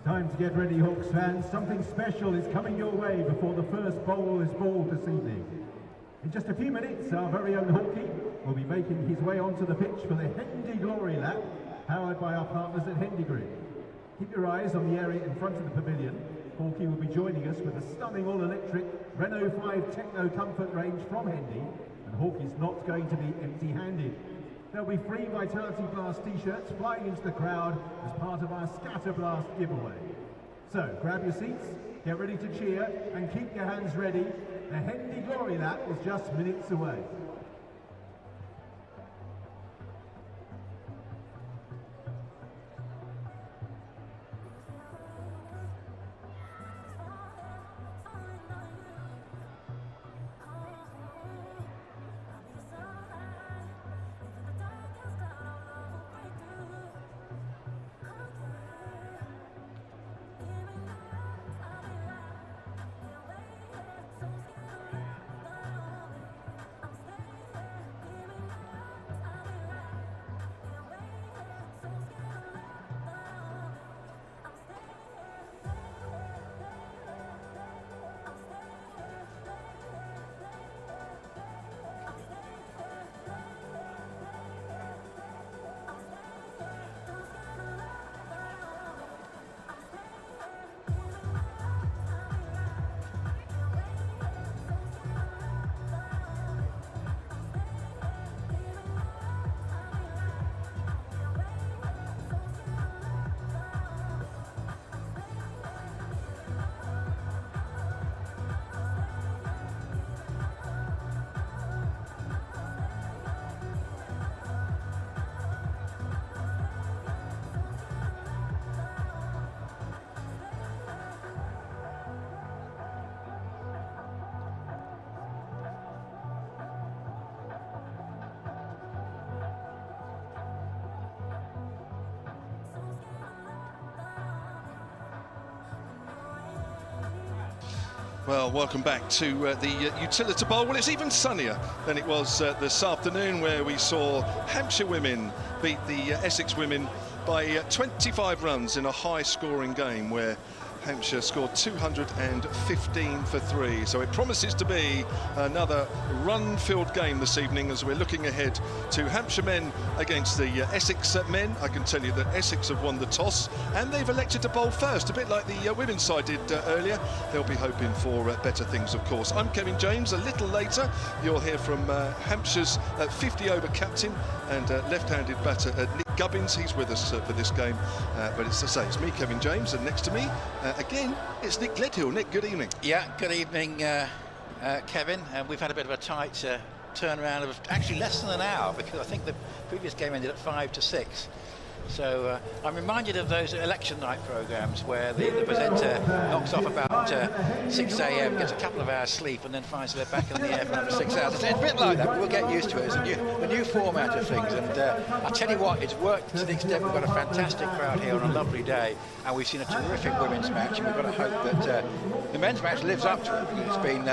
Time to get ready, Hawks fans. Something special is coming your way before the first bowl is bowled this evening. In just a few minutes, our very own Hawkie will be making his way onto the pitch for the Hendy Glory Lap, powered by our partners at Hendy Group. Keep your eyes on the area in front of the pavilion. Hawkie will be joining us with a stunning all-electric Renault 5 Techno Comfort range from Hendy, and Hawkie's not going to be empty-handed. There'll be free Vitality Blast t-shirts flying into the crowd as part of our Scatter Blast giveaway. So, grab your seats, get ready to cheer, and keep your hands ready. The Hendy Glory Lap is just minutes away. Well, welcome back to the Utilita Bowl. Well, it's even sunnier than it was this afternoon, where we saw Hampshire women beat the Essex women by 25 runs in a high-scoring game where Hampshire scored 215 for 3. So it promises to be another run-filled game this evening as we're looking ahead to Hampshire men against the Essex men. I can tell you that Essex have won the toss and they've elected to bowl first, a bit like the women's side did earlier. They'll be hoping for better things, of course. I'm Kevin James. A little later, you'll hear from Hampshire's 50-over captain and left-handed batter Nick Gubbins. He's with us for this game, but it's to say, it's me, Kevin James, and next to me, again, it's Nick Gledhill. Nick, good evening. Yeah, good evening, Kevin. We've had a bit of a tight turnaround of actually less than an hour, because I think the previous game ended at 5 to 6. So I'm reminded of those election night programmes where the presenter knocks off about 6 a.m, gets a couple of hours sleep, and then finds they're back in the air for another 6 hours. It's a bit like that, but we'll get used to it. It's a new format of things, and I tell you what, it's worked to the extent we've got a fantastic crowd here on a lovely day, and we've seen a terrific women's match, and we've got to hope that the men's match lives up to it, because it's been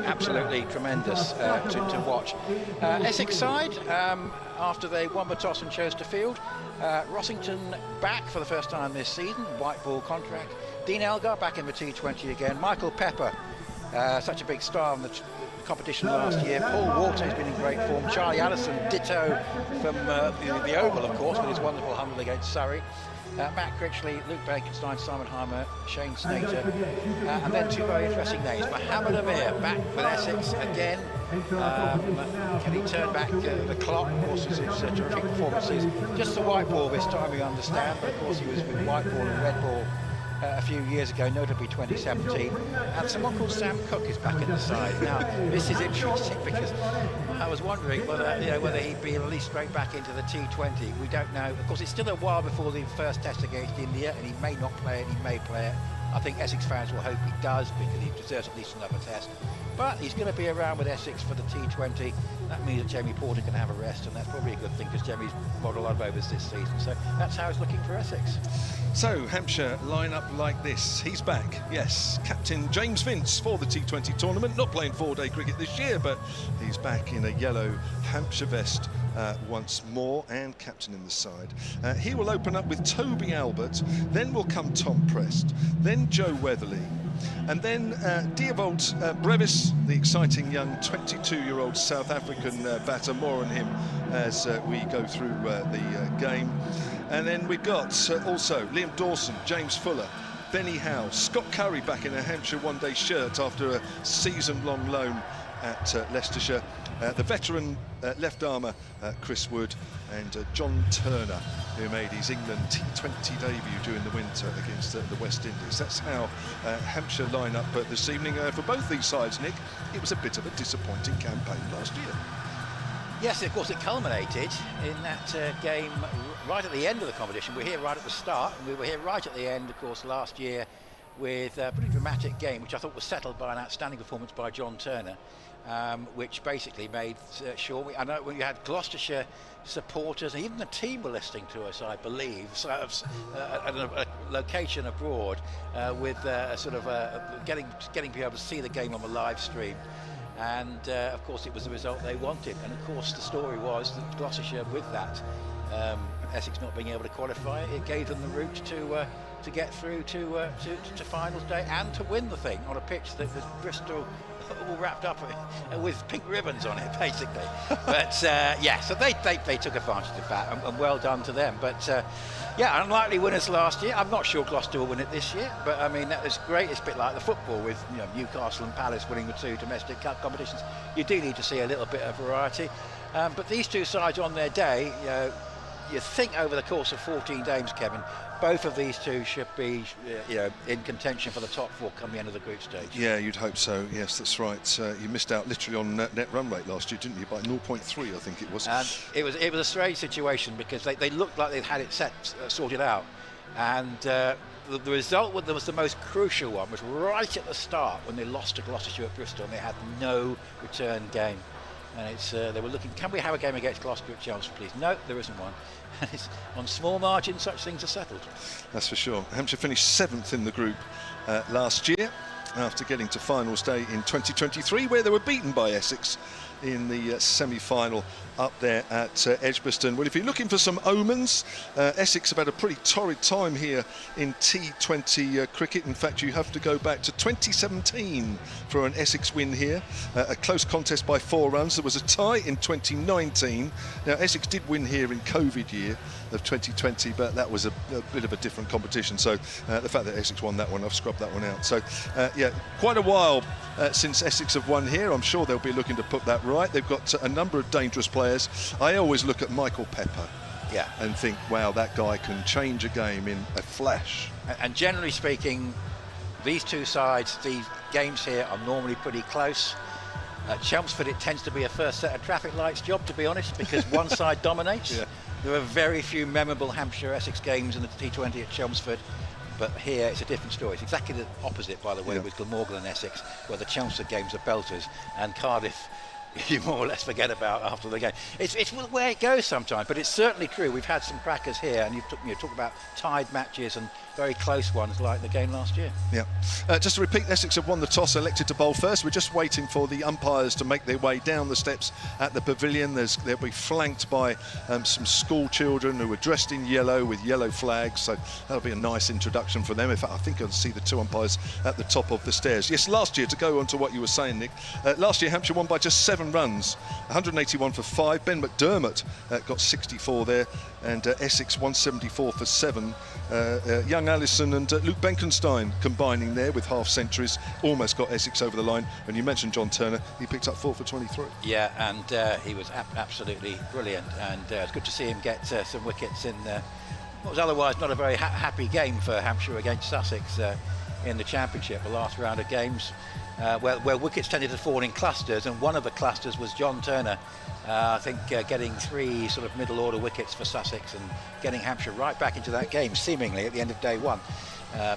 absolutely tremendous to watch. Essex side, after they won the toss and chose to field, Rossington back for the first time this season, white ball contract. Dean Elgar back in the T20 again. Michael Pepper, such a big star in the competition last year. Paul Walter has been in great form. Charlie Allison, ditto from the Oval, of course, with his wonderful 100 against Surrey. Matt Critchley, Luke Bakenstein, Simon Heimer, Shane Snater, and then two very interesting names. Mohammed Amir back with Essex again. Can he turn back the clock? Of course, his terrific performances. Just the white ball this time, we understand, but of course he was with white ball and red ball a few years ago, notably 2017. And someone called Sam Cook is back in the side. Now, this is interesting because I was wondering whether he'd be released straight back into the T20. We don't know. Of course, it's still a while before the first test against India, and he may not play it, he may play it. I think Essex fans will hope he does, because he deserves at least another test. But he's going to be around with Essex for the T20. That means that Jamie Porter can have a rest, and that's probably a good thing, because Jamie's bowled a lot of overs this season. So that's how it's looking for Essex. So Hampshire line up like this. He's back, yes. Captain James Vince for the T20 tournament. Not playing 4-day cricket this year, but he's back in a yellow Hampshire vest once more, and captain in the side. He will open up with Toby Albert, then will come Tom Prest, then Joe Weatherly, and then Diavolt Brevis, the exciting young 22-year-old South African batter. More on him as we go through the game. And then we've got also Liam Dawson, James Fuller, Benny Howe, Scott Curry back in a Hampshire one-day shirt after a season-long loan at Leicestershire, the veteran left armour Chris Wood, and John Turner, who made his England T20 debut during the winter against the West Indies. That's how Hampshire line up this evening. For both these sides, Nick, it was a bit of a disappointing campaign last year. Yes, of course, it culminated in that game right at the end of the competition. We're here right at the start, and we were here right at the end, of course, last year with a pretty dramatic game, which I thought was settled by an outstanding performance by John Turner, which basically made sure I know when you had Gloucestershire supporters, and even the team were listening to us, I believe, so, at a location abroad, with getting people to see the game on the live stream. And of course it was the result they wanted, and of course the story was that Gloucestershire, with that Essex not being able to qualify, it gave them the route to get through to finals day and to win the thing on a pitch that was Bristol all wrapped up with pink ribbons on it, basically. But yeah, so they took advantage of that, and well done to them. But yeah, unlikely winners last year. I'm not sure Gloucester will win it this year, but I mean, that was great. It's a bit like the football with Newcastle and Palace winning the 2 domestic cup competitions. You do need to see a little bit of variety. But these two sides on their day, you think over the course of 14 games, Kevin, both of these two should be in contention for the top 4 come the end of the group stage. Yeah, you'd hope so. Yes, that's right. You missed out literally on net run rate last year, didn't you? By 0.3, I think it was. And it was a strange situation because they looked like they'd had it sorted out, and the result that was the most crucial one was right at the start when they lost to Gloucestershire at Bristol, and they had no return game. And it's they were looking, can we have a game against Gloucester at Chelmsford, please? No, there isn't one. It's on small margin, such things are settled. That's for sure. Hampshire finished 7th in the group last year after getting to finals day in 2023, where they were beaten by Essex in the semi-final up there at Edgbaston. Well, if you're looking for some omens, Essex have had a pretty torrid time here in T20 cricket. In fact, you have to go back to 2017 for an Essex win here. A close contest by 4 runs. There was a tie in 2019. Now, Essex did win here in COVID year of 2020, but that was a bit of a different competition. So the fact that Essex won that one, I've scrubbed that one out. So yeah, quite a while since Essex have won here. I'm sure they'll be looking to put that right. They've got a number of dangerous players. I always look at Michael Pepper and think, wow, that guy can change a game in a flash. And generally speaking, these two sides, these games here are normally pretty close. At Chelmsford, it tends to be a first set of traffic lights job, to be honest, because one side dominates. Yeah. There are very few memorable Hampshire-Essex games in the T20 at Chelmsford. But here it's a different story. It's exactly the opposite, by the way, with Glamorgan and Essex, where the Chelmsford games are belters, and Cardiff you more or less forget about after the game. It's where it goes sometimes, but it's certainly true. We've had some crackers here, and you talk about tied matches and very close ones like the game last year. Yeah. Just to repeat, Essex have won the toss, elected to bowl first. We're just waiting for the umpires to make their way down the steps at the pavilion. They'll be flanked by some school children who are dressed in yellow with yellow flags, so that'll be a nice introduction for them. In fact, I think I'll see the 2 umpires at the top of the stairs. Yes, last year, to go on to what you were saying, Nick, last year Hampshire won by just 7 runs, 181 for 5. Ben McDermott got 64 there, and Essex 174 for 7. Young Allison and Luke Benkenstein combining there with half centuries almost got Essex over the line. And you mentioned John Turner, he picked up 4 for 23. Yeah, and he was absolutely brilliant, and it's good to see him get some wickets in what was otherwise not a very happy game for Hampshire against Sussex in the Championship, the last round of games, where wickets tended to fall in clusters, and one of the clusters was John Turner. I think getting 3 sort of middle order wickets for Sussex and getting Hampshire right back into that game seemingly at the end of day 1.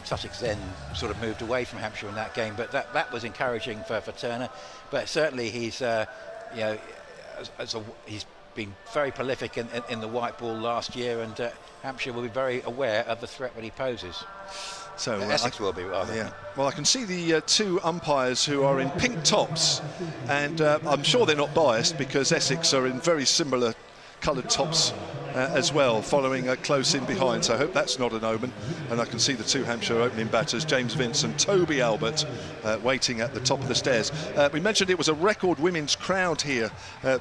Sussex then sort of moved away from Hampshire in that game, but that was encouraging for Turner. But certainly he's he's been very prolific in the white ball last year, and Hampshire will be very aware of the threat that he poses. So Essex will be, rather. Yeah. Well, I can see the 2 umpires who are in pink tops, and I'm sure they're not biased because Essex are in very similar coloured tops as well, following close in behind. So I hope that's not an omen. And I can see the two Hampshire opening batters, James Vince and Toby Albert, waiting at the top of the stairs. We mentioned it was a record women's crowd here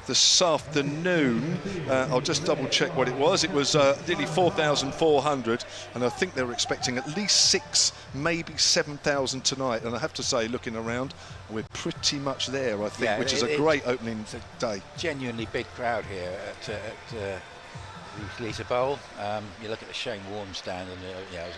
this afternoon. I'll just double check what it was. It was nearly 4,400, and I think they were expecting at least 6,000, maybe 7,000 tonight. And I have to say, looking around, we're pretty much there, I think, which is a great opening day. Genuinely big crowd here at the Utilita Bowl. You look at the Shane Warne stand, and a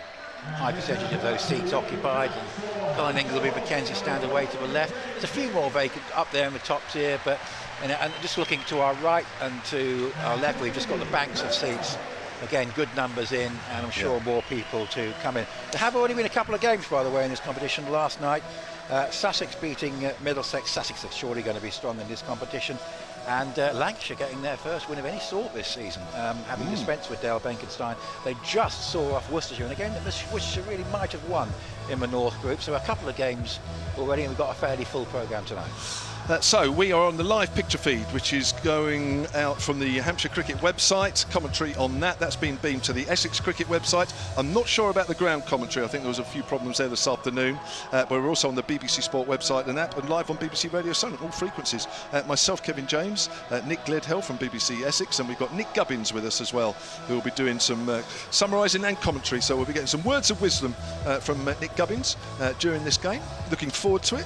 high percentage of those seats occupied, and Colin Ingleby, Mackenzie stand away to the left. There's a few more vacant up there in the top tier, but and just looking to our right and to our left, we've just got the banks of seats. Again, good numbers in, and I'm sure more people to come in. There have already been a couple of games, by the way, in this competition. Last night, Sussex beating Middlesex. Sussex are surely going to be strong in this competition. And Lancashire getting their first win of any sort this season, having dispensed with Dale Benkenstein. They just saw off Worcestershire, and again, Worcestershire really might have won in the North Group. So a couple of games already, and we've got a fairly full programme tonight. So we are on the live picture feed, which is going out from the Hampshire Cricket website. Commentary on that's been beamed to the Essex Cricket website. I'm not sure about the ground commentary. I think there was a few problems there this afternoon. But we're also on the BBC Sport website and app, and live on BBC Radio Sun at all frequencies. Myself, Kevin James, Nick Gledhill from BBC Essex, and we've got Nick Gubbins with us as well, who will be doing some summarising and commentary. So we'll be getting some words of wisdom from Nick Gubbins during this game. Looking forward to it.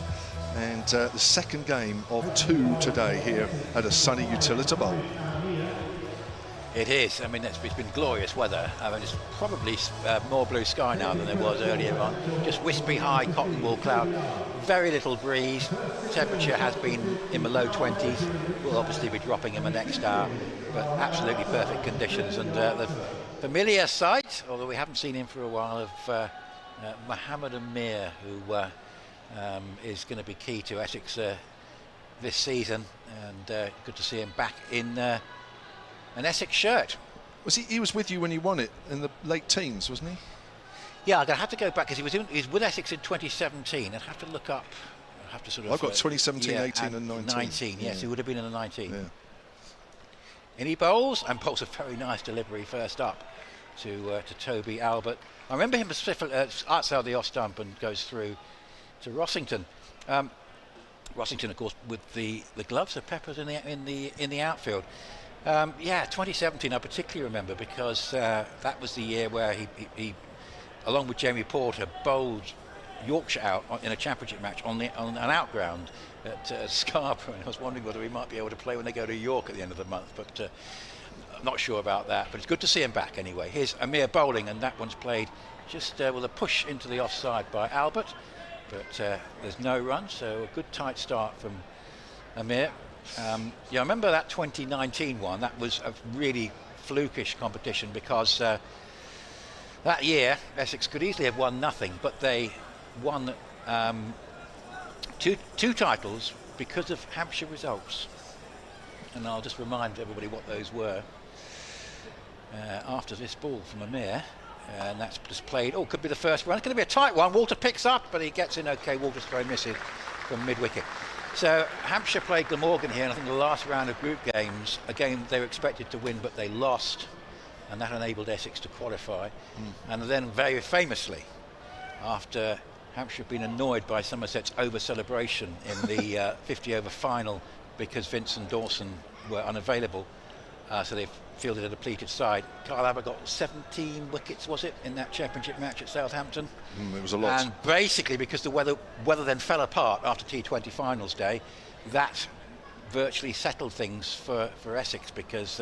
And the second game of 2 today here at a sunny Utilita Bowl. It is. I mean, it's been glorious weather. I mean, it's probably more blue sky now than there was earlier on. Just wispy high cotton wool cloud. Very little breeze. Temperature has been in the low 20s. Will obviously be dropping in the next hour. But absolutely perfect conditions. And the familiar sight, although we haven't seen him for a while, of Mohammed Amir, who is going to be key to Essex this season, and good to see him back in an Essex shirt. Was he was with you when he won it in the late teens, wasn't he? Yeah, I'm going to have to go back, because he was with Essex in 2017. I'd have to look up. I'd have to sort of. I've got 2017, 18 and 19. 19, yes, he would have been in the 19. Yeah. And he bowls, and bowls a very nice delivery first up to Toby Albert. I remember him outside the off stump and goes through to Rossington. Rossington, of course, with the gloves of Peppers in the outfield. 2017 I particularly remember, because that was the year where he along with Jamie Porter, bowled Yorkshire out in a championship match on an outground at Scarborough, and I was wondering whether he might be able to play when they go to York at the end of the month, but I'm not sure about that. But it's good to see him back anyway. Here's Amir bowling, and that one's played just with a push into the offside by Albert. But there's no run, so a good tight start from Amir. I remember that 2019 one. That was a really flukish competition, because that year Essex could easily have won nothing, but they won two titles because of Hampshire results. And I'll just remind everybody what those were after this ball from Amir. And that's just played. Oh, could be the first one. It's going to be a tight one. Walter picks up, but he gets in okay. Walter's throw misses from mid-wicket. So Hampshire played Glamorgan here, and I think the last round of group games, a game they were expected to win, but they lost, and that enabled Essex to qualify. And then very famously, after Hampshire had been annoyed by Somerset's over-celebration in the 50-over final because Vince and Dawson were unavailable, so they fielded a depleted side. Kyle Abbott got 17 wickets, was it, in that championship match at Southampton? It was a lot. And basically, because the weather then fell apart after T20 finals day, that virtually settled things for Essex, because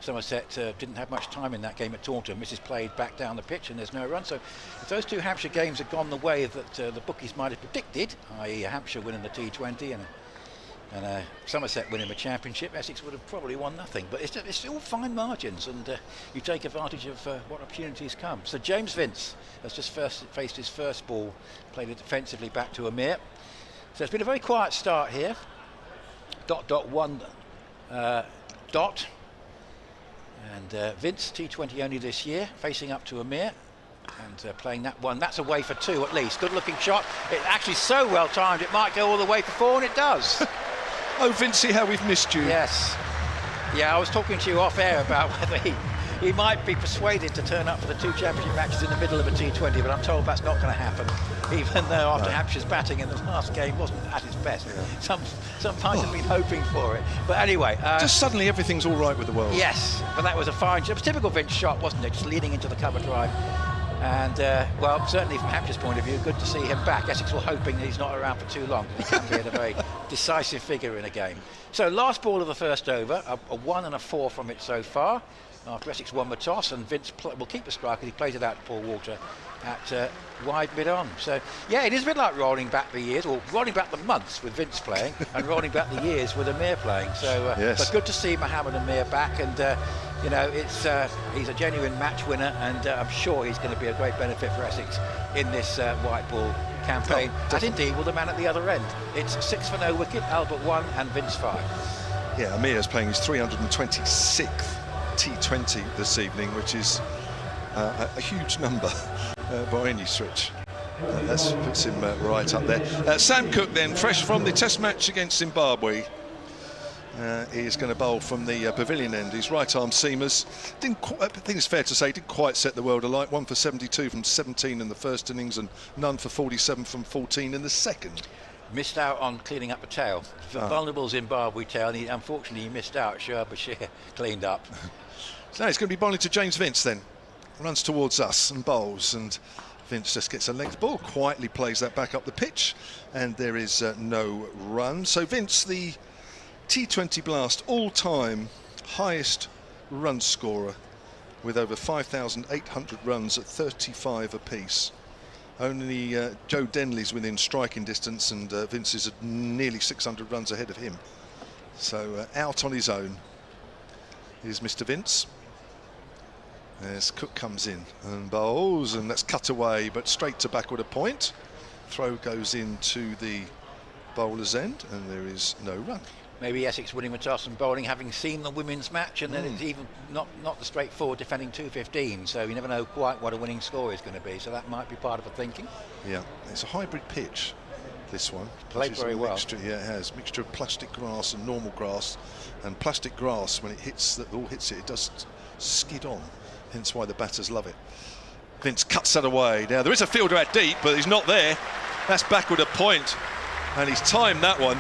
Somerset didn't have much time in that game at Taunton. Mrs. played back down the pitch, and there's no run. So if those two Hampshire games had gone the way that the bookies might have predicted, i.e. Hampshire winning the T20 and Somerset winning the championship, Essex would have probably won nothing. But it's still fine margins, and you take advantage of what opportunities come. So James Vince has just faced his first ball, played it defensively back to Amir. So it's been a very quiet start here. ... And Vince, T20 only this year, facing up to Amir and playing that one. That's away for 2 at least. Good looking shot. It's actually so well timed it might go all the way for 4, and it does. Oh, Vincey, how we've missed you. Yes. Yeah, I was talking to you off air about whether he might be persuaded to turn up for the 2 championship matches in the middle of a T20, but I'm told that's not going to happen, even though after Hampshire's batting in the last game wasn't at its best. Yeah. Some might have been hoping for it. But anyway... just suddenly everything's all right with the world. Yes, but that was a fine... It was a typical Vince shot, wasn't it? Just leading into the cover drive. And, well, certainly from Hampshire's point of view, good to see him back. Essex were hoping that he's not around for too long. He can be a very decisive figure in a game. So, last ball of the first over, a 1 and a 4 from it so far. After Essex won the toss, and Vince will keep the strike as he plays it out to Paul Walter at wide mid-on. So, yeah, it is a bit like rolling back the years, or rolling back the months with Vince playing, and rolling back the years with Amir playing. So, yes. But good to see Mohammed Amir back, and you know, he's a genuine match winner, and I'm sure he's going to be a great benefit for Essex in this white ball campaign. As indeed will the man at the other end. It's 6 for no wicket, Albert 1 and Vince 5. Yeah, Amir's playing his 326th T20 this evening, which is a huge number by any stretch. That puts him right up there. Sam Cook then, fresh from the test match against Zimbabwe. He is going to bowl from the pavilion end. His right arm seamers, I think it's fair to say, didn't quite set the world alight. 1 for 72 from 17 in the first innings and none for 47 from 14 in the second. Missed out on cleaning up the tail. Vulnerable Zimbabwe tail, and unfortunately he missed out. Shoaib Bashir cleaned up. So it's going to be bowling to James Vince then. Runs towards us and bowls, and Vince just gets a length ball, quietly plays that back up the pitch, and there is no run. So Vince, the T20 Blast all-time highest run scorer with over 5,800 runs at 35 apiece. Only Joe Denley's within striking distance, and Vince is at nearly 600 runs ahead of him. So out on his own is Mr. Vince. As Cook comes in and bowls, and that's cut away, but straight to backward a point. Throw goes into the bowler's end, and there is no run. Maybe Essex winning the toss and bowling, having seen the women's match, and then it's even not the straightforward defending 215, so you never know quite what a winning score is going to be, so that might be part of the thinking. Yeah, it's a hybrid pitch, this one. Played very well. Yeah, it has. Mixture of plastic grass and normal grass, and plastic grass, when it hits, the ball hits it, it does skid on, hence why the batters love it. Vince cuts that away. Now, there is a fielder out deep, but he's not there. That's backward a point, and he's timed that one.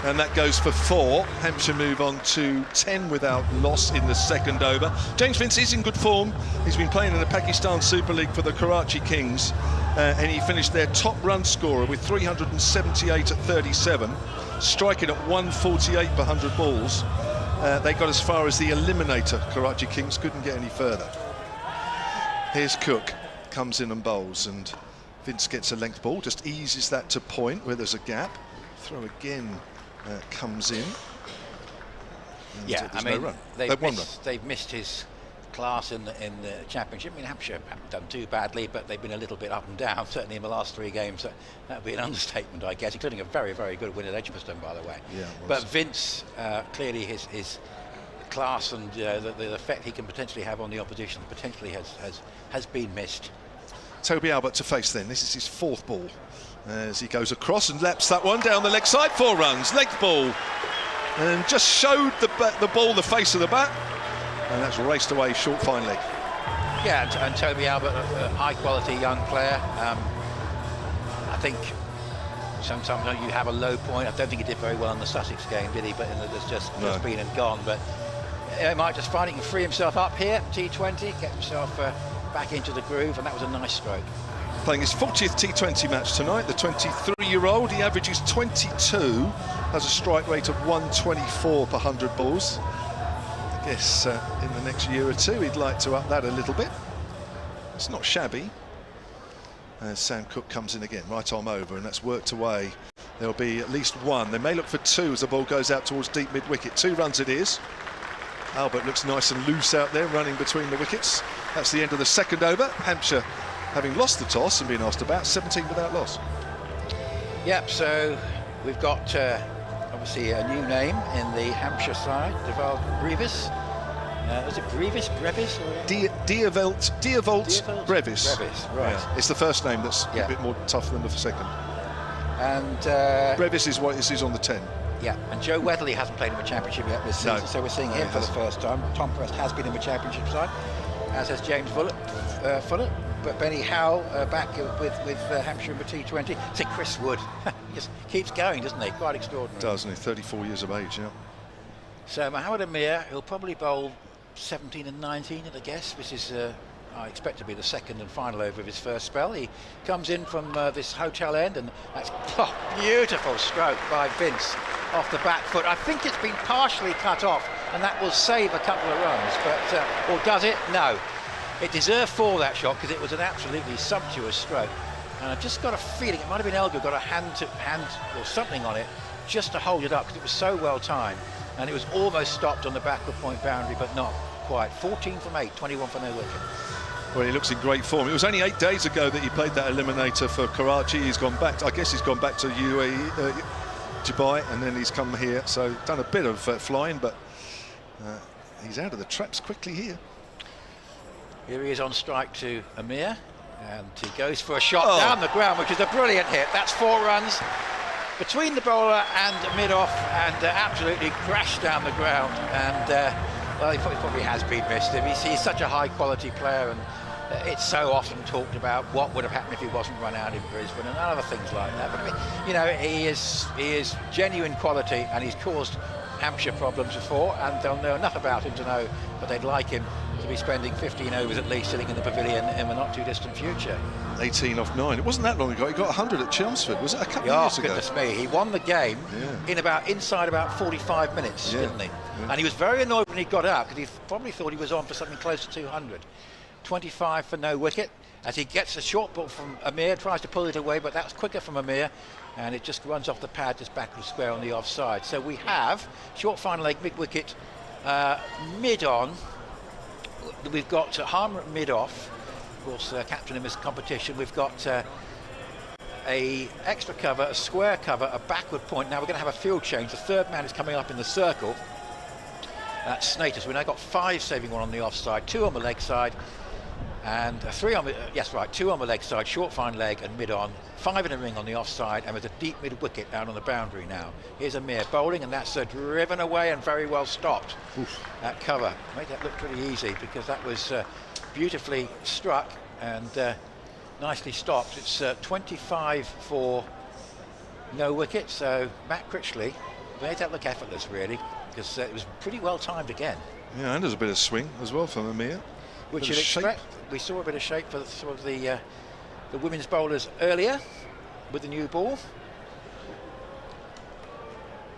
And that goes for 4. Hampshire move on to 10 without loss in the second over. James Vince is in good form. He's been playing in the Pakistan Super League for the Karachi Kings, and he finished their top run scorer with 378 at 37, striking at 148 per 100 balls. They got as far as the eliminator. Karachi Kings couldn't get any further. Here's Cook, comes in and bowls, and Vince gets a length ball, just eases that to point where there's a gap. Throw again. Comes in. Yeah, I mean, no run. they've missed his class in the championship. I mean, Hampshire haven't done too badly, but they've been a little bit up and down, certainly in the last 3 games. So that would be an understatement, I guess, including a very, very good win at Edgbaston, by the way. Yeah, but Vince, clearly his class and the effect he can potentially have on the opposition potentially has been missed. Toby Albert to face then. This is his 4th ball. As he goes across and laps that one down the leg side, 4 runs, length ball, and just showed the ball the face of the bat, and that's raced away short fine leg. Yeah, and Toby Albert, a high quality young player. I think sometimes you have a low point. I don't think he did very well in the Sussex game, did he? But there's just been and gone. But he might just find he can free himself up here, T20, get himself back into the groove, and that was a nice stroke. Playing his 40th T20 match tonight, the 23-year-old. He averages 22, has a strike rate of 124 per 100 balls. I guess in the next year or 2 he'd like to up that a little bit. It's not shabby. As Sam Cook comes in again, right arm over, and that's worked away. There'll be at least 1. They may look for 2 as the ball goes out towards deep mid-wicket. 2 runs it is. Albert looks nice and loose out there, running between the wickets. That's the end of the second over. Hampshire, having lost the toss and been asked about, 17 without loss. Yep, so we've got obviously a new name in the Hampshire side, Brevis. Was it Brevis? Brevis? Diervelt Brevis. Brevis, right. Yeah. It's the first name that's a bit more tough than the second. And Brevis is what this is on the 10. Yeah, and Joe Weatherly hasn't played in the Championship yet this season, so we're seeing him for the first time. Tom Prest has been in the Championship side, as has James Fuller. But Benny Howell back with Hampshire in the T20. See, Chris Wood just keeps going, doesn't he? Quite extraordinary. Doesn't he? 34 years of age, yeah. So Mohammed Amir, he'll probably bowl 17 and 19 at a guess. This is, I expect to be the second and final over of his first spell. He comes in from this hotel end, and that's beautiful stroke by Vince off the back foot. I think it's been partially cut off, and that will save a couple of runs, but or does it? No. It deserved 4, that shot, because it was an absolutely sumptuous stroke. And I've just got a feeling it might have been Elgar got a hand or something on it just to hold it up, because it was so well timed, and it was almost stopped on the backward point boundary, but not quite. 14 from 8, 21 for no wicket. Well, he looks in great form. It was only 8 days ago that he played that eliminator for Karachi. He's gone back, I guess he's gone back to UAE, Dubai, and then he's come here. So done a bit of flying, but he's out of the traps quickly here. Here he is on strike to Amir, and he goes for a shot down the ground, which is a brilliant hit. That's 4 runs between the bowler and mid-off, and absolutely crashed down the ground. And well, he probably has been missed. He's such a high-quality player, and it's so often talked about what would have happened if he wasn't run out in Brisbane and other things like that. But I mean, you know, he is genuine quality, and he's caused Hampshire problems before, and they'll know enough about him to know that they'd like him to be spending 15 overs at least sitting in the pavilion in the not too distant future. 18 off 9. It wasn't that long ago. He got 100 at Chelmsford. Was it a couple of years ago? Goodness me. He won the game inside about 45 minutes, didn't he? Yeah. And he was very annoyed when he got out, because he probably thought he was on for something close to 200. 25 for no wicket, as he gets a short ball from Amir, tries to pull it away, but that's quicker from Amir, and it just runs off the pad just back to the square on the offside. So we have short final leg, mid wicket, mid on. We've got Harmer at mid off, of course, captain in this competition. We've got a extra cover, a square cover, a backward point. Now we're going to have a field change. The third man is coming up in the circle. That's Snatus. We've now got 5 saving 1 on the offside, 2 on the leg side, and 3 on the, 2 on the leg side, short fine leg and mid on, 5 in a ring on the offside, and with a deep mid wicket out on the boundary now. Here's Amir bowling, and that's driven away and very well stopped. That cover made that look pretty easy, because that was beautifully struck and nicely stopped. It's 25 for no wicket, so Matt Critchley made that look effortless, really, because it was pretty well timed again. Yeah, and there's a bit of swing as well from Amir. Which you'd expect. We saw a bit of shape for the women's bowlers earlier with the new ball.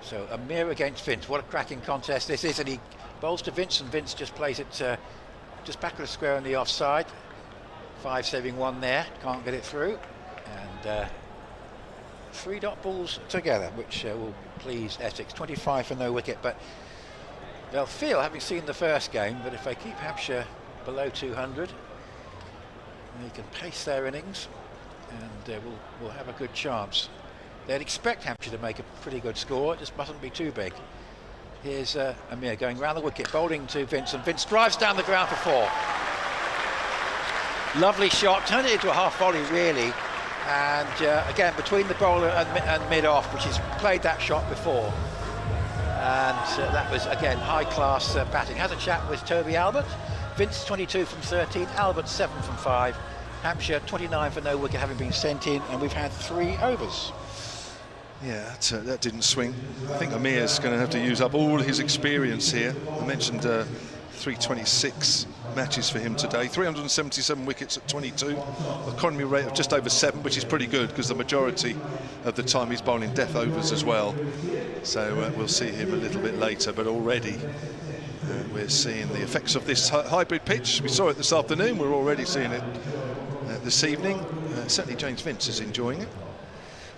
So Amir against Vince. What a cracking contest this is, and he bowls to Vince, and Vince just plays it just back of the square on the offside. 5 saving 1 there, can't get it through, and 3 dot balls together, which will please Essex. 25 for no wicket, but they'll feel, having seen the first game, that if they keep Hampshire below 200, they can pace their innings, and we'll have a good chance. They'd expect Hampshire to make a pretty good score, it just mustn't be too big. Here's Amir going round the wicket, bowling to Vince, and Vince drives down the ground for 4. Lovely shot, turned it into a half volley really, and again between the bowler and mid-off, which he's played that shot before. And that was again high class batting. Has a chat with Toby Albert. Vince 22 from 13, Albert 7 from 5, Hampshire 29 for no wicket having been sent in, and we've had 3 overs. Yeah, that didn't swing. I think Amir's going to have to use up all his experience here. I mentioned 326 matches for him today, 377 wickets at 22, economy rate of just over 7, which is pretty good, because the majority of the time he's bowling death overs as well. So we'll see him a little bit later, but already we're seeing the effects of this hybrid pitch. We saw it this afternoon, we're already seeing it this evening. Certainly James Vince is enjoying it.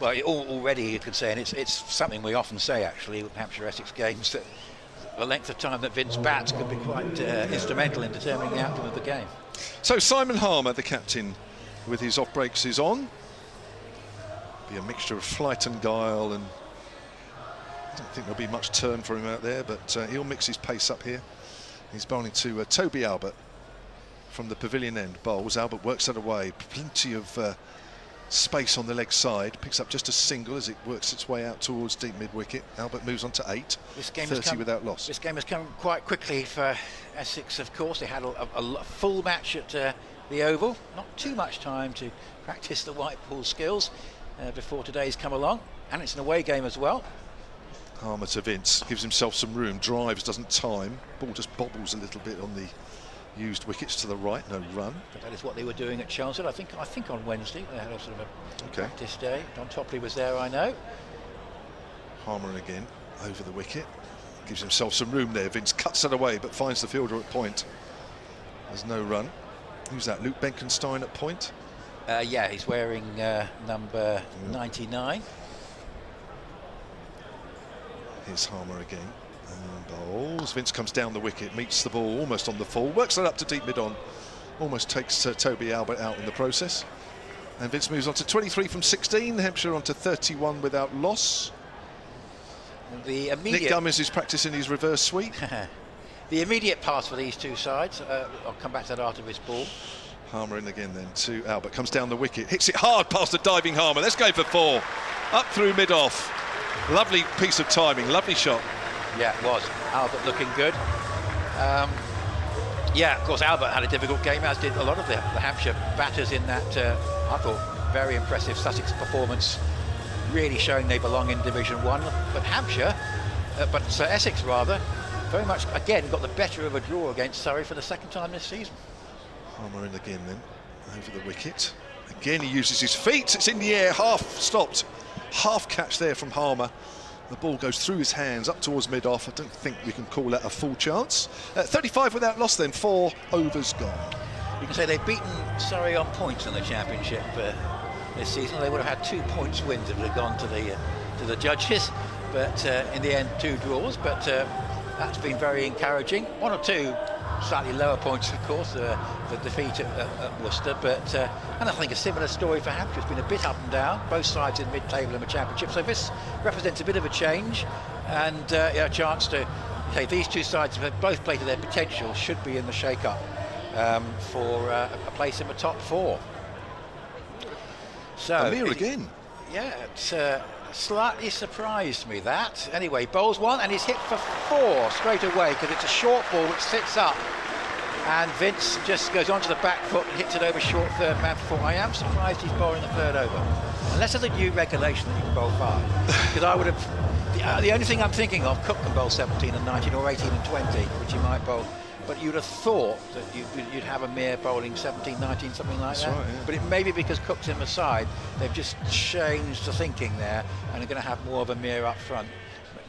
Well, already you could say, and it's something we often say actually with Hampshire-Essex games, that the length of time that Vince bats could be quite instrumental in determining the outcome of the game. So Simon Harmer, the captain, with his off breaks is on. Be a mixture of flight and guile, and I don't think there'll be much turn for him out there, but he'll mix his pace up here. He's bowling to Toby Albert from the pavilion end. Bowls, Albert works that away. Plenty of space on the leg side, picks up just a single as it works its way out towards deep mid-wicket. Albert moves on to 8, this game 30 without loss. This game has come quite quickly for Essex, of course. They had a full match at the Oval, not too much time to practice the white ball skills before today's come along, and it's an away game as well. Harmer to Vince, gives himself some room, drives, doesn't time, ball just bobbles a little bit on the used wickets to the right, no run. But that is what they were doing at Chelmsford. I think on Wednesday they had a sort of a practice day. Don Topley was there, I know. Harmer again over the wicket, gives himself some room there. Vince cuts it away but finds the fielder at point. There's no run. Who's that? Luke Benkenstein at point? Yeah, he's wearing number 99. Here's Harmer again. Bowls. Vince comes down the wicket, meets the ball almost on the full, works it up to deep mid on, almost takes Toby Albert out in the process. And Vince moves on to 23 from 16, Hampshire on to 31 without loss. The immediate... Nick Gummins is practicing his reverse sweep. The immediate pass for these two sides, I'll come back to that after this ball. Harmer in again then to Albert, comes down the wicket, hits it hard past the diving Harmer. Let's go for 4, up through mid-off. Lovely piece of timing, lovely shot. Yeah, it was. Albert looking good. Yeah, of course, Albert had a difficult game, as did a lot of the Hampshire batters in that, I thought, very impressive Sussex performance, really showing they belong in Division 1. But Hampshire, Essex rather, very much, again, got the better of a draw against Surrey for the second time this season. Harmer in again then, over the wicket. Again, he uses his feet, it's in the air, half stopped. Half catch there from Harmer. The ball goes through his hands up towards mid-off. I don't think we can call that a full chance. 35 without loss then, 4 overs gone. You can say they've beaten Surrey on points in the Championship this season. They would have had 2 points wins if it had gone to the judges, but in the end 2 draws. But that's been very encouraging. 1 or 2 slightly lower points, of course, the defeat at Worcester, but and I think a similar story for Hampshire. It's been a bit up and down, both sides in mid-table in the Championship, so this represents a bit of a change and a chance to say these two sides have both played to their potential, should be in the shake-up for a place in the top 4. So Amir again. Yeah, it's slightly surprised me that. Anyway, bowls 1 and he's hit for 4 straight away because it's a short ball which sits up and Vince just goes onto the back foot and hits it over short third man for 4. I am surprised he's bowling the third over, unless there's a new regulation that you can bowl 5, because I would have the only thing I'm thinking of, Cook can bowl 17 and 19 or 18 and 20, which he might bowl, but you'd have thought that you'd have Amir bowling 17, 19, something like that. Right, yeah. But it may be because Cook's in the side, they've just changed the thinking there and are going to have more of Amir up front.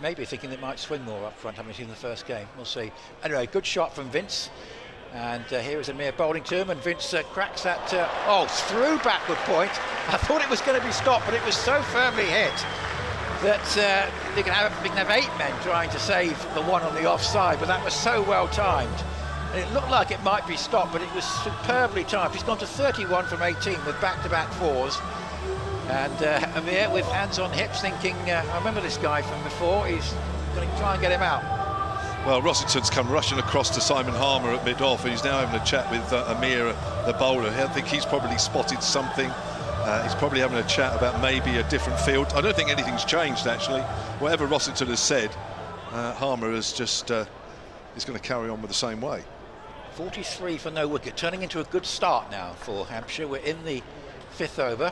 Maybe thinking they might swing more up front, having seen the first game. We'll see. Anyway, good shot from Vince. And here is Amir bowling to him, and Vince cracks that, through backward point. I thought it was going to be stopped, but it was so firmly hit that they can have 8 men trying to save the one on the offside, but that was so well timed. And it looked like it might be stopped, but it was superbly timed. He's gone to 31 from 18 with back-to-back 4s. And Amir with hands on hips thinking, I remember this guy from before, he's going to try and get him out. Well, Rossington's come rushing across to Simon Harmer at mid-off, and he's now having a chat with Amir, the bowler. I think he's probably spotted something. He's probably having a chat about maybe a different field. I don't think anything's changed, actually. Whatever Rossington has said, Harmer is just is going to carry on with the same way. 43 for no wicket, turning into a good start now for Hampshire. We're in the 5th over.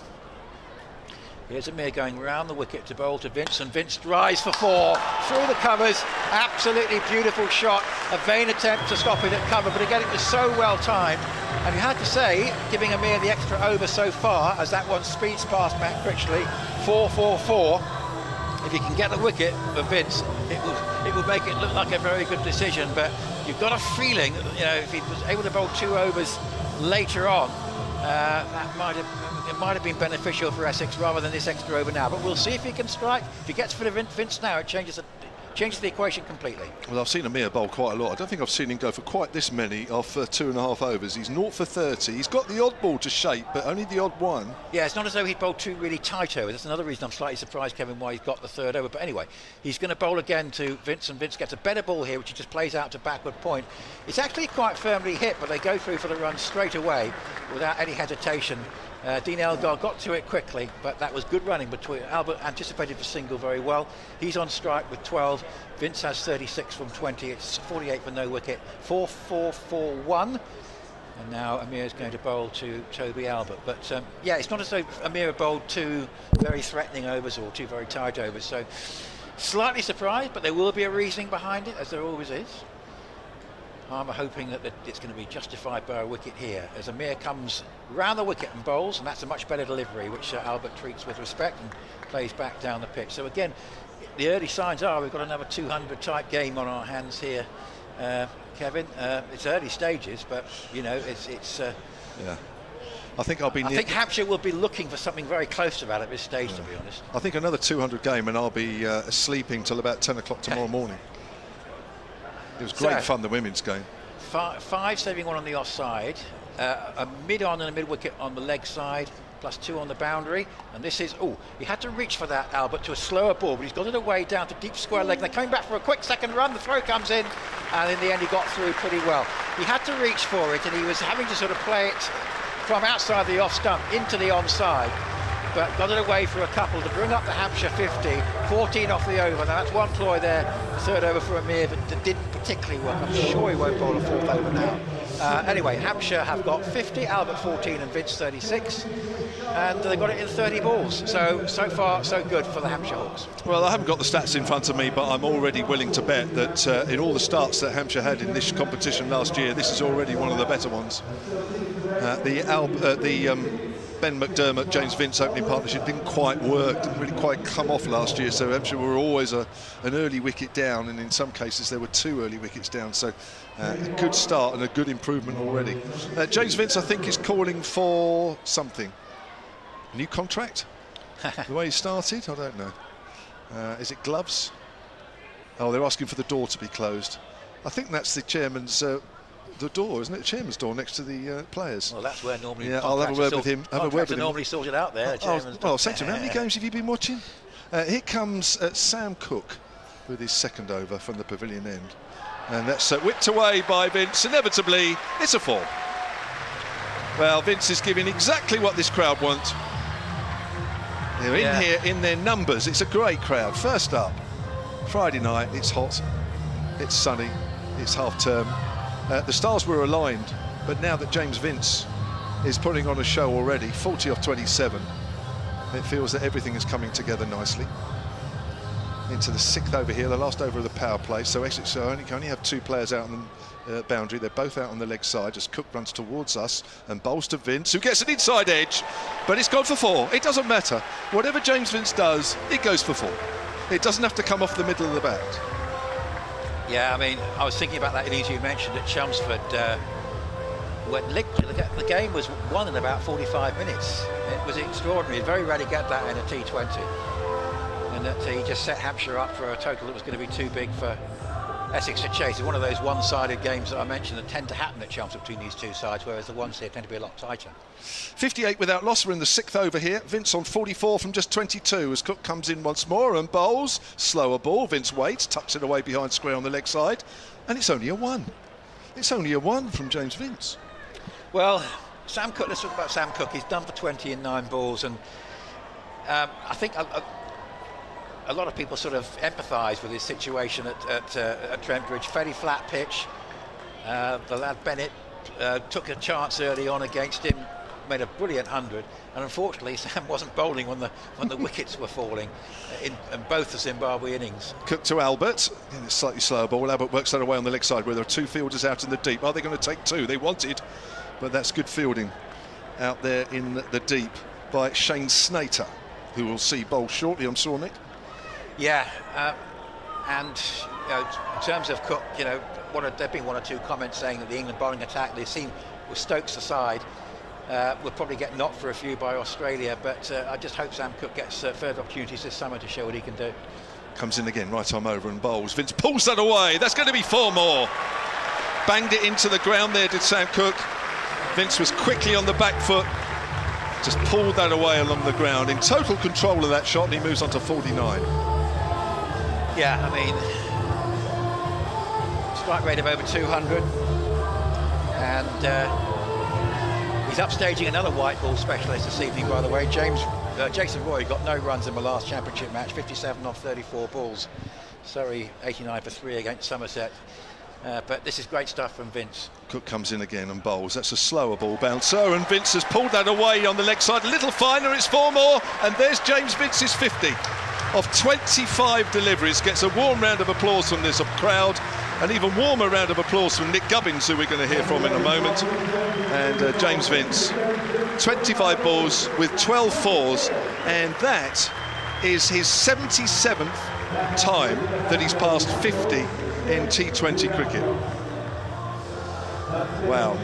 Here's Amir going round the wicket to bowl to Vince, and Vince drives for 4 through the covers. Absolutely beautiful shot. A vain attempt to stop it at cover, but again it was so well timed. And you had to say, giving Amir the extra over so far, as that one speeds past Matt Critchley, 4-4-4. If he can get the wicket for Vince, it will make it look like a very good decision. But you've got a feeling, if he was able to bowl 2 overs later on, it might have been beneficial for Essex rather than this extra over now. But we'll see if he can strike. If he gets for Vince now, it changes the equation completely. Well, I've seen Amir bowl quite a lot. I don't think I've seen him go for quite this many off 2.5 overs. He's 0 for 30. He's got the odd ball to shape, but only the odd one. Yeah, it's not as though he'd bowled 2 really tight overs. That's another reason I'm slightly surprised, Kevin, why he's got the 3rd over. But anyway, he's going to bowl again to Vince, and Vince gets a better ball here, which he just plays out to backward point. It's actually quite firmly hit, but they go through for the run straight away without any hesitation Dean Elgar got to it quickly, but that was good running between. Albert anticipated the single very well. He's on strike with 12. Vince has 36 from 20. It's 48 for no wicket. 4-4-4-1. And now Amir is going to bowl to Toby Albert. But yeah, it's not as though Amir bowled two very threatening overs or two very tight overs. So slightly surprised, but there will be a reasoning behind it, as there always is. I'm hoping that it's going to be justified by a wicket here, as Amir comes round the wicket and bowls, and that's a much better delivery, which Albert treats with respect and plays back down the pitch. So again, the early signs are we've got another 200 type game on our hands here, Kevin. It's early stages, but you know, it's yeah. I think Hampshire will be looking for something very close to that at this stage, to be honest. I think another 200 game, and I'll be sleeping till about 10 o'clock tomorrow morning. It was great fun, the women's game. 5 saving 1 on the offside, a mid-on and a mid-wicket on the leg side, plus 2 on the boundary. And this is, he had to reach for that, Albert, to a slower ball, but he's got it away down to deep square leg. They're coming back for a quick second run, the throw comes in, and in the end he got through pretty well. He had to reach for it, and he was having to sort of play it from outside the off stump into the onside, but got it away for a couple to bring up the Hampshire 50, 14 off the over. Now that's one ploy there, the third over for Amir that didn't particularly work. I'm sure he won't bowl a fourth over now. Anyway, Hampshire have got 50, Albert 14 and Vince 36, and they got it in 30 balls. So far so good for the Hampshire Hawks. Well, I haven't got the stats in front of me, but I'm already willing to bet that in all the starts that Hampshire had in this competition last year, this is already one of the better ones. Ben McDermott, James Vince opening partnership didn't quite work, didn't really quite come off last year, so Hampshire were always an early wicket down, and in some cases there were 2 early wickets down, so a good start and a good improvement already. James Vince, I think, is calling for something. New contract? The way he started? I don't know. Is it gloves? Oh, they're asking for the door to be closed. I think that's the chairman's... the door, isn't it? The chairman's door next to the players. Well, that's where normally. Yeah, I'll have a word with him. Normally sorted out there. Well, say to him, how many games have you been watching? Here comes Sam Cook with his second over from the pavilion end, and that's whipped away by Vince. Inevitably, it's a 4. Well, Vince is giving exactly what this crowd want. They're in here in their numbers. It's a great crowd. First up, Friday night. It's hot. It's sunny. It's half term. The stars were aligned, but now that James Vince is putting on a show already, 40 off 27, it feels that everything is coming together nicely. Into the 6th over here, the last over of the power play, so Essex can only have 2 players out on the boundary. They're both out on the leg side as Cook runs towards us and bowls to Vince, who gets an inside edge, but it's gone for 4. It doesn't matter. Whatever James Vince does, it goes for 4. It doesn't have to come off the middle of the bat. Yeah, I mean, I was thinking about that innings you mentioned at Chelmsford, when the game was won in about 45 minutes. It was extraordinary. Very rarely get that in a T20. And that he just set Hampshire up for a total that was going to be too big for Essex to chase. It's one of those one-sided games that I mentioned that tend to happen at Chelmsford between these two sides, whereas the ones here tend to be a lot tighter. 58 without loss. We're in the 6th over here. Vince on 44 from just 22 as Cook comes in once more and bowls. Slower ball. Vince waits, tucks it away behind square on the leg side, and it's only a 1. It's only a 1 from James Vince. Well, Sam Cook, let's talk about Sam Cook. He's done for 20 in 9 balls, and I think a lot of people sort of empathise with his situation at Trent Bridge. Fairly flat pitch. The lad Bennett took a chance early on against him, made a brilliant 100, and unfortunately Sam wasn't bowling when the wickets were falling in both the Zimbabwe innings. Cook to Albert, in a slightly slower ball. Albert works that away on the leg side where there are 2 fielders out in the deep. Are they going to take 2? They wanted, but that's good fielding out there in the deep by Shane Snater, who we'll see bowl shortly, I'm sure, Nick. Yeah, and in terms of Cook, there have been 1 or 2 comments saying that the England bowling attack they've seen with Stokes aside will probably get knocked for a few by Australia, but I just hope Sam Cook gets further opportunities this summer to show what he can do. Comes in again, right arm over and bowls. Vince pulls that away. That's going to be 4 more. Banged it into the ground there, did Sam Cook. Vince was quickly on the back foot. Just pulled that away along the ground. In total control of that shot, and he moves on to 49. Yeah, I mean, strike rate of over 200, and He's upstaging another white ball specialist this evening, by the way. Jason Roy got no runs in the last championship match, 57 off 34 balls. Surrey 89 for 3 against Somerset. But this is great stuff from Vince. Cook comes in again and bowls. That's a slower ball bouncer, and Vince has pulled that away on the leg side. A little finer, it's 4 more, and there's James Vince's 50 of 25 deliveries. Gets a warm round of applause from this crowd. An even warmer round of applause from Nick Gubbins, who we're going to hear from in a moment. And James Vince, 25 balls with 12 fours, and that is his 77th time that he's passed 50 in T20 cricket. Wow.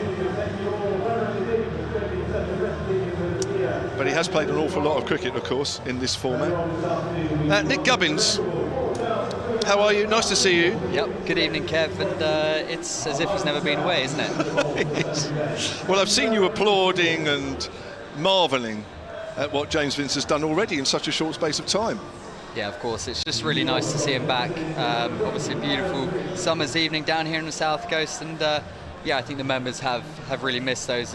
But he has played an awful lot of cricket, of course, in this format. Nick Gubbins, how are you? Nice to see you. Yep, good evening, Kev, and it's as if he's never been away, isn't it? Well, I've seen you applauding and marvelling at what James Vince has done already in such a short space of time. Yeah, of course, it's just really nice to see him back. Obviously a beautiful summer's evening down here in the South Coast, and yeah, I think the members have really missed those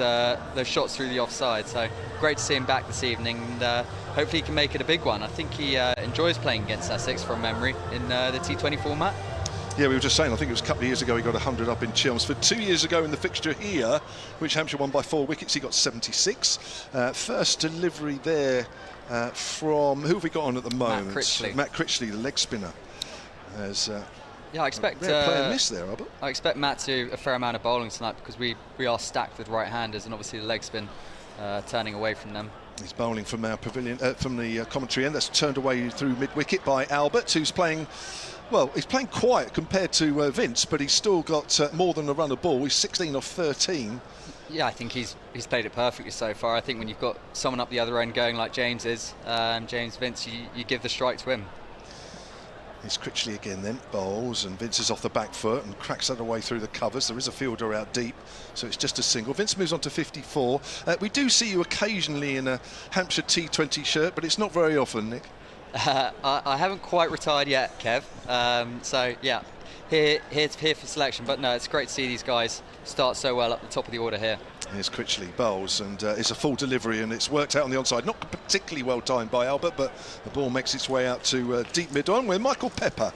shots through the offside, so great to see him back this evening, and hopefully he can make it a big one. I think he enjoys playing against Essex from memory in the T20 format. Yeah, we were just saying, I think it was a couple of years ago he got 100 up in Chelmsford. 2 years ago in the fixture here, which Hampshire won by 4 wickets, he got 76. First delivery there from, who have we got on at the moment? Matt Critchley, the leg spinner. Yeah, I expect player miss there, Albert. I expect Matt to do a fair amount of bowling tonight, because we are stacked with right-handers, and obviously the leg spin turning away from them. He's bowling from our pavilion, from the commentary end. That's turned away through mid-wicket by Albert, who's playing, well, he's playing quiet compared to Vince, but he's still got more than a run of ball. He's 16 off 13. Yeah, I think he's played it perfectly so far. I think when you've got someone up the other end going like James is, James Vince, you give the strike to him. He's Critchley again then, bowls, and Vince is off the back foot and cracks that away through the covers. There is a fielder out deep, so it's just a single. Vince moves on to 54. We do see you occasionally in a Hampshire T20 shirt, but it's not very often, Nick. I haven't quite retired yet, Kev, so yeah, here for selection, but no, it's great to see these guys start so well up the top of the order here. Here's Critchley, bowls, and it's a full delivery, and it's worked out on the onside. Not particularly well timed by Albert, but the ball makes its way out to deep mid-on, where Michael Pepper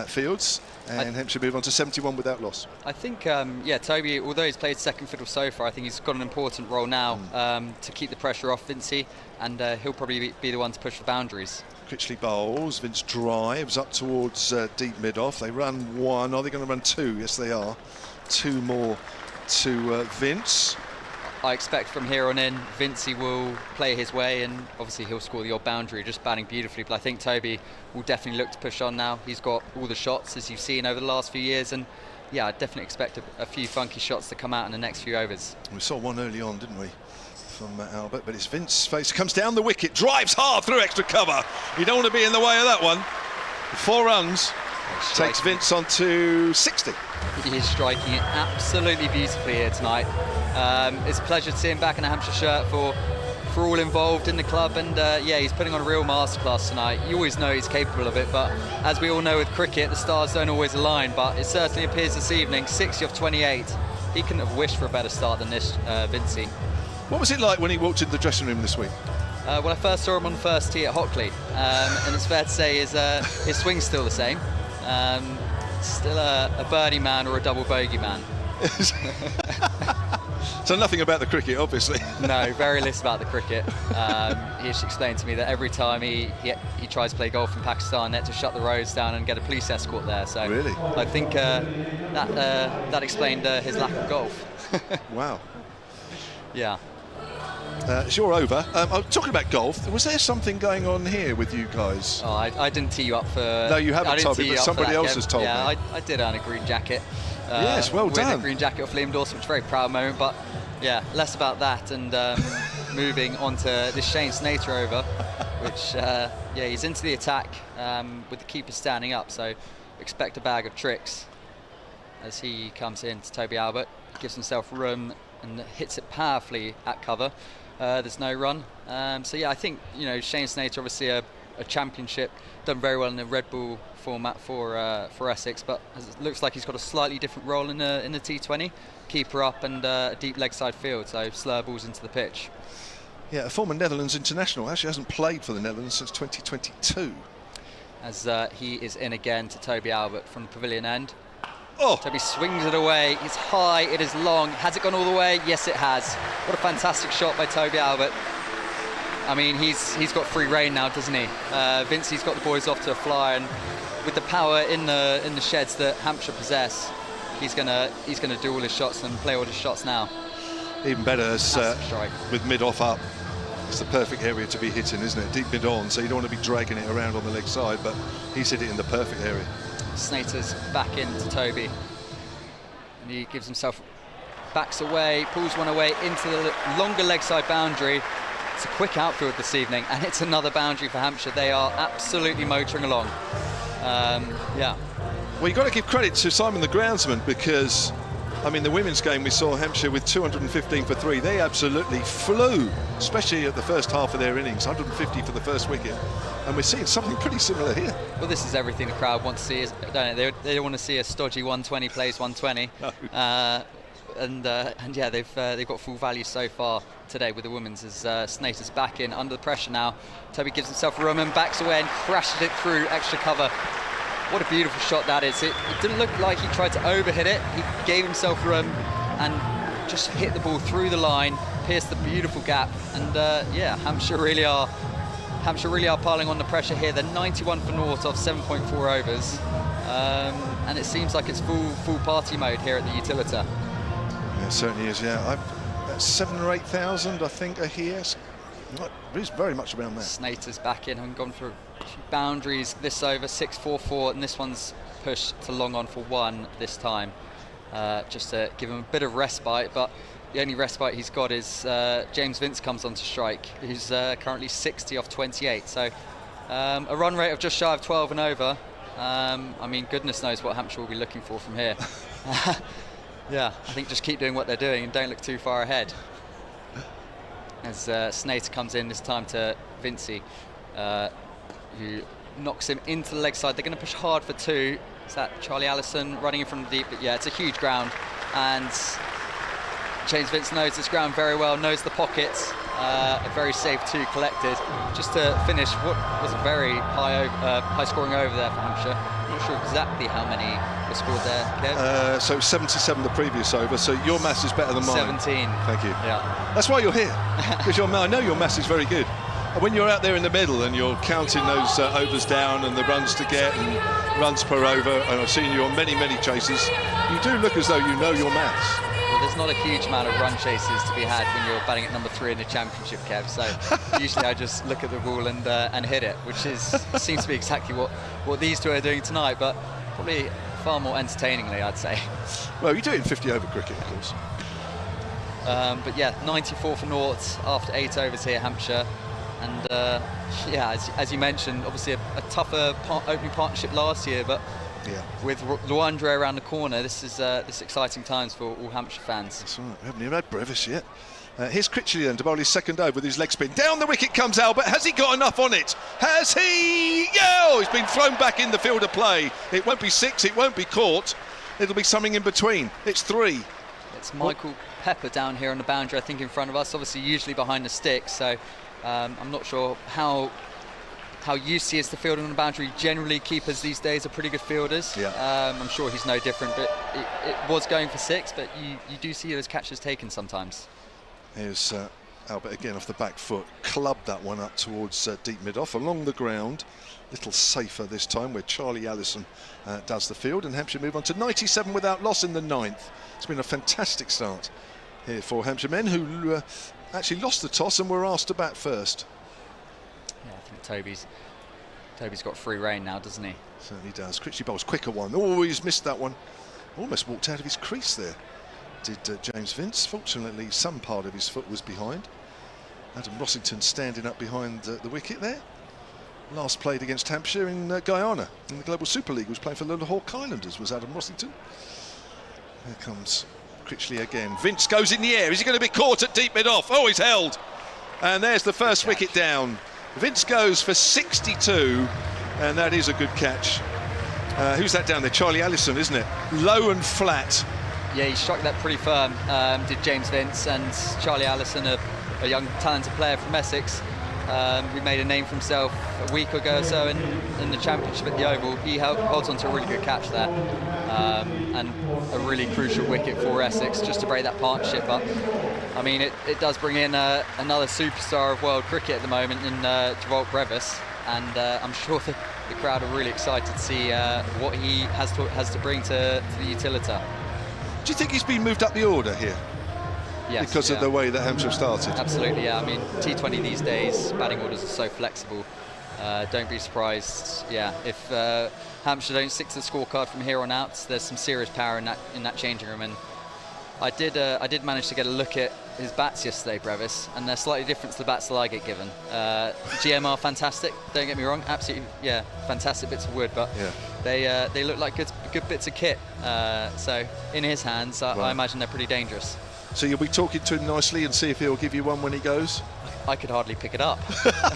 fields, and Hampshire move on to 71 without loss. I think, yeah, Toby, although he's played second fiddle so far, I think he's got an important role now to keep the pressure off Vincey, and he'll probably be the one to push the boundaries. Critchley bowls, Vince drives up towards deep mid-off. They run 1. Are they going to run 2? Yes, they are. 2 more to Vince. I expect from here on in, Vincey will play his way, and obviously he'll score the odd boundary, just batting beautifully. But I think Toby will definitely look to push on now. He's got all the shots, as you've seen over the last few years, and yeah, I definitely expect a few funky shots to come out in the next few overs. We saw one early on, didn't we, from Albert? But it's Vince face, comes down the wicket, drives hard through extra cover. You don't want to be in the way of that one. 4 runs. Takes Vince on to 60. He is striking it absolutely beautifully here tonight. It's a pleasure to see him back in a Hampshire shirt for all involved in the club, and yeah, he's putting on a real masterclass tonight. You always know he's capable of it, but as we all know with cricket, the stars don't always align, but it certainly appears this evening. 60 off 28. He couldn't have wished for a better start than this, Vincey. What was it like when he walked into the dressing room this week? Well, I first saw him on the first tee at Hockley, and it's fair to say his swing's still the same. Still a birdie man or a double bogey man. So nothing about the cricket, obviously. No, very little about the cricket. He just explained to me that every time he tries to play golf in Pakistan, they have to shut the roads down and get a police escort there. So really, I think that explained his lack of golf. Wow. Yeah. It's your over. Talking about golf, was there something going on here with you guys? Oh, I didn't tee you up for... No, you haven't told me, but somebody else has told me. Yeah, I did earn a green jacket. Yes, well done. A green jacket off Liam Dawson, which is a very proud moment, but yeah, less about that, and moving on to this Shane Snater over, which, yeah, he's into the attack with the keeper standing up, so expect a bag of tricks as he comes in to Toby Albert, gives himself room and hits it powerfully at cover. There's no run. So yeah, I think, you know, Shane Snater, obviously a a championship, done very well in the Red Bull format for Essex, but it looks like he's got a slightly different role in the T20, keeper up and a deep leg side field, so slur balls into the pitch. Yeah, a former Netherlands international, actually hasn't played for the Netherlands since 2022. As he is in again to Toby Albert from the pavilion end. Oh! Toby swings it away, it's high, it is long. Has it gone all the way? Yes, it has. What a fantastic shot by Toby Albert. I mean, he's got free rein now, doesn't he? Vincey's got the boys off to a fly, and with the power in the sheds that Hampshire possess, he's gonna do all his shots and play all his shots now. Even better as with mid-off up. It's the perfect area to be hitting, isn't it? Deep mid-on, so you don't want to be dragging it around on the leg side, but he's hit it in the perfect area. Snater's back into Toby, and he gives himself, backs away, pulls one away into the longer leg side boundary. It's a quick outfield this evening, and it's another boundary for Hampshire. They are absolutely motoring along. Yeah. Well, you've got to give credit to Simon the groundsman, because I mean, the women's game, we saw Hampshire with 215 for 3. They absolutely flew, especially at the first half of their innings, 150 for the first wicket. And we're seeing something pretty similar here. Well, this is everything the crowd want to see, don't they? They don't want to see a stodgy 120 plays 120. No. And yeah, they've got full value so far today with the women's, as Snater's back in under the pressure now. Toby gives himself room and backs away and crashes it through extra cover. What a beautiful shot that is. It didn't look like he tried to overhit it. He gave himself room and just hit the ball through the line, pierced the beautiful gap. And yeah, Hampshire really are piling on the pressure here. They're 91 for naught off 7.4 overs. And it seems like it's full party mode here at the Utilita. Yeah, it certainly is, yeah. 7,000 or 8,000, I think, are here. It's very much around there. Snater's back in and gone for boundaries this over, 6-4-4, and this one's pushed to long on for 1 this time, just to give him a bit of respite. But the only respite he's got is James Vince comes on to strike, who's currently 60 off 28, so a run rate of just shy of 12 and over. I mean, goodness knows what Hampshire will be looking for from here. Yeah, I think just keep doing what they're doing and don't look too far ahead. As Snater comes in this time to Vincey, who knocks him into the leg side. They're going to push hard for 2. Is that Charlie Allison running in from the deep? But yeah, it's a huge ground, and James Vince knows this ground very well, knows the pockets. A very safe 2 collected, just to finish what was a very high scoring over there for Hampshire. I'm not sure exactly how many were scored there, Kev. So 77 the previous over, so your maths is better than mine. 17. Thank you. Yeah. That's why you're here, because I know your maths is very good. And when you're out there in the middle and you're counting those overs down and the runs to get and runs per over, and I've seen you on many chases, you do look as though you know your maths. Well, there's not a huge amount of run chases to be had when you're batting at number 3 in the championship, Kev. So usually I just look at the ball and hit it, which seems to be exactly what these two are doing tonight, but probably far more entertainingly, I'd say. Well, you do it in 50 over cricket, of course. But yeah, 94 for naught after 8 overs here, Hampshire. And yeah, as you mentioned, obviously a tougher opening partnership last year, but yeah, with Luandre around the corner, this is exciting times for all Hampshire fans. That's right, we haven't even had Brevis yet. Here's Critchley then to bowl his second over with his leg spin. Down the wicket comes Albert. Has he got enough on it? Has he? Yeah! Oh, he's been thrown back in the field of play. It won't be 6, it won't be caught. It'll be something in between. It's 3. It's Michael Pepper down here on the boundary, I think, in front of us, obviously usually behind the sticks, so I'm not sure how used he is to fielding on the boundary. Generally, keepers these days are pretty good fielders. Yeah. I'm sure he's no different, but it was going for 6, but you do see those catches taken sometimes. Here's Albert again off the back foot, clubbed that one up towards deep mid-off, along the ground. Little safer this time, where Charlie Allison does the field, and Hampshire move on to 97 without loss in the 9th. It's been a fantastic start here for Hampshire men, who actually lost the toss and were asked to bat first. Yeah, I think Toby's got free rein now, doesn't he? Certainly does. Critchley bowls quicker one. Oh, he's missed that one. Almost walked out of his crease there, did James Vince. Fortunately, some part of his foot was behind. Adam Rossington standing up behind the wicket there. Last played against Hampshire in Guyana in the Global Super League. Was playing for the Hawke Islanders, was Adam Rossington. Here comes Critchley again. Vince goes in the air. Is he going to be caught at deep mid-off? Oh, he's held. And there's the first wicket down. Vince goes for 62, and that is a good catch. Who's that down there? Charlie Allison, isn't it? Low and flat. Yeah, he struck that pretty firm, did James Vince, and Charlie Allison, a young talented player from Essex, who made a name for himself a week ago or so in the championship at the Oval. He holds on to a really good catch there, and a really crucial wicket for Essex just to break that partnership up. I mean, it does bring in another superstar of world cricket at the moment in Brevis, and I'm sure the crowd are really excited to see what he has to bring to the Utilita. Do you think he's been moved up the order here? Yes, because of the way that Hampshire started? Absolutely, yeah. I mean, T20 these days, batting orders are so flexible. Don't be surprised, if Hampshire don't stick to the scorecard from here on out. There's some serious power in that changing room, and I did manage to get a look at his bats yesterday, Brevis, and they're slightly different to the bats that I get given. GMR fantastic, don't get me wrong, absolutely, fantastic bits of wood, but they look like good bits of kit. So in his hands, I imagine they're pretty dangerous. So you'll be talking to him nicely and see if he'll give you one when he goes? I could hardly pick it up.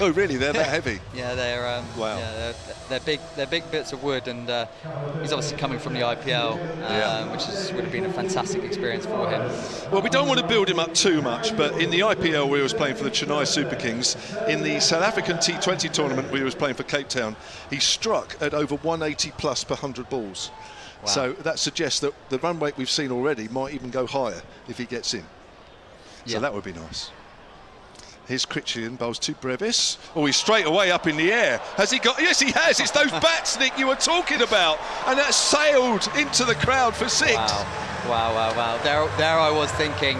Oh, really? They're that heavy? Yeah, they're wow. Yeah, they're big bits of wood, and he's obviously coming from the IPL, which would have been a fantastic experience for him. Well, we don't want to build him up too much, but in the IPL where he was playing for the Chennai Super Kings, in the South African T20 tournament where he was playing for Cape Town, he struck at over 180 plus per 100 balls. Wow. So that suggests that the run rate we've seen already might even go higher if he gets in. So that would be nice. Here's Critchley, bowls to Brevis. Oh, he's straight away up in the air. Has he got? Yes, he has. It's those bats, Nick, you were talking about. And that sailed into the crowd for 6. Wow. There I was thinking,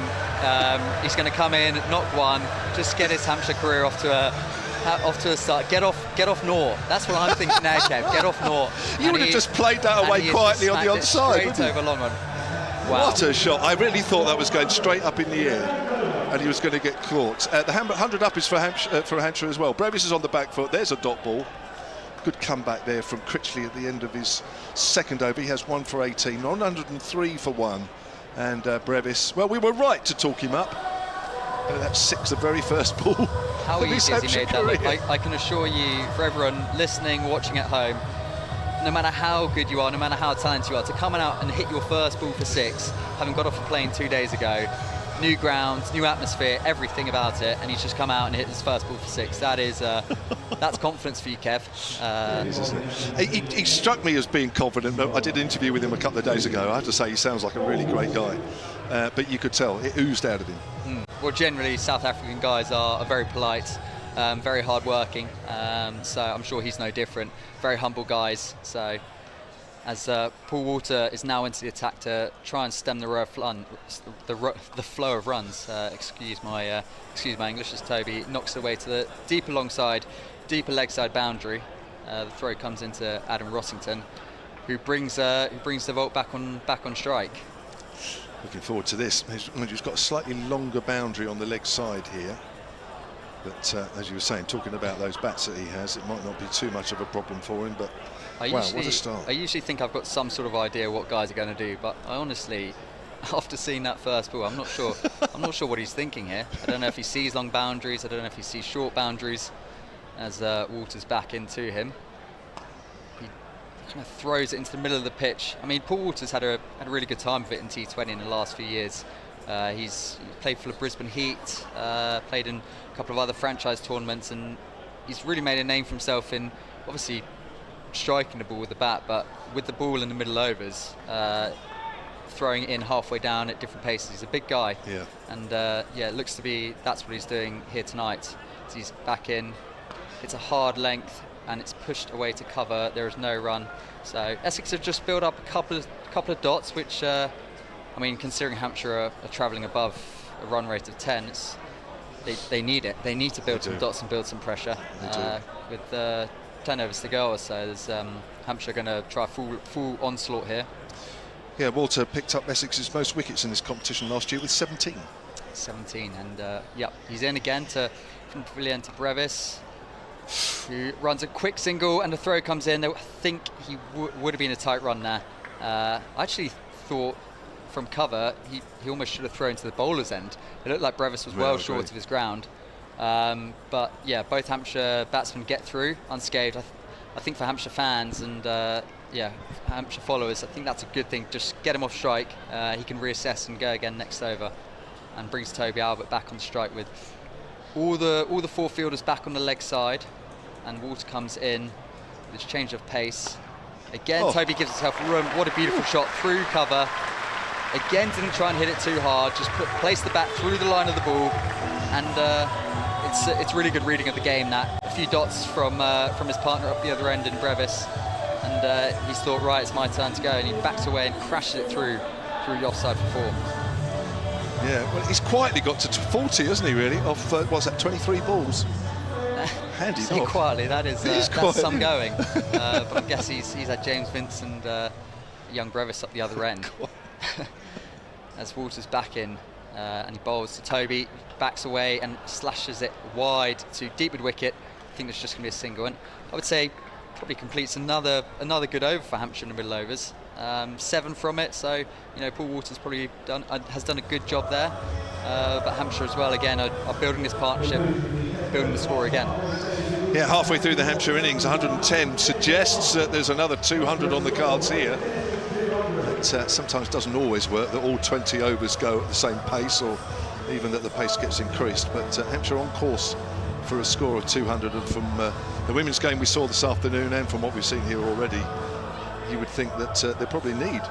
he's going to come in, knock one, just get his Hampshire career off to a start. Get off naught. That's what I'm thinking now, Kev. Get off naught. You would have just played that away quietly on the onside. Straight over long on. Wow. What a shot. I really thought that was going straight up in the air and he was going to get caught. The 100 up is for Hampshire as well. Brevis is on the back foot. There's a dot ball. Good comeback there from Critchley at the end of his second over. He has 1 for 18, 103 for 1. And Brevis, well, we were right to talk him up. That's 6, the very first ball. How easy has he made that look? I can assure you, for everyone listening, watching at home, no matter how good you are, no matter how talented you are, to come out and hit your first ball for 6, having got off a plane 2 days ago, new ground, new atmosphere, everything about it, and he's just come out and hit his first ball for 6. That is, that's confidence for you, Kev. He struck me as being confident, but I did an interview with him a couple of days ago. I have to say he sounds like a really great guy, but you could tell it oozed out of him. Well, generally South African guys are very polite, very hard-working, so I'm sure he's no different. Very humble guys. So as Paul Walter is now into the attack to try and stem the flow of runs. Excuse my English, as Toby knocks it away to the deeper leg side boundary. The throw comes into Adam Rossington, who brings the Volt back on strike. Looking forward to this. He's got a slightly longer boundary on the leg side here. But as you were saying, talking about those bats that he has, it might not be too much of a problem for him. But wow, what a start! I usually think I've got some sort of idea what guys are going to do, but I honestly, after seeing that first ball, I'm not sure. I'm not sure what he's thinking here. I don't know if he sees long boundaries. I don't know if he sees short boundaries. As Walter's back into him, he kind of throws it into the middle of the pitch. I mean, Paul Walter's had a really good time of it in T20 in the last few years. He's played for the Brisbane Heat, played in a couple of other franchise tournaments, and he's really made a name for himself in obviously striking the ball with the bat, but with the ball in the middle overs, throwing it in halfway down at different paces. He's a big guy, and it looks to be that's what he's doing here tonight. So he's back in. It's a hard length, and it's pushed away to cover. There is no run. So Essex have just built up a couple of dots, which. I mean, considering Hampshire are travelling above a run rate of 10, they need it. They need to build some dots and build some pressure. With 10 overs to go or so, there's Hampshire going to try a full onslaught here. Yeah, Walter picked up Essex's most wickets in this competition last year with 17. 17, and he's in again from Pavilion to Brevis, who runs a quick single, and the throw comes in. I think he would have been a tight run there. I actually thought, from cover, he almost should have thrown to the bowler's end. It looked like Brevis was well short of his ground. But yeah, both Hampshire batsmen get through unscathed. I think for Hampshire fans and Hampshire followers, I think that's a good thing. Just get him off strike. He can reassess and go again next over, and brings Toby Albert back on strike with all the four fielders back on the leg side, and Walter comes in with his change of pace. Again, Toby gives himself room. What a beautiful shot through cover. Again, didn't try and hit it too hard. Just placed the bat through the line of the ball, and it's really good reading of the game. That a few dots from his partner up the other end in Brevis, and he's thought, right, it's my turn to go, and he backs away and crashes it through the offside for 4. Yeah, well, he's quietly got to 40, hasn't he? Really, off what's that, 23 balls. Handy knock. Quietly, that's some going. But I guess he's had James Vince and young Brevis up the other end. As Walter's back in, and he bowls to Toby, backs away and slashes it wide to deep mid wicket. I think there's just going to be a single, and I would say probably completes another good over for Hampshire in the middle overs. 7 from it, so Paul Walters probably has done a good job there. But Hampshire as well, again, are building this partnership, building the score again. Yeah, halfway through the Hampshire innings, 110 suggests that there's another 200 on the cards here. It sometimes doesn't always work that all 20 overs go at the same pace, or even that the pace gets increased. But Hampshire on course for a score of 200, and from the women's game we saw this afternoon, and from what we've seen here already, you would think that they probably need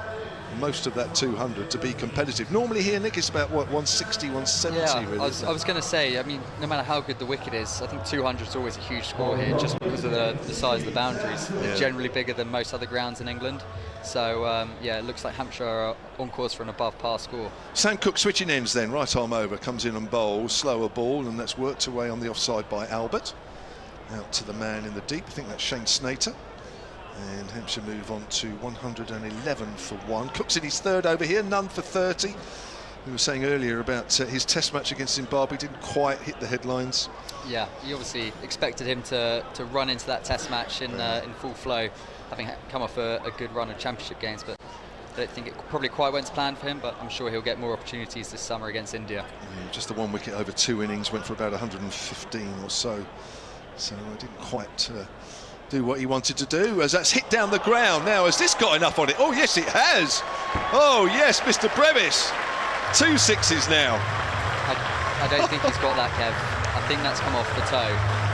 most of that 200 to be competitive. Normally here, Nick, it's about what, 160, 170. Yeah, really, I was going to say, I mean, no matter how good the wicket is, I think 200 is always a huge score here, just because of the size of the boundaries. They're generally bigger than most other grounds in England. So yeah, it looks like Hampshire are on course for an above par score. Sam Cook switching ends then, right arm over, comes in and bowls, slower ball, and that's worked away on the offside by Albert. Out to the man in the deep, I think that's Shane Snater. And Hampshire move on to 111 for 1. Cook's in his third over here, none for 30. We were saying earlier about his test match against Zimbabwe, didn't quite hit the headlines. Yeah, you obviously expected him to run into that test match in full flow, having come off a good run of championship games, but I don't think it probably quite went to plan for him, but I'm sure he'll get more opportunities this summer against India. Yeah, just the 1 wicket over 2 innings, went for about 115 or so. So I didn't quite do what he wanted to do, as that's hit down the ground. Now, has this got enough on it? Oh yes, it has. Oh yes, Mr. Brevis, 2 sixes now. I don't think he's got that, Kev. I think that's come off the toe.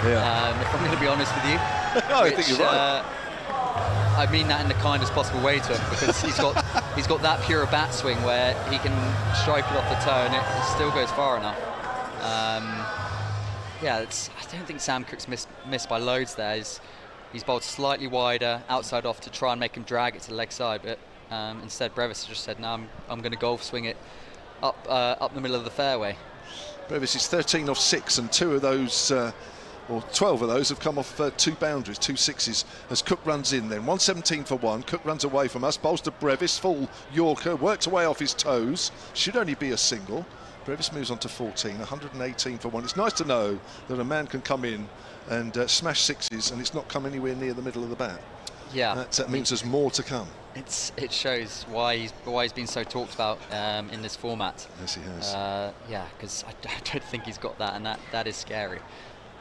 Yeah. If I'm going to be honest with you. I think you're right. I mean that in the kindest possible way to him, because he's got that pure a bat swing where he can strike it off the toe and it still goes far enough. Yeah, I don't think Sam Cook's missed by loads there. He's bowled slightly wider, outside off, to try and make him drag it to the leg side, but instead Brevis just said, no, I'm going to golf swing it up the middle of the fairway. Brevis is 13 off 6, and 2 of those, or 12 of those, have come off 2 boundaries, 2 sixes, as Cook runs in then. 117 for 1, Cook runs away from us, bowls to Brevis, full Yorker, worked away off his toes, should only be a single. Brevis moves on to 14, 118 for 1. It's nice to know that a man can come in and smash sixes, and it's not come anywhere near the middle of the bat. Yeah, that means there's more to come. It shows why he's been so talked about in this format. Yes, he has. Yeah, because I don't think he's got that, and that is scary.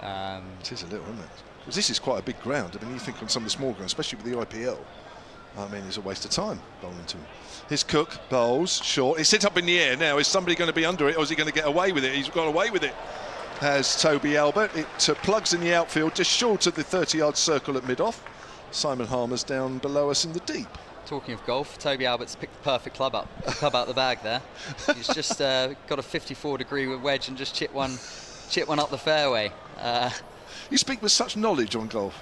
It is a little, isn't it? Because this is quite a big ground. I mean, you think on some of the small grounds, especially with the IPL, I mean, it's a waste of time bowling to him. Here's Cook, bowls, short. It's hit up in the air now. Is somebody going to be under it, or is he going to get away with it? He's got away with it. Has Toby Albert. It plugs in the outfield, just short of the 30-yard circle at mid-off. Simon Harmer's down below us in the deep. Talking of golf, Toby Albert's picked the perfect club out the bag there. He's just got a 54-degree wedge and just chip one up the fairway. You speak with such knowledge on golf.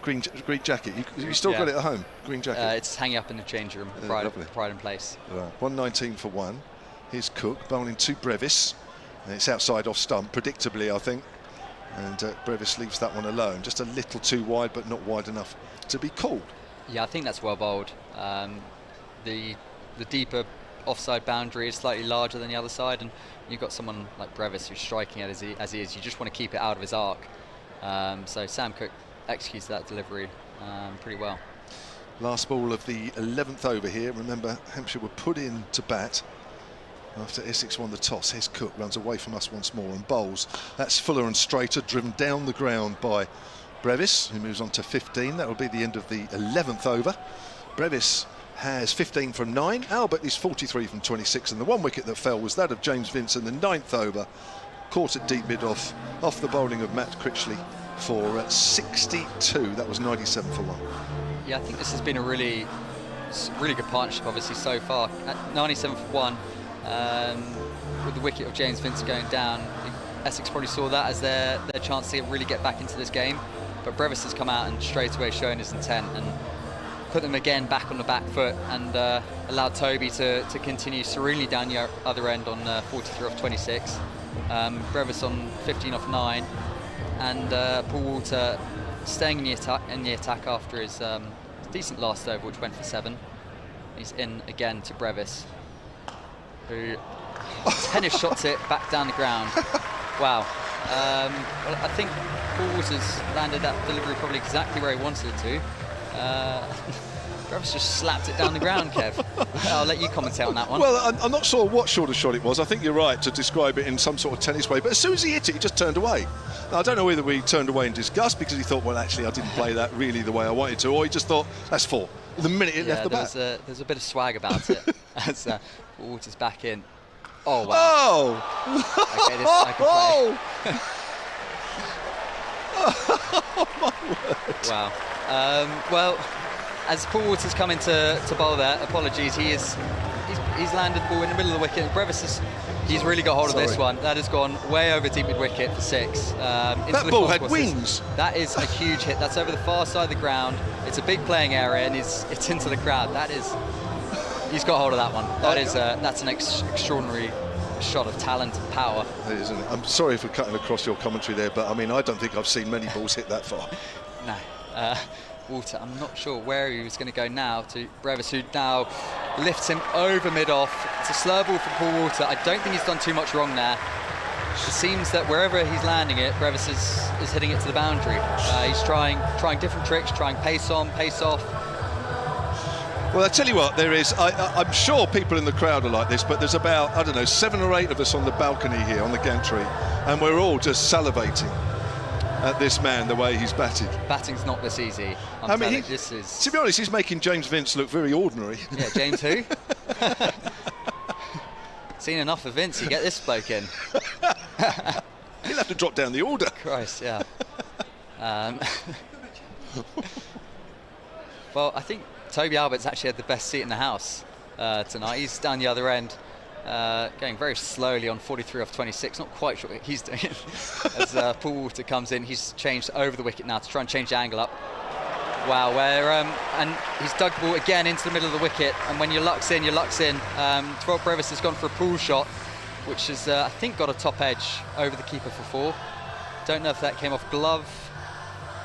Green jacket. You still got it at home? Green jacket. It's hanging up in the change room. Pride in place. Right. 119 for 1. Here's Cook bowling to Brevis. And it's outside off stump, predictably, I think. And Brevis leaves that one alone. Just a little too wide, but not wide enough to be called. Yeah, I think that's well bowled. The deeper offside boundary is slightly larger than the other side, and you've got someone like Brevis who's striking it as he is. You just want to keep it out of his arc. So Sam Cook executes that delivery pretty well. Last ball of the 11th over here. Remember, Hampshire were put in to bat, After Essex won the toss, Hez Cook runs away from us once more and bowls. That's fuller and straighter, driven down the ground by Brevis, who moves on to 15. That will be the end of the 11th over. Brevis has 15 from 9. Albert is 43 from 26, and the one wicket that fell was that of James Vince in the 9th over. Caught at deep mid off the bowling of Matt Critchley for 62. That was 97 for 1. Yeah, I think this has been a really good partnership, obviously, so far. At 97 for 1, with the wicket of James Vince going down, I think Essex probably saw that as their chance to really get back into this game. But Brevis has come out and straight away shown his intent and put them again back on the back foot, and allowed Toby to continue serenely down the other end on 43 off 26. Brevis on 15 off 9, and Paul Walter staying in the attack after his decent last over, which went for 7. He's in again to Brevis, who tennis shots it back down the ground. Wow. Well, I think Paul Walter's landed that delivery probably exactly where he wanted it to. Brevis just slapped it down the ground, Kev. I'll let you commentate on that one. Well, I'm not sure what sort of shot it was. I think you're right to describe it in some sort of tennis way, but as soon as he hit it, he just turned away. Now, I don't know whether he turned away in disgust because he thought, well, actually, I didn't play that really the way I wanted to, or he just thought, that's 4. The minute it left the bat. There's a bit of swag about it as Walter's back in. Oh, wow. Oh! Okay, this I can play. Oh, my word. Wow. Well, as Paul Walter's come in to bowl there, apologies, he's landed the ball in the middle of the wicket, and Brevis he's really got hold of this one. That has gone way over deep mid-wicket for 6. That ball had wings. That is a huge hit. That's over the far side of the ground. It's a big playing area, and it's into the crowd. He's got hold of that one. That's an extraordinary shot of talent and power. It is, isn't it? I'm sorry for cutting across your commentary there, but I mean, I don't think I've seen many balls hit that far. No. Walter, I'm not sure where he was going to go now to Brevis, who now lifts him over mid-off. It's a slow ball from Paul Walter. I don't think he's done too much wrong there. It seems that wherever he's landing it, Brevis is hitting it to the boundary. He's trying different tricks, trying pace on, pace off. Well, I tell you what, there is, I'm sure people in the crowd are like this, but there's about, I don't know, 7 or 8 of us on the balcony here, on the gantry, and we're all just salivating at this man, the way he's batted. Batting's not this easy. I mean, this is... To be honest, he's making James Vince look very ordinary. Yeah, James who? Seen enough of Vince, you get this bloke in. He'll have to drop down the order. Christ, yeah. Well, I think Toby Albert's actually had the best seat in the house tonight. He's down the other end, going very slowly on 43 off 26. Not quite sure what he's doing. As Paul Walter comes in, he's changed over the wicket now to try and change the angle up. Wow, and he's dug the ball again into the middle of the wicket. And when your luck's in, your luck's in. Terrell Brevis has gone for a pull shot, which has, I think, got a top edge over the keeper for 4. Don't know if that came off glove,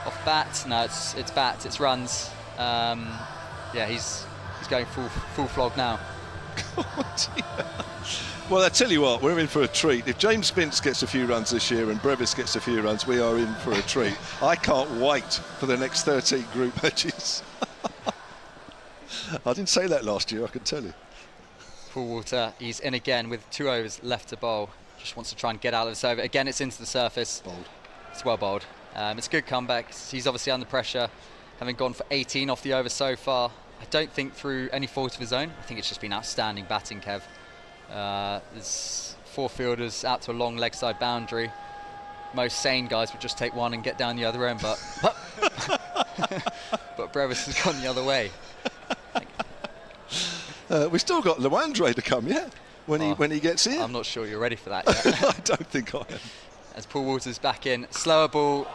off bat. No, it's bat, it's runs. Yeah, he's going full flog now. Well, I tell you what, we're in for a treat. If James Vince gets a few runs this year and Brevis gets a few runs, we are in for a treat. I can't wait for the next 13 group matches. I didn't say that last year, I can tell you. Paul Walter, he's in again with 2 overs left to bowl. Just wants to try and get out of this over. Again, it's into the surface. Bowled. It's well bowled. It's a good comeback. He's obviously under pressure, having gone for 18 off the over so far. I don't think through any fault of his own. I think it's just been outstanding batting, Kev. There's 4 fielders out to a long leg side boundary. Most sane guys would just take one and get down the other end, but but Brevis has gone the other way. We've still got Lawandre to come, yeah? When he gets in. I'm not sure you're ready for that yet. I don't think I am. As Paul Walter's back in, slower ball.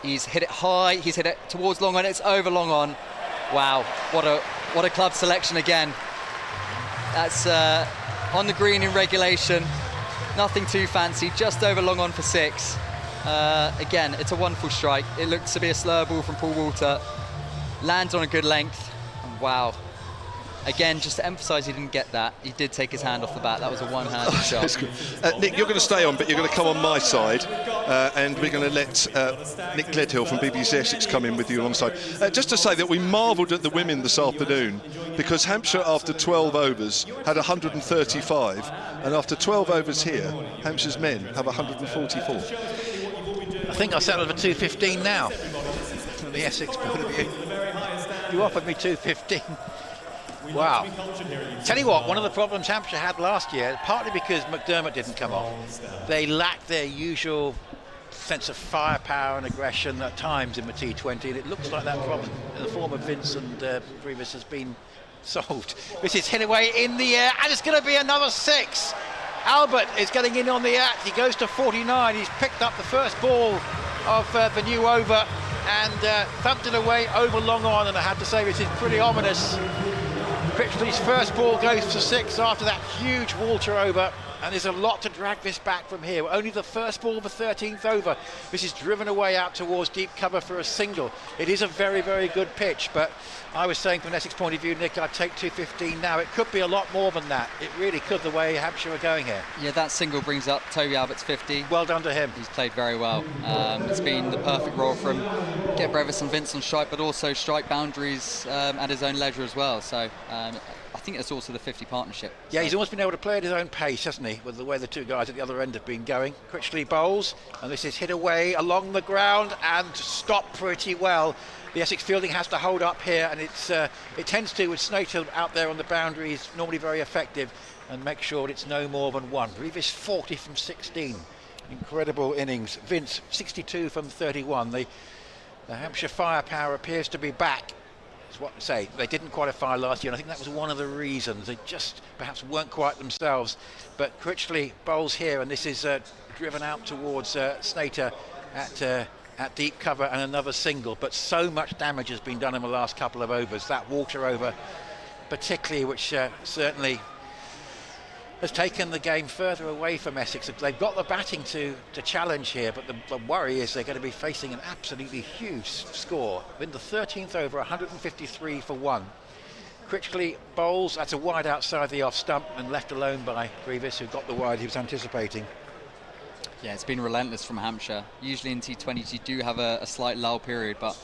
He's hit it high. He's hit it towards long on. It's over long on. Wow, what a club selection again. That's on the green in regulation. Nothing too fancy, just over long on for 6. Again, it's a wonderful strike. It looks to be a slower ball from Paul Walter. Lands on a good length. And wow, again, just to emphasise he didn't get that, he did take his hand off the bat. That was a one-handed shot. Nick, you're going to stay on, but you're going to come on my side, and we're going to let Nick Gledhill from BBC Essex come in with you alongside. Just to say that we marvelled at the women this afternoon, because Hampshire, after 12 overs, had 135, and after 12 overs here, Hampshire's men have 144. I think I'll settle for 215 now, from the Essex point of view. You offered me 215. Wow. Tell you what, one of the problems Hampshire had last year, partly because McDermott didn't come off, they lacked their usual sense of firepower and aggression at times in the T20, and it looks like that problem in the form of Vince and Brevis has been solved. This is hit away in the air, and it's going to be another 6. Albert is getting in on the act. He goes to 49. He's picked up the first ball of the new over and thumped it away over long on, and I have to say this is pretty ominous. Critchley's first ball goes for 6 after that huge Walter over, and there's a lot to drag this back from here. Only the first ball of the 13th over. This is driven away out towards deep cover for a single. It is a very, very good pitch, but I was saying from an Essex point of view, Nick, I'd take 215 now. It could be a lot more than that. It really could, the way Hampshire are going here. Yeah, that single brings up Toby Albert's 50. Well done to him. He's played very well. It's been the perfect role for him. Get Brevis and Vince on strike, but also strike boundaries at his own leisure as well. So I think it's also the 50 partnership. Yeah, he's almost been able to play at his own pace, hasn't he, with the way the two guys at the other end have been going. Critchley bowls, and this is hit away along the ground and stopped pretty well. The Essex fielding has to hold up here, and it tends to, with Snater out there on the boundary, is normally very effective, and make sure it's no more than 1. Brevis 40 from 16. Incredible innings. Vince 62 from 31. The Hampshire firepower appears to be back. It's what to say. They didn't qualify last year, and I think that was one of the reasons. They just perhaps weren't quite themselves. But Critchley bowls here, and this is driven out towards Snater at deep cover, and another single. But so much damage has been done in the last couple of overs. That Walter over particularly, which certainly has taken the game further away from Essex. They've got the batting to challenge here, but the worry is they're going to be facing an absolutely huge score. In the 13th over, 153 for 1. Critchley bowls, that's a wide outside the off stump, and left alone by Brevis, who got the wide he was anticipating. Yeah, it's been relentless from Hampshire. Usually in T20s you do have a slight lull period, but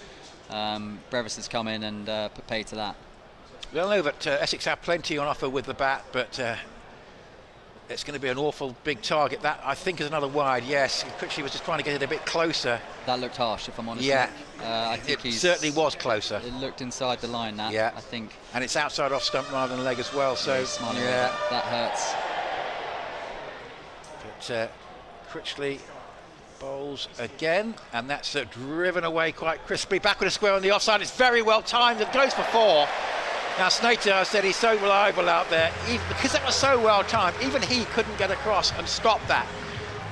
Brevis has come in and put pay to that. We all know that Essex have plenty on offer with the bat, but it's going to be an awful big target. That, I think, is another wide, yes. Critchley was just trying to get it a bit closer. That looked harsh, if I'm honest. Yeah, I think it certainly was closer. It looked inside the line, that, yeah. I think. And it's outside off stump rather than leg as well, so yeah, that hurts. But Critchley bowls again, and that's driven away quite crisply. Back with a square on the offside. It's very well timed. It goes for 4. Now Snater, I said, he's so reliable out there. Because that was so well timed, even he couldn't get across and stop that.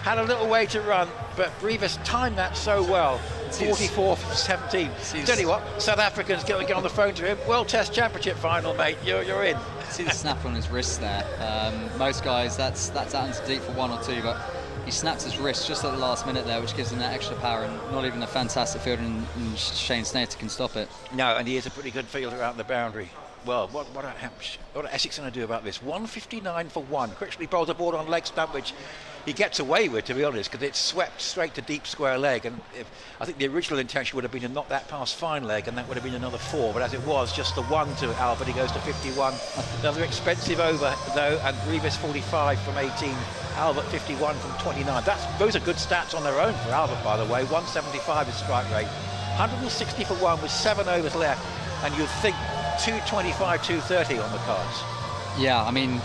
Had a little way to run, but Brevis timed that so well. 44 for 17. Tell you what, South Africans get on the phone to him. World Test Championship final, mate. You're in. See the snap on his wrist there. Most guys, that's out into deep for 1 or 2, but he snaps his wrist just at the last minute there, which gives him that extra power, and not even a fantastic fielder in Shane Snater can stop it. No, and he is a pretty good fielder out the boundary. Well, what are Essex going to do about this? 159 for 1. Critchley bowls a ball on leg stump, which he gets away with, to be honest, because it's swept straight to deep square leg. And I think the original intention would have been to knock that past fine leg, and that would have been another 4. But as it was, just the 1 to Albert. He goes to 51. Another expensive over, though, and Brevis 45 from 18. Albert 51 from 29. Those are good stats on their own for Albert, by the way. 175 is strike rate. 160 for 1 with 7 overs left, and you'd think 225, 230 on the cards. Yeah, I mean,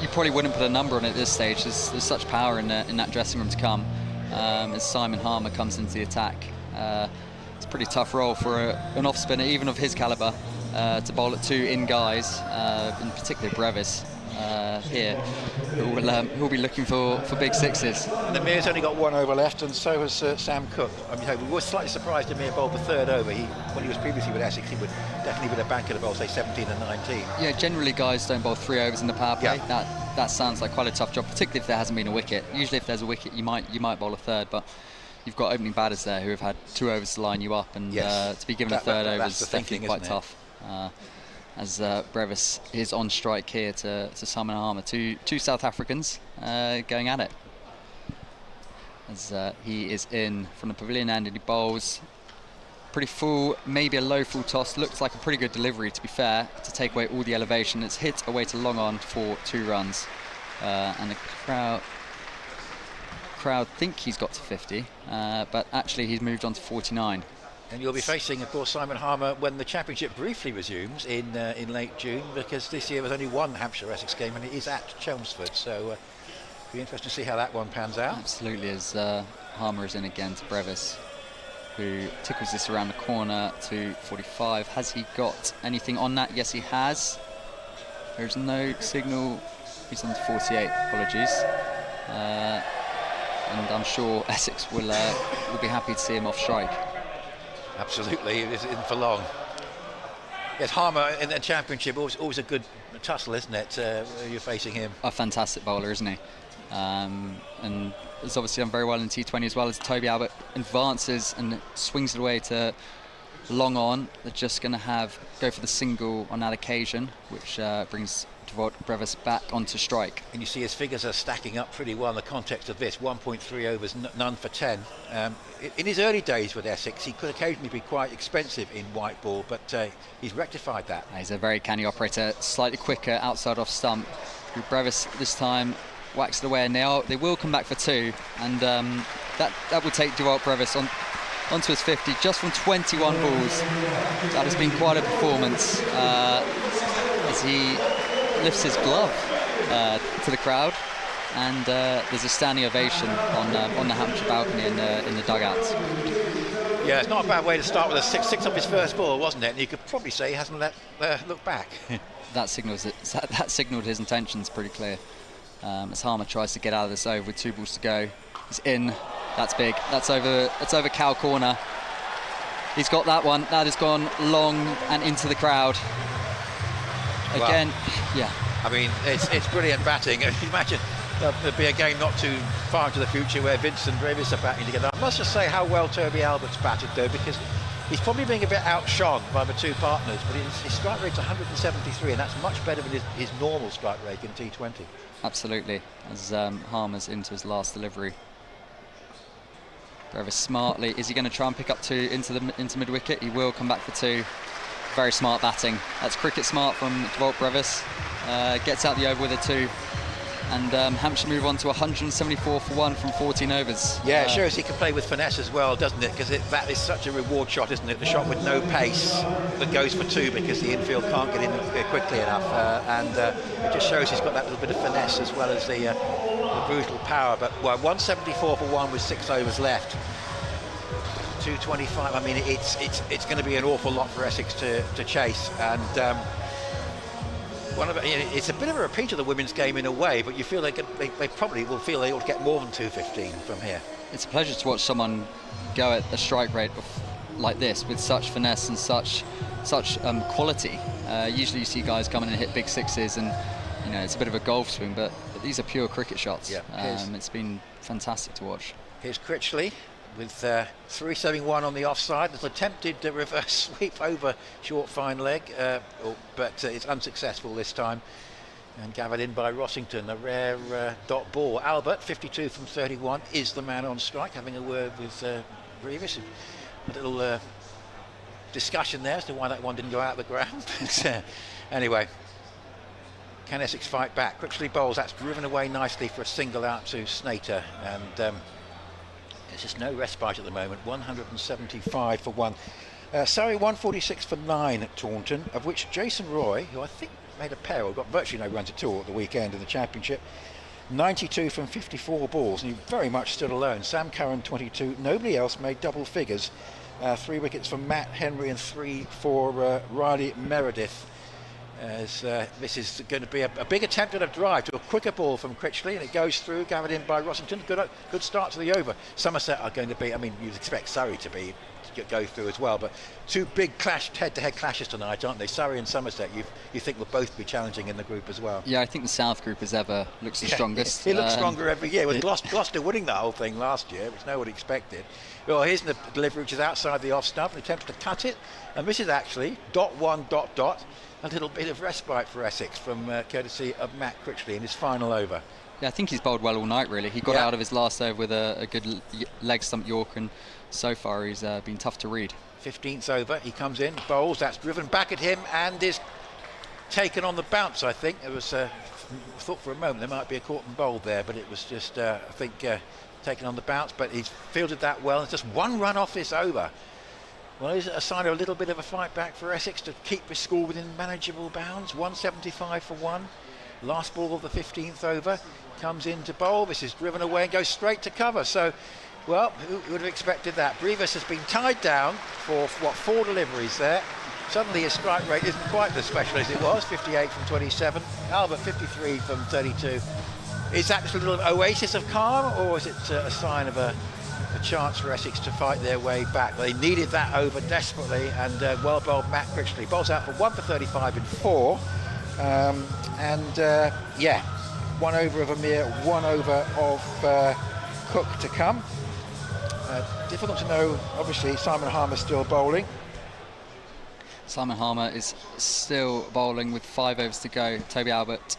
you probably wouldn't put a number on it at this stage. There's such power in that dressing room to come as Simon Harmer comes into the attack. It's a pretty tough role for an off spinner, even of his calibre, to bowl at 2 in guys, in particular Brevis here, who will be looking for big 6s. And Amir's only got 1 over left, and so has Sam Cook. I mean, we were slightly surprised Amir bowled the 3rd over. When he was previously with Essex, he would definitely be a banker to bowl, say 17 and 19. Yeah, generally guys don't bowl 3 overs in the power play. Yeah. That sounds like quite a tough job, particularly if there hasn't been a wicket. Usually if there's a wicket, you might bowl a 3rd, but you've got opening batters there who have had 2 overs to line you up, and to be given a 3rd over is definitely quite tough. as Brevis is on strike here to Simon Harmer. Two South Africans going at it. As he is in from the pavilion end and he bowls pretty full, maybe a low full toss. Looks like a pretty good delivery, to be fair, to take away all the elevation. It's hit away to long on for 2 runs. And the crowd think he's got to 50, but actually he's moved on to 49. And you'll be facing, of course, Simon Harmer when the championship briefly resumes in late June, because this year there's only one Hampshire Essex game and it is at Chelmsford, so it'll be interesting to see how that one pans out. Absolutely, as Harmer is in again to Brevis, who tickles this around the corner to 45. Has he got anything on that? Yes, he has. There's no signal. He's on to 48. Apologies. And I'm sure Essex will be happy to see him off strike. Absolutely, it isn't for long. Yes, Harmer in the championship, always a good tussle, isn't it? You're facing him. A fantastic bowler, isn't he? And has obviously done very well in T20 as well. As Toby Albert advances and swings it away to long on. They're just going to go for the single on that occasion, which brings Brevis back onto strike. And you see his figures are stacking up pretty well in the context of this. 1.3 overs, none for 10. In his early days with Essex, he could occasionally be quite expensive in white ball, but he's rectified that. He's a very canny operator, slightly quicker outside off stump. Brevis this time whacks it away, and they will come back for 2, and that will take Duarte Brevis onto his 50 just from 21 balls. That has been quite a performance as he lifts his glove to the crowd, and there's a standing ovation on the Hampshire balcony in the dugouts. Yeah, it's not a bad way to start with a 6 off his first ball, wasn't it? And you could probably say he hasn't looked back. That signalled his intentions pretty clear. As Harmer tries to get out of this over with 2 balls to go. He's in. That's big. That's over cow corner. He's got that one. That has gone long and into the crowd. Again, well, yeah. I mean, it's brilliant batting. Imagine there'll be a game not too far into the future where Vince and Brevis are batting together. I must just say how well Toby Albert's batted, though, because he's probably being a bit outshone by the 2 partners, but his strike rate's 173, and that's much better than his normal strike rate in T20. Absolutely, as Harmer's into his last delivery. Brevis smartly, is he going to try and pick up 2 into mid-wicket? He will come back for 2. Very smart batting. That's cricket smart from Duarte Brevis. Gets out the over with a 2. And Hampshire move on to 174 for 1 from 14 overs. Yeah, it shows he can play with finesse as well, doesn't it? Because that is such a reward shot, isn't it? The shot with no pace that goes for 2 because the infield can't get in quickly enough. And it just shows he's got that little bit of finesse as well as the brutal power. But 174 for 1 with 6 overs left. 225. I mean, it's going to be an awful lot for Essex to chase. And it's a bit of a repeat of the women's game in a way, but you feel they probably will feel they ought to get more than 215 from here. It's a pleasure to watch someone go at a strike rate like this with such finesse and such quality. Usually you see guys come in and hit big 6s, and it's a bit of a golf swing, but these are pure cricket shots. Yeah, it's been fantastic to watch. Here's Critchley with 371 on the offside. There's an attempted reverse sweep over short fine leg, but it's unsuccessful this time, and gathered in by Rossington. A rare dot ball. Albert, 52 from 31, is the man on strike, having a word with Brevis. A little discussion there as to why that one didn't go out of the ground. Anyway, can Essex fight back? Critchley bowls. That's driven away nicely for a single out to Snater, and there's just no respite at the moment. 175 for 1. Surrey 146 for 9 at Taunton, of which Jason Roy, who I think made a pair or got virtually no runs at all at the weekend in the championship, 92 from 54 balls, and he very much stood alone. Sam Curran 22. Nobody else made double figures. 3 wickets for Matt Henry and 3 for Riley Meredith. As this is going to be a big attempt at a drive to a quicker ball from Critchley, and it goes through, gathered in by Rossington. Good start to the over. Somerset are going to be, I mean, you'd expect Surrey to be to go through as well. But two big head-to-head clashes tonight, aren't they? Surrey and Somerset, you think will both be challenging in the group as well. Yeah, I think the South group as ever looks the strongest. It looks stronger every year. With Gloucester winning the whole thing last year, which nobody expected. Well, here's the delivery, which is outside the off stump, and attempts to cut it. And this is actually ... a little bit of respite for Essex from courtesy of Matt Critchley in his final over. Yeah, I think he's bowled well all night, really. He got out of his last over with a good leg stump Yorker, and so far he's been tough to read. 15th over, he comes in, bowls, that's driven back at him and is taken on the bounce, I think. It was thought for a moment there might be a caught and bowled there, but it was just, I think, taken on the bounce, but he's fielded that well. It's just one run off this over. Well, is it a sign of a little bit of a fight back for Essex to keep this score within manageable bounds? 175 for one. Last ball of the 15th over. Comes in to bowl. This is driven away and goes straight to cover. So, well, who would have expected that? Brevis has been tied down for, 4 deliveries there. Suddenly his strike rate isn't quite as special as it was. 58 from 27. Albert 53 from 32. Is that just a little oasis of calm, or is it a sign of a chance for Essex to fight their way back? They needed that over desperately, and well bowled Matt Critchley. Bowls out for 1 for 35 in 4. Yeah, 1 over of Amir, 1 over of Cook to come. Difficult to know, obviously, Simon Harmer's still bowling. Simon Harmer is still bowling with 5 overs to go. Toby Albert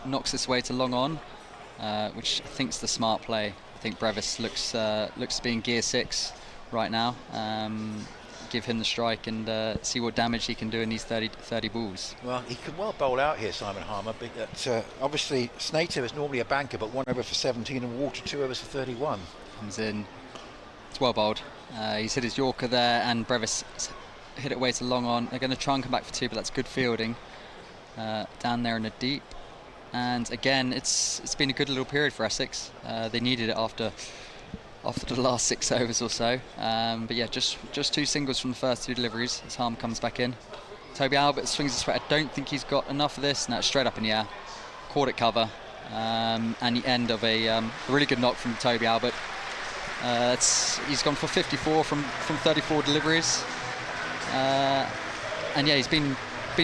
knocks this away to long on, which I think is the smart play. I think Brevis looks to be in gear 6 right now. Give him the strike and see what damage he can do in these 30 balls. Well, he can well bowl out here, Simon Harmer. But obviously, Snater is normally a banker, but 1 over for 17 and Water 2 overs for 31. Comes in. It's well bowled. He's hit his Yorker there, and Brevis hit it away to long on. They're going to try and come back for 2, but that's good fielding down there in the deep. And again, it's been a good little period for Essex. They needed it after the last 6 overs or so. But yeah, just 2 singles from the first 2 deliveries as Harm comes back in. Toby Albert swings his sweat. I don't think he's got enough of this. No, straight up in the air. Caught it cover. And the end of a really good knock from Toby Albert. He's gone for 54 from 34 deliveries. And yeah, he's been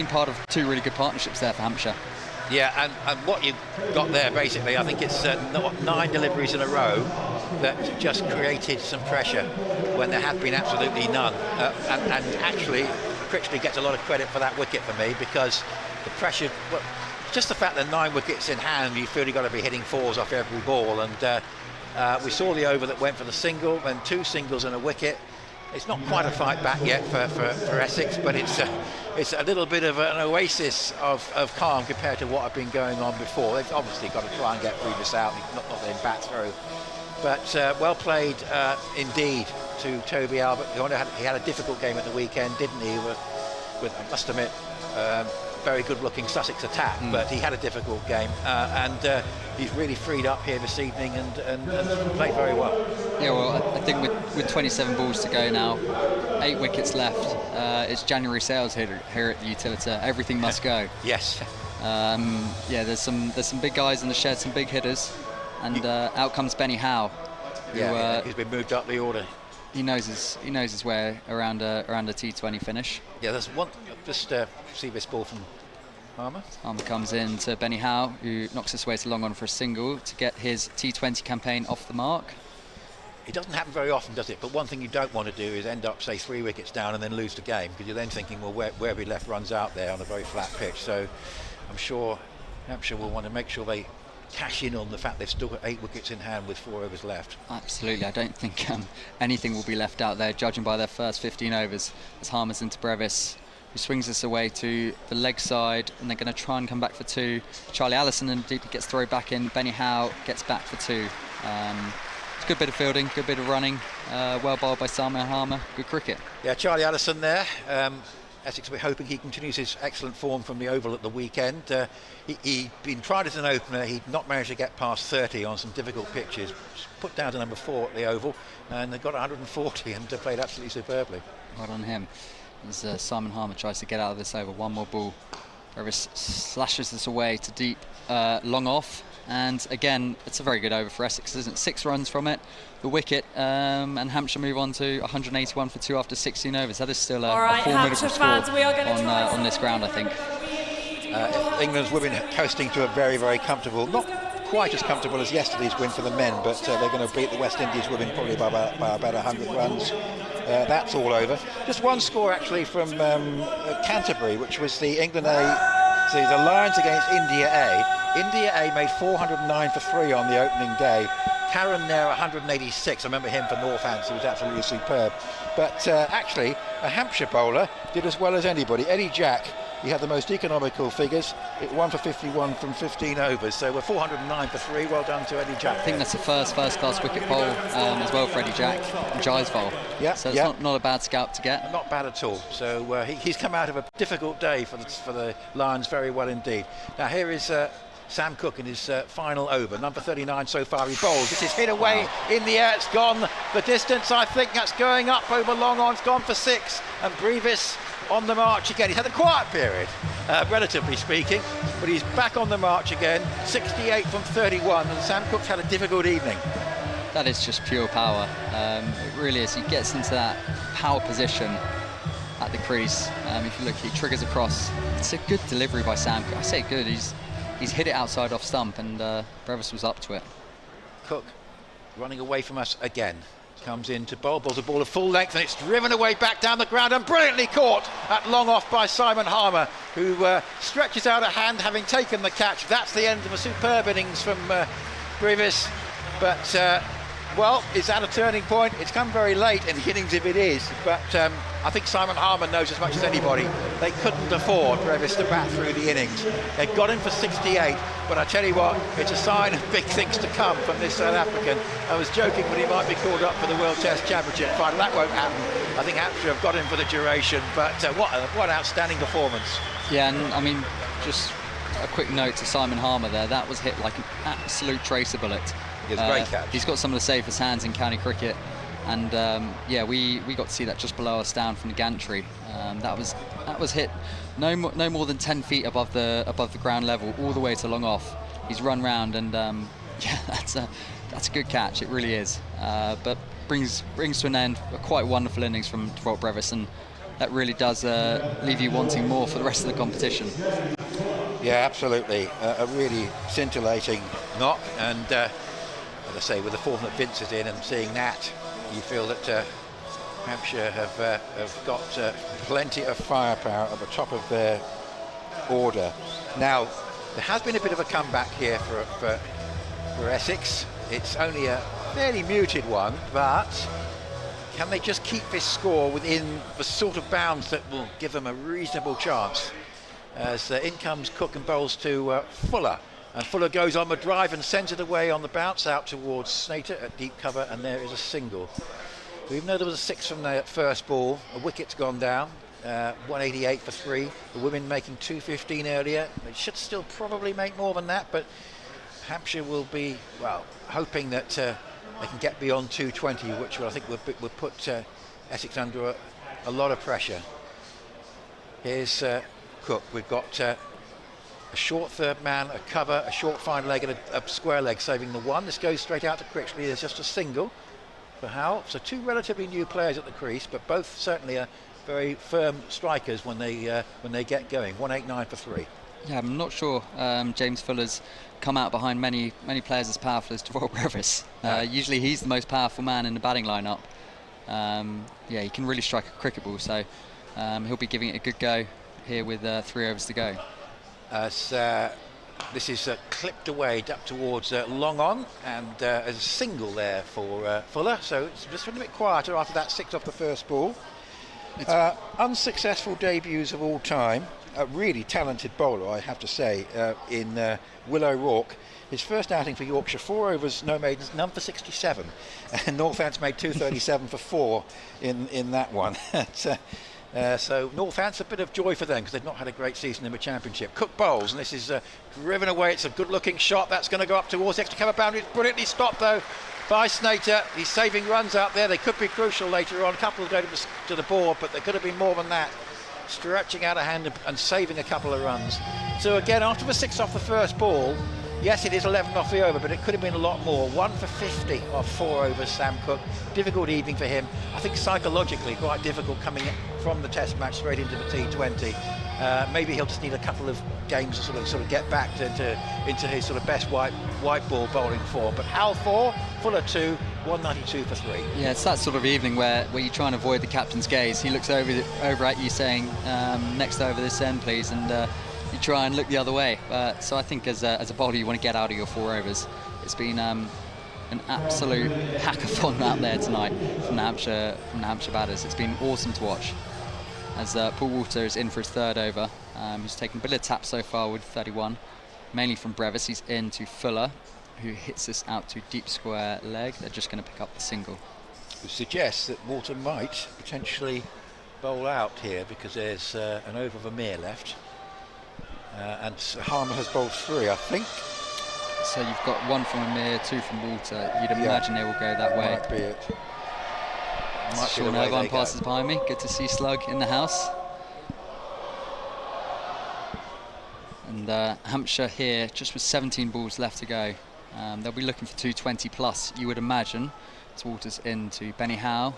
part of 2 really good partnerships there for Hampshire. Yeah, and what you've got there, basically, I think it's 9 deliveries in a row that just created some pressure when there had been absolutely none. And actually, Critchley gets a lot of credit for that wicket for me, because the pressure, well, just the fact that 9 wickets in hand, you feel you've got to be hitting 4s off every ball. And we saw the over that went for the single, and 2 singles and a wicket. It's not quite a fight back yet for Essex, but it's a little bit of an oasis of calm compared to what had been going on before. They've obviously got to try and get Brevis out, not letting him bat through. But well played indeed to Toby Albert. He had a difficult game at the weekend, didn't he? With I must admit, very good-looking Sussex attack, but he had a difficult game, and he's really freed up here this evening and played very well. Yeah, well, I think with 27 balls to go now, 8 wickets left, it's January sales here at the Utilita. Everything must go. Yes. Yeah, there's some big guys in the shed, some big hitters, and out comes Benny Howe. Who, he's been moved up the order. He knows his way around a T20 finish. Yeah, there's one. Just see this ball from Harmer. Harmer comes in to Benny Howe, who knocks his way to long on for a single to get his T20 campaign off the mark. It doesn't happen very often, does it? But one thing you don't want to do is end up, say, 3 wickets down and then lose the game, because you're then thinking, well, where have we left runs out there on a very flat pitch? So I'm sure Hampshire will want to make sure they cash in on the fact they've still got 8 wickets in hand with 4 overs left. Absolutely, I don't think anything will be left out there, judging by their first 15 overs. As Harmer's into Brevis, who swings this away to the leg side, and they're going to try and come back for 2. Charlie Allison indeed gets thrown back in. Benny Howe gets back for 2. It's a good bit of fielding, good bit of running, well bowled by Simon Harmer, good cricket. Yeah, Charlie Allison there. Essex, we're hoping he continues his excellent form from the Oval at the weekend. He'd been tried as an opener, he'd not managed to get past 30 on some difficult pitches. Put down to number 4 at the Oval, and they got 140 and played absolutely superbly. Right on him. As Simon Harmer tries to get out of this over. 1 more ball. Brevis slashes this away to deep, long off. And again, it's a very good over for Essex, isn't it? 6 runs from it, the wicket, and Hampshire move on to 181 for 2 after 16 overs. That is still a formidable score on this ground, I think. England's women coasting to a very, very comfortable, not quite as comfortable as yesterday's win for the men, but they're going to beat the West Indies women probably by about 100 runs. That's all over. Just one score actually from Canterbury, which was the England A, so the Lions against India A. India A made 409 for 3 on the opening day. Karen Nair 186. I remember him for Northants. He was absolutely superb. But actually, a Hampshire bowler did as well as anybody. Eddie Jack, he had the most economical figures. It 1 for 51 from 15 overs. So we're 409 for 3. Well done to Eddie Jack. I think that's the first-class wicket bowl as well for Eddie Jack. Jais Yeah. So it's not a bad scout to get. Not bad at all. So he's come out of a difficult day for the Lions very well indeed. Now here is Sam Cook in his final over, number 39 so far. He bowls. This is hit away in the air. It's gone the distance. I think that's going up over long on. It's gone for 6. And Brevis on the march again. He's had a quiet period, relatively speaking, but he's back on the march again. 68 from 31, and Sam Cook's had a difficult evening. That is just pure power. It really is. He gets into that power position at the crease. If you look, he triggers across. It's a good delivery by Sam Cook. I say good. He's hit it outside off stump, and Brevis was up to it. Cook running away from us again. Comes in to bowls a ball of full length, and it's driven away back down the ground and brilliantly caught at long off by Simon Harmer, who stretches out a hand having taken the catch. That's the end of a superb innings from Brevis. But well, it's at a turning point. It's come very late in the innings if it is, but I think Simon Harmer knows as much as anybody. They couldn't afford Brevis to bat through the innings. They got him for 68, but I tell you what, it's a sign of big things to come from this South African. I was joking, but he might be called up for the World Test Championship final. That won't happen. I think Hampshire have got him for the duration, but what an outstanding performance. Yeah, and I mean, just a quick note to Simon Harmer there. That was hit like an absolute tracer bullet. It was a great catch. He's got some of the safest hands in county cricket, and yeah, we got to see that just below us down from the gantry. That was hit no more than 10 feet above the ground level, all the way to long off. He's run round, and yeah, that's a good catch. It really is. But brings to an end a quite wonderful innings from Devont Brevis, and that really does leave you wanting more for the rest of the competition. Yeah, absolutely. A really scintillating knock, and as I say, with the form that Vince is in and seeing that, you feel that Hampshire have got plenty of firepower at the top of their order. Now, there has been a bit of a comeback here for Essex. It's only a fairly muted one, but can they just keep this score within the sort of bounds that will give them a reasonable chance? As in comes Cook and bowls to Fuller. And Fuller goes on the drive and sends it away on the bounce out towards Snater at deep cover, and there is a single. So even though there was a 6 from the first ball, a wicket's gone down, 188 for 3. The women making 215 earlier. They should still probably make more than that, but Hampshire will be, well, hoping that they can get beyond 220, which I think would put Essex under a lot of pressure. Here's Cook. We've got a short third man, a cover, a short fine leg, and a square leg saving the one. This goes straight out to Critchley. There's just a single for Howell. So 2 relatively new players at the crease, but both certainly are very firm strikers when they get going. 189 for 3. Yeah, I'm not sure James Fuller's come out behind many players as powerful as Devont Brevis. Usually he's the most powerful man in the batting lineup. Yeah, he can really strike a cricket ball, so he'll be giving it a good go here with 3 overs to go. As this is clipped away up towards long on, and a single there for Fuller, so it's just a little bit quieter after that 6 off the first ball. Unsuccessful debuts of all time. A really talented bowler, I have to say, in Will O'Rourke. His first outing for Yorkshire, 4 overs, no maidens, none for 67, and Northants made 237 for 4 in that one. So Northants, a bit of joy for them because they've not had a great season in the Championship. Cook bowls, and this is driven away. It's a good-looking shot. That's going to go up towards the extra cover boundary. It's brilliantly stopped, though, by Snater. He's saving runs out there. They could be crucial later on. A couple go to the board, but there could have been more than that. Stretching out a hand and saving a couple of runs. So again, after the 6 off the first ball, Yes, it is 11 off the over, but it could have been a lot more. 1 for 50 off 4 overs, Sam Cook. Difficult evening for him. I think psychologically quite difficult coming from the Test match straight into the T20. Maybe he'll just need a couple of games to sort of get back into his sort of best white ball bowling form. But Hal 4, Fuller 2, 192 for 3. Yeah, it's that sort of evening where you try and avoid the captain's gaze. He looks over at you saying, next over this end, please, and you try and look the other way. So I think as a bowler, you want to get out of your 4 overs. It's been an absolute hackathon out there tonight from the Hampshire batters. It's been awesome to watch. As Paul Walter is in for his 3rd over. He's taken a bit of tap so far with 31, mainly from Brevis. He's in to Fuller, who hits this out to deep square leg. They're just going to pick up the single. It suggests that Walter might potentially bowl out here because there's an over Vermeer left. And Harmer has bowled 3, I think. So you've got 1 from Amir, 2 from Walter. You'd imagine they will go that way. Might be it. Sean Irvine passes behind me. Good to see Slug in the house. And Hampshire here, just with 17 balls left to go. They'll be looking for 220 plus, you would imagine. As Walter's into Benny Howe,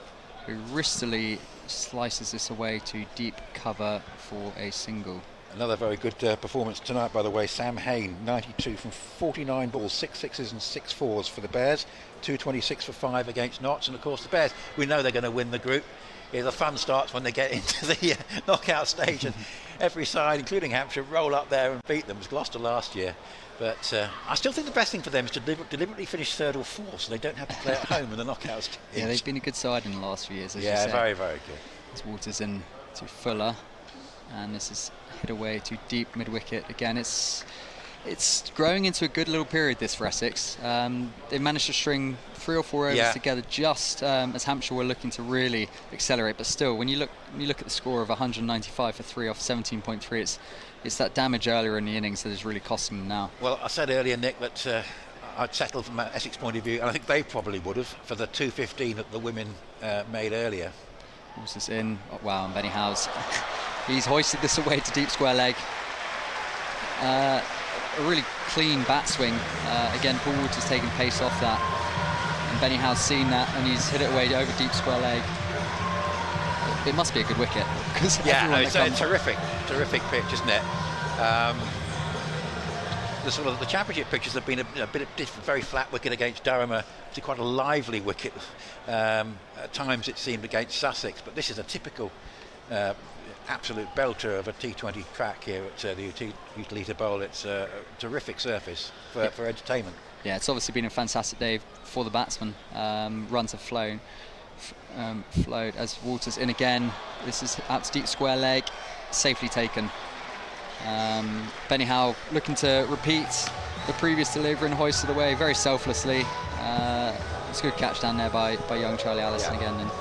who wristily slices this away to deep cover for a single. Another very good performance tonight, by the way. Sam Hain, 92 from 49 balls, 6 sixes and 6 fours for the Bears, 226 for 5 against Notts. And of course the Bears, we know they're going to win the group. The fun starts when they get into the knockout stage, and every side, including Hampshire, roll up there and beat them. It was Gloucester last year. But I still think the best thing for them is to deliberately finish 3rd or 4th, so they don't have to play at home in the knockout stage. Yeah, they've been a good side in the last few years, as you say. Very, very good. As Walter's in to Fuller, and this is hit away to deep mid-wicket. Again, it's growing into a good little period, this, for Essex. They managed to string 3 or 4 overs together just as Hampshire were looking to really accelerate. But still, when you look at the score of 195 for 3 off 17.3, it's that damage earlier in the innings that is really costing them now. Well, I said earlier, Nick, that I'd settled from Essex point of view, and I think they probably would have, for the 215 that the women made earlier. Who's this in? Oh, wow, and Benny Howe's he's hoisted this away to deep square leg. A really clean bat swing. Again, Paul Walter's taking pace off that, and Benny Howe's seen that, and he's hit it away over deep square leg. It must be a good wicket. It's a terrific pitch, isn't it? The championship pitches have been a bit of different. Very flat wicket against Durham, to quite a lively wicket. At times it seemed against Sussex, but this is a typical absolute belter of a T20 track here at the Utilita Bowl. It's a terrific surface for entertainment. Yeah, it's obviously been a fantastic day for the batsmen. Runs have flowed as Walter's in again. This is out to deep square leg, safely taken. Benny Howe looking to repeat the previous delivery and hoist it away very selflessly. It's a good catch down there by young Charlie Allison again. And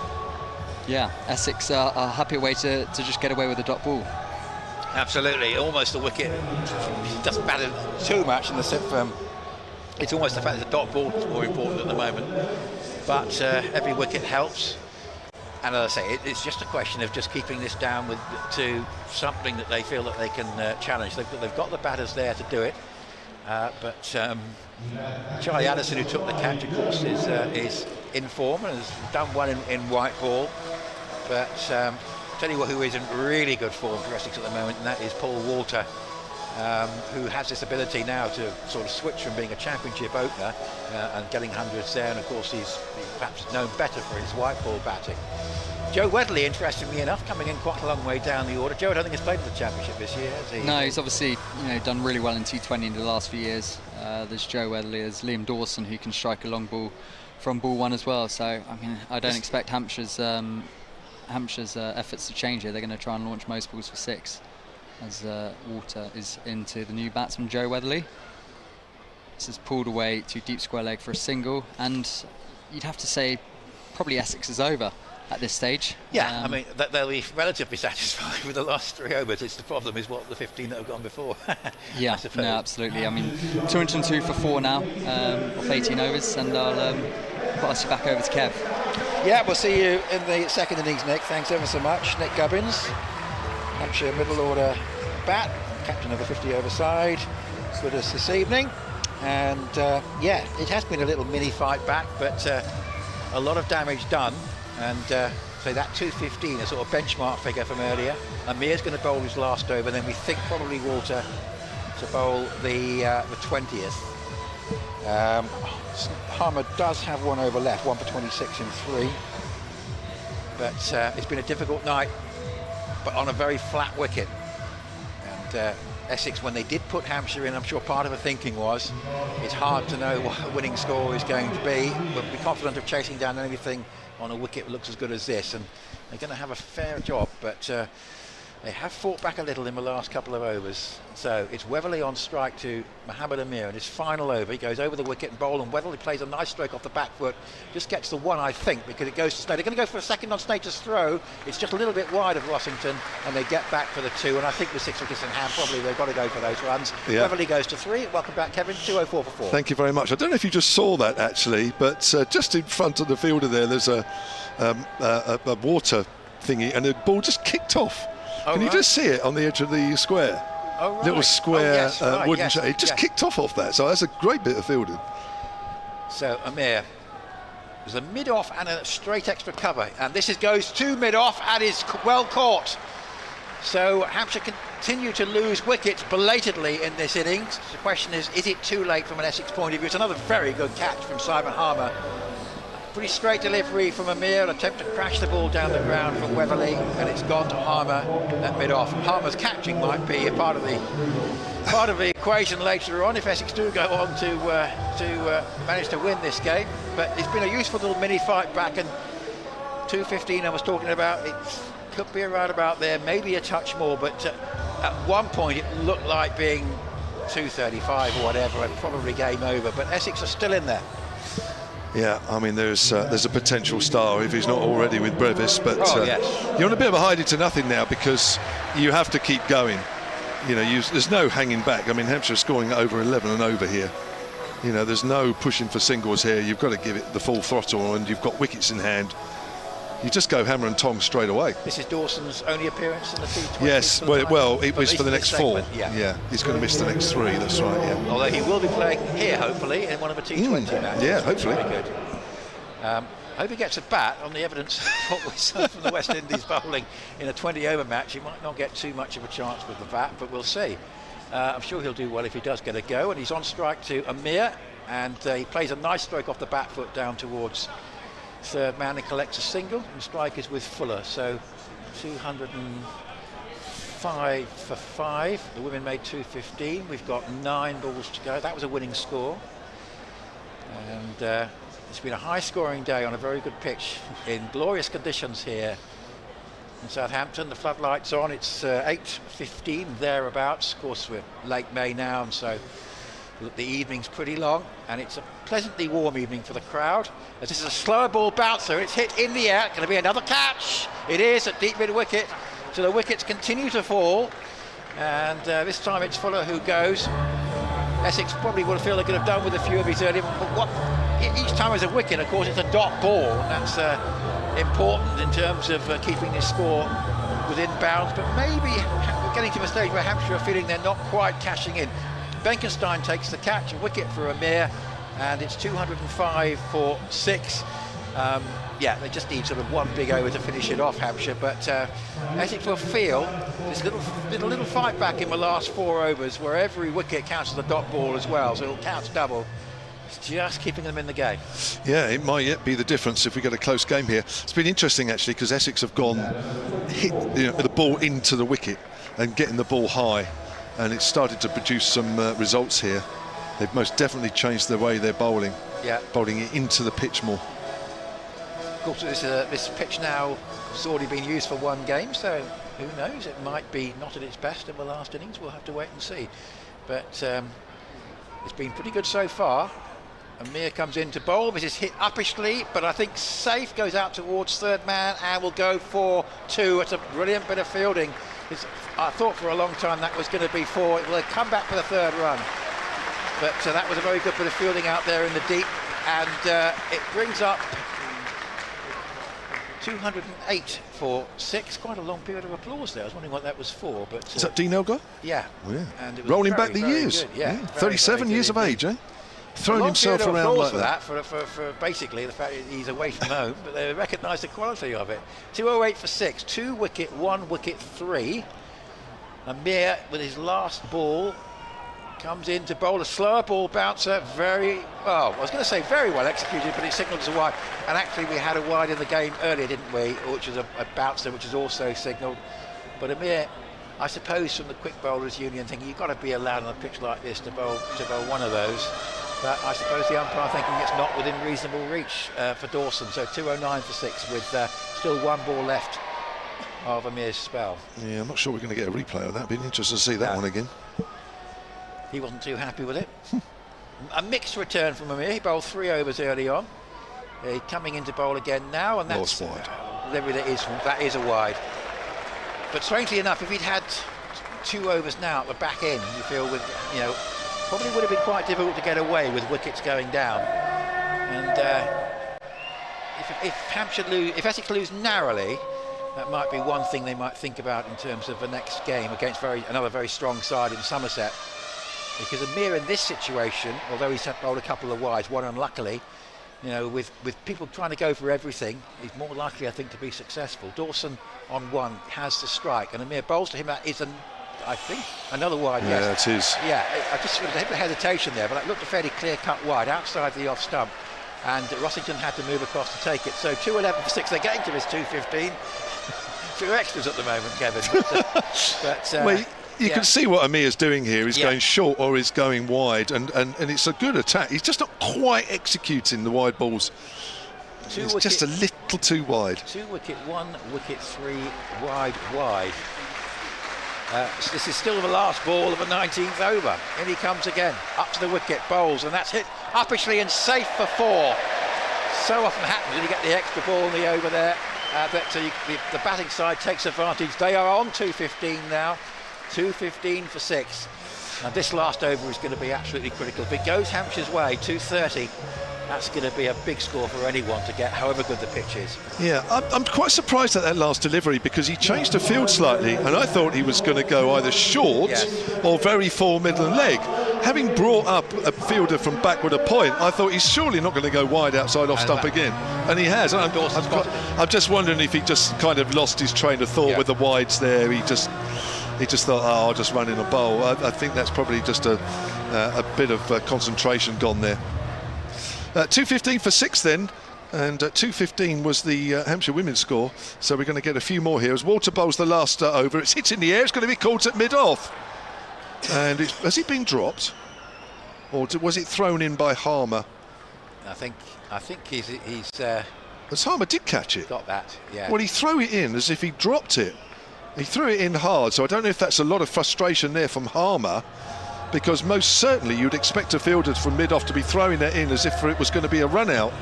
yeah, Essex are happy way to just get away with a dot ball. Absolutely, almost the wicket. He doesn't batter too much in the set. It's almost the fact that the dot ball is more important at the moment. But every wicket helps. And as I say, it's just a question of just keeping this down to something that they feel that they can challenge. They've got the batters there to do it. But Charlie Addison, who took the catch, of course, is in form and has done well in white ball. But tell you what, who is in really good form for Essex at the moment, and that is Paul Walter, who has this ability now to sort of switch from being a championship opener and getting hundreds there. And of course, he's perhaps known better for his white ball batting. Joe Wedderley, interestingly enough, coming in quite a long way down the order. Joe, I don't think he's played in the championship this year, has he? No, he's obviously done really well in T20 in the last few years. There's Joe Wedderley, there's Liam Dawson, who can strike a long ball from ball 1 as well. So I mean, I don't expect Hampshire's efforts to change here. They're going to try and launch most balls for 6. As Walter is into the new batsman, Joe Wedderley. This is pulled away to deep square leg for a single, and you'd have to say probably Essex is over at this stage. Yeah, I mean, they'll be relatively satisfied with the last 3 overs. It's the problem is what the 15 that have gone before. Yeah, no, absolutely. I mean, 202 for 4 now off 18 overs, and I'll pass you back over to Kev. Yeah, we'll see you in the second innings, Nick. Thanks ever so much. Nick Gubbins, Hampshire middle order bat, captain of the 50 over side, with us this evening. and yeah, it has been a little mini fight back, but a lot of damage done, and so that 215, a sort of benchmark figure from earlier. Amir's going to bowl his last over, then we think probably Walter to bowl the 20th. Harmer does have one over left, 1 for 26 in 3, but it's been a difficult night, but on a very flat wicket. And Essex, when they did put Hampshire in, I'm sure part of the thinking was it's hard to know what a winning score is going to be. We'll be confident of chasing down anything on a wicket that looks as good as this, and they're going to have a fair job, but they have fought back a little in the last couple of overs. So it's Weatherly on strike to Mohammed Amir in his final over. He goes over the wicket and bowl, and Weatherly plays a nice stroke off the back foot. Just gets the one, I think, because it goes to Snade. They're going to go for a second on Snade's throw. It's just a little bit wide of Rossington, and they get back for the 2. And I think with 6 wickets in hand, probably they've got to go for those runs. Yeah. Weatherly goes to 3. Welcome back, Kevin. 204 for 4. Thank you very much. I don't know if you just saw that actually, but just in front of the fielder there's a water thingy, and the ball just kicked off. Oh, Can you just see it on the edge of the square? Oh, right. Little square yes, right, wooden yes, shape. It just kicked off that, so that's a great bit of fielding. So Amir, there's a mid-off and a straight extra cover, and this goes to mid-off and is well caught. So Hampshire continue to lose wickets belatedly in this innings. The question is it too late from an Essex point of view? It's another very good catch from Simon Harmer. Pretty straight delivery from Amir, attempt to crash the ball down the ground from Weatherly, and it's gone to Harmer at mid-off. Harmer's catching might be a part of the equation later on if Essex do go on to manage to win this game. But it's been a useful little mini fight back, and 215 I was talking about, it could be around about there, maybe a touch more, but at one point it looked like being 235 or whatever, and probably game over. But Essex are still in there. Yeah, I mean, there's a potential star if he's not already with Brevis, but yes. You're on a bit of a hiding to nothing now because you have to keep going. You know, there's no hanging back. I mean, Hampshire scoring over 11 and over here. You know, there's no pushing for singles here. You've got to give it the full throttle, and you've got wickets in hand. You just go hammer and tongs straight away. This is Dawson's only appearance in the T20. Yes, well, it was for the next 4. Yeah, he's going to miss the next 3. That's right. Yeah. Although he will be playing here, hopefully, in one of the T20 matches. Yeah, hopefully. Very good. I hope he gets a bat. On the evidence of what we saw from the West Indies bowling in a 20-over match, he might not get too much of a chance with the bat, but we'll see. I'm sure he'll do well if he does get a go. And he's on strike to Amir, and he plays a nice stroke off the back foot down towards third man and collects a single, and strike is with Fuller. So 205 for 5. The women made 215. We've got 9 balls to go. That was a winning score, and it's been a high scoring day on a very good pitch in glorious conditions here in Southampton. The floodlights on. It's 8:15 thereabouts. Of course, we're late May now, and so the evening's pretty long, and it's a pleasantly warm evening for the crowd. As this is a slower ball bouncer, it's hit in the air. It's going to be another catch. It is at deep mid wicket. So the wickets continue to fall, and this time it's Fuller who goes. Essex probably would feel they could have done with a few of these earlier, but each time there's a wicket, of course, it's a dot ball, and that's important in terms of keeping this score within bounds. But maybe we're getting to a stage where Hampshire are feeling they're not quite cashing in. Benkenstein takes the catch, a wicket for Amir, and it's 205 for 6. Yeah, they just need sort of one big over to finish it off, Hampshire, but Essex will feel this little fight back in the last 4 overs where every wicket counts as a dot ball as well, so it'll count double. It's just keeping them in the game. Yeah, it might yet be the difference if we get a close game here. It's been interesting actually because Essex have hit the ball into the wicket and getting the ball high, and it's started to produce some results here. They've most definitely changed the way they're bowling. Yeah, bowling it into the pitch more. Of course, this pitch now has already been used for 1 game, so who knows? It might be not at its best in the last innings. We'll have to wait and see. But it's been pretty good so far. Amir comes in to bowl. This is hit uppishly, but I think safe, goes out towards third man and will go for 2. It's a brilliant bit of fielding. I thought for a long time that was going to be 4. It will come back for the 3rd run. But that was a very good bit of fielding out there in the deep, and it brings up 208 for 6. Quite a long period of applause there. I was wondering what that was for. But is that Dean Elgar? Yeah. Oh, yeah. And it was rolling very, back the very years. Good. Yeah. 37 years of age, eh? Throwing himself around like that. For basically the fact that he's away from home, but they recognise the quality of it. 208 for 6, 2 wicket, 1 wicket 3. Amir with his last ball comes in to bowl a slower ball bouncer. I was going to say very well executed, but it signalled as a wide. And actually we had a wide in the game earlier, didn't we? Which was a bouncer, which is also signalled. But Amir, I suppose from the quick bowlers union thinking you've got to be allowed on a pitch like this to bowl one of those. But I suppose the umpire thinking it's not within reasonable reach for Dawson. So 209 for 6 with still 1 ball left of Amir's spell. Yeah, I'm not sure we're going to get a replay of that. Be interested to see that one again. He wasn't too happy with it. A mixed return from Amir. He bowled 3 overs early on. Coming into bowl again now, and that's wide. That is a wide. But strangely enough, if he'd had 2 overs now at the back end, you feel with probably would have been quite difficult to get away with wickets going down. And if Essex lose narrowly, that might be one thing they might think about in terms of the next game against another very strong side in Somerset. Because Amir in this situation, although he's bowled a couple of wides, one unluckily, with people trying to go for everything, he's more likely, I think, to be successful. Dawson on 1 has the strike, and Amir bowls to him. That is I think another wide. Yeah, yes. it is. Yeah, I just sort of had a hesitation there, but that looked a fairly clear-cut wide outside the off stump, and Rossington had to move across to take it. So 211 for 6. They're getting to this 215. 2 extras at the moment, Kevin. Well, you can see what Amir's doing here. He's going short or he's going wide, and it's a good attack. He's just not quite executing the wide balls. It's just a little too wide. 2 wicket, 1 wicket 3, wide. This is still the last ball of the 19th over. In he comes again, up to the wicket, bowls, and that's hit uppishly and safe for 4. So often happens when you get the extra ball in the over there. The batting side takes advantage. They are on 215 now. 215 for 6. Now this last over is going to be absolutely critical. If it goes Hampshire's way, 230, that's going to be a big score for anyone to get, however good the pitch is. Yeah, I'm quite surprised at that last delivery because he changed the field slightly, and I thought he was going to go either short or very full middle and leg. Having brought up a fielder from backward a point, I thought he's surely not going to go wide outside off stump again, and he has. I'm just wondering if he just kind of lost his train of thought with the wides there. He just thought, I'll just run in a bowl. I think that's probably just a bit of concentration gone there. 215 for 6 then, and 215 was the Hampshire women's score, so we're going to get a few more here as Walter bowls the last over. It's hit in the air, it's going to be caught at mid-off, and has it been dropped or was it thrown in by Harmer? I think he's as Harmer did catch it. Got that, yeah. Well, he threw it in as if he dropped it. He threw it in hard, so I don't know if that's a lot of frustration there from Harmer, because most certainly you'd expect a fielder from mid-off to be throwing that in as if it was going to be a run-out.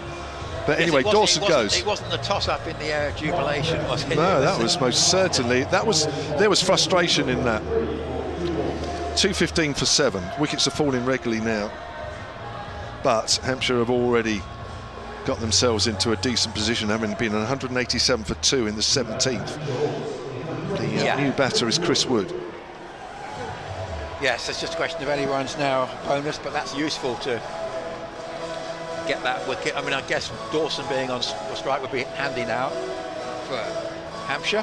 But anyway, Dawson goes. It wasn't the toss-up in the air of jubilation, was it? No, that was most certainly. There was frustration in that. 215 for 7. Wickets are falling regularly now. But Hampshire have already got themselves into a decent position, having been 187 for 2 in the 17th. The new batter is Chris Wood. Yes, it's just a question of any runs now bonus, but that's useful to get that wicket. I mean, I guess Dawson being on strike would be handy now for Hampshire.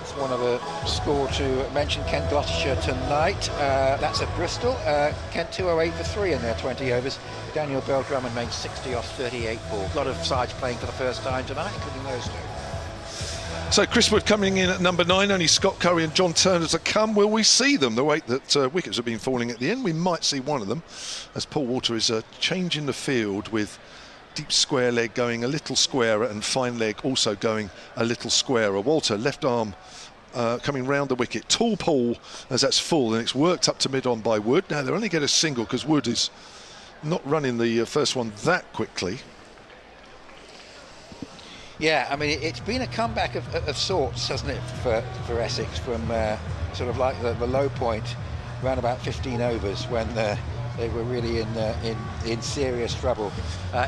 It's one of the score to mention. Kent Gloucestershire tonight. That's at Bristol. Kent 208 for 3 in their 20 overs. Daniel Bell-Drummond made 60 off 38 balls. A lot of sides playing for the first time tonight, including those 2. So Chris Wood coming in at number 9, only Scott Curry and John Turner to come. Will we see them? The way that wickets have been falling at the end, we might see one of them, as Paul Walter is changing the field with deep square leg going a little squarer and fine leg also going a little squarer. Walter, left arm coming round the wicket. Tall Paul as that's full, and it's worked up to mid-on by Wood. Now they'll only get a single because Wood is not running the first one that quickly. Yeah, I mean, it's been a comeback of sorts, hasn't it, for Essex, from sort of like the low point around about 15 overs when they were really in serious trouble.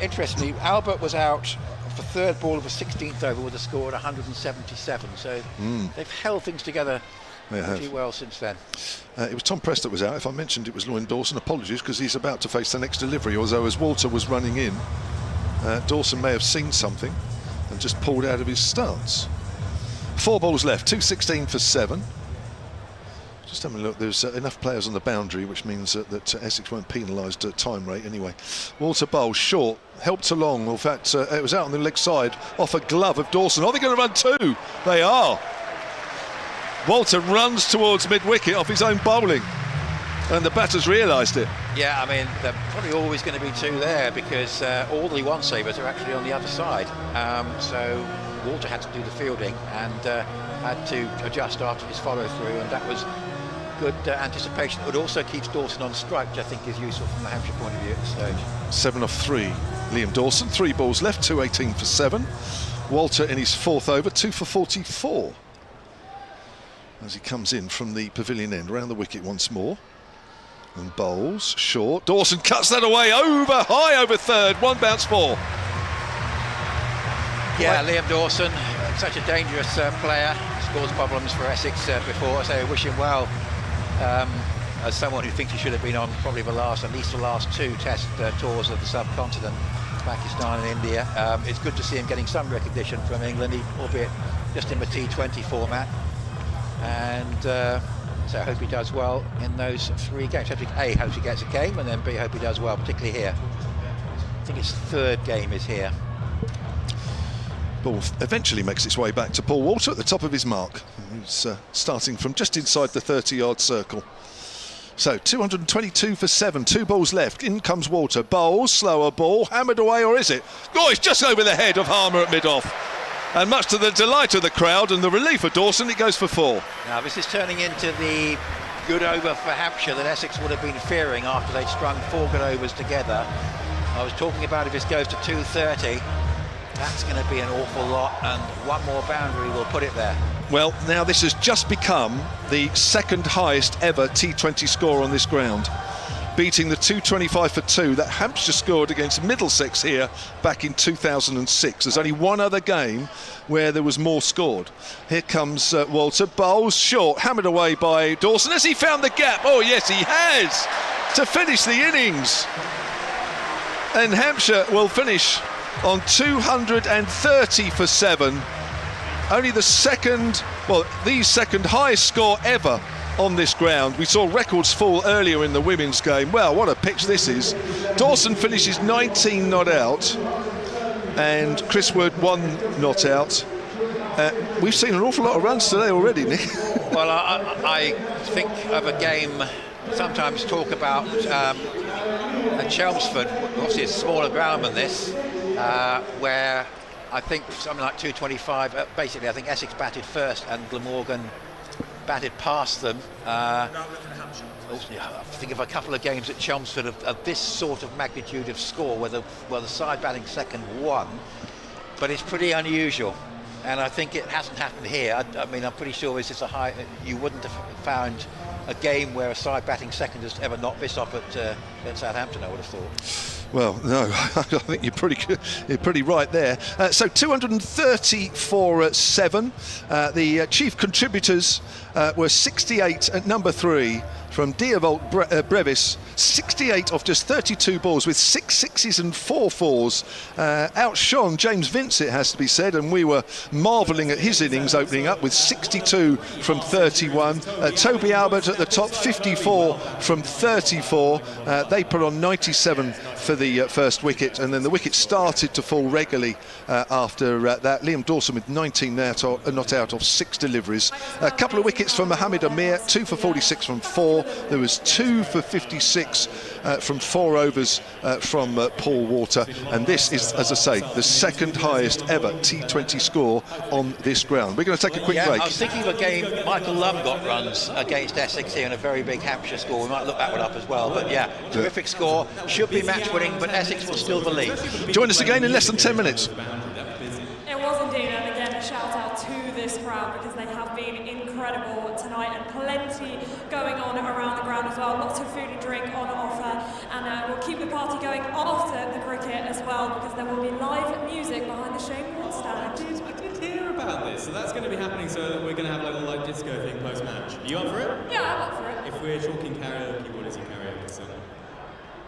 Interestingly, Albert was out for third ball of a 16th over with a score at 177. So they've held things together pretty well since then. It was Tom Prest that was out. If I mentioned it was Liam Dawson, apologies, because he's about to face the next delivery. Although as Walter was running in, Dawson may have seen something and just pulled out of his stance. 4 balls left, 2:16 for 7. Just having a look, there's enough players on the boundary, which means that Essex won't penalise time rate anyway. Walter Bowl, short, helped along. In fact, it was out on the leg side, off a glove of Dawson. Are they going to run 2? They are. Walter runs towards mid-wicket off his own bowling, and the batter's realised it. Yeah, I mean, there are probably always going to be 2 there because all the one-savers are actually on the other side. So Walter had to do the fielding and had to adjust after his follow-through, and that was good anticipation. It also keeps Dawson on strike, which I think is useful from the Hampshire point of view at this stage. 7 off 3, Liam Dawson. 3 balls left, 2:18 for 7. Walter in his 4th over, 2 for 44. As he comes in from the pavilion end, round the wicket once more. And bowls, short. Dawson cuts that away, high over third, 1 bounce 4. Yeah, Liam Dawson, such a dangerous player. Caused problems for Essex before, so I wish him well. As someone who thinks he should have been on probably at least the last 2 test tours of the subcontinent, Pakistan and India. It's good to see him getting some recognition from England, albeit just in the T20 format. And so I hope he does well in those 3 games. A, hope he gets a game, and then B, hope he does well, particularly here. I think his 3rd game is here. Ball eventually makes its way back to Paul Walter at the top of his mark. He's starting from just inside the 30-yard circle. So 222 for 7, 2 balls left. In comes Walter. Bowls, slower ball, hammered away, or is it? Oh, it's just over the head of Harmer at mid-off. And much to the delight of the crowd and the relief of Dawson, it goes for 4. Now this is turning into the good over for Hampshire that Essex would have been fearing after they'd strung 4 good overs together. I was talking about if this goes to 230. That's going to be an awful lot, and 1 more boundary will put it there. Well, now this has just become the 2nd highest ever T20 score on this ground, beating the 225 for 2 that Hampshire scored against Middlesex here back in 2006. There's only 1 other game where there was more scored. Here comes Walter. Bowls, short, hammered away by Dawson. Has he found the gap? Oh yes, he has, to finish the innings. And Hampshire will finish on 230 for 7. Only the 2nd highest score ever on this ground. We saw records fall earlier in the women's game. Well, what a pitch this is. Dawson finishes 19 not out, and Chris Wood 1 not out. We've seen an awful lot of runs today already, Nick. Well, I think of a game, sometimes talk about at Chelmsford, obviously it's a smaller ground than this, where I think something like 225, basically I think Essex batted first and Glamorgan batted past them. I think of a couple of games at Chelmsford of this sort of magnitude of score where the side batting second won, but it's pretty unusual, and I think it hasn't happened here. I mean, I'm pretty sure this is you wouldn't have found a game where a side batting second has ever knocked this off at Southampton, I would have thought. Well, no, I think you're pretty right there. So 230 for 7. The chief contributors were 68 at number 3 from Diavolt Brevis, 68 off just 32 balls with 6 sixes and 4 fours. Outshone James Vince, it has to be said, and we were marvelling at his innings opening up with 62 from 31. Toby Albert at the top, 54 from 34. They put on 97 for the first wicket, and then the wicket started to fall regularly after that. Liam Dawson with 19 not out of 6 deliveries. A couple of wickets from Mohammed Amir, 2 for 46 from 4. There was 2 for 56 from 4 overs from Paul Walter, and this is, as I say, the 2nd highest ever T20 score on this ground. We're going to take a quick break. I was thinking of a game Michael Lumb got runs against Essex here in a very big Hampshire score. We might look that one up as well, but yeah, terrific score. Should be match winning, but Essex will still believe. Join us again in less than 10 minutes. It was indeed, and again a shout out to the this crowd, because they have been incredible tonight, and plenty going on around the ground as well. Lots of food and drink on offer, and we'll keep the party going after the cricket as well, because there will be live music behind the Shane stand. I did hear about this, so that's going to be happening, so that we're going to have like a live disco thing post-match. Are you up for it? Yeah, I'm up for it. If we're talking karaoke, what is your karaoke song?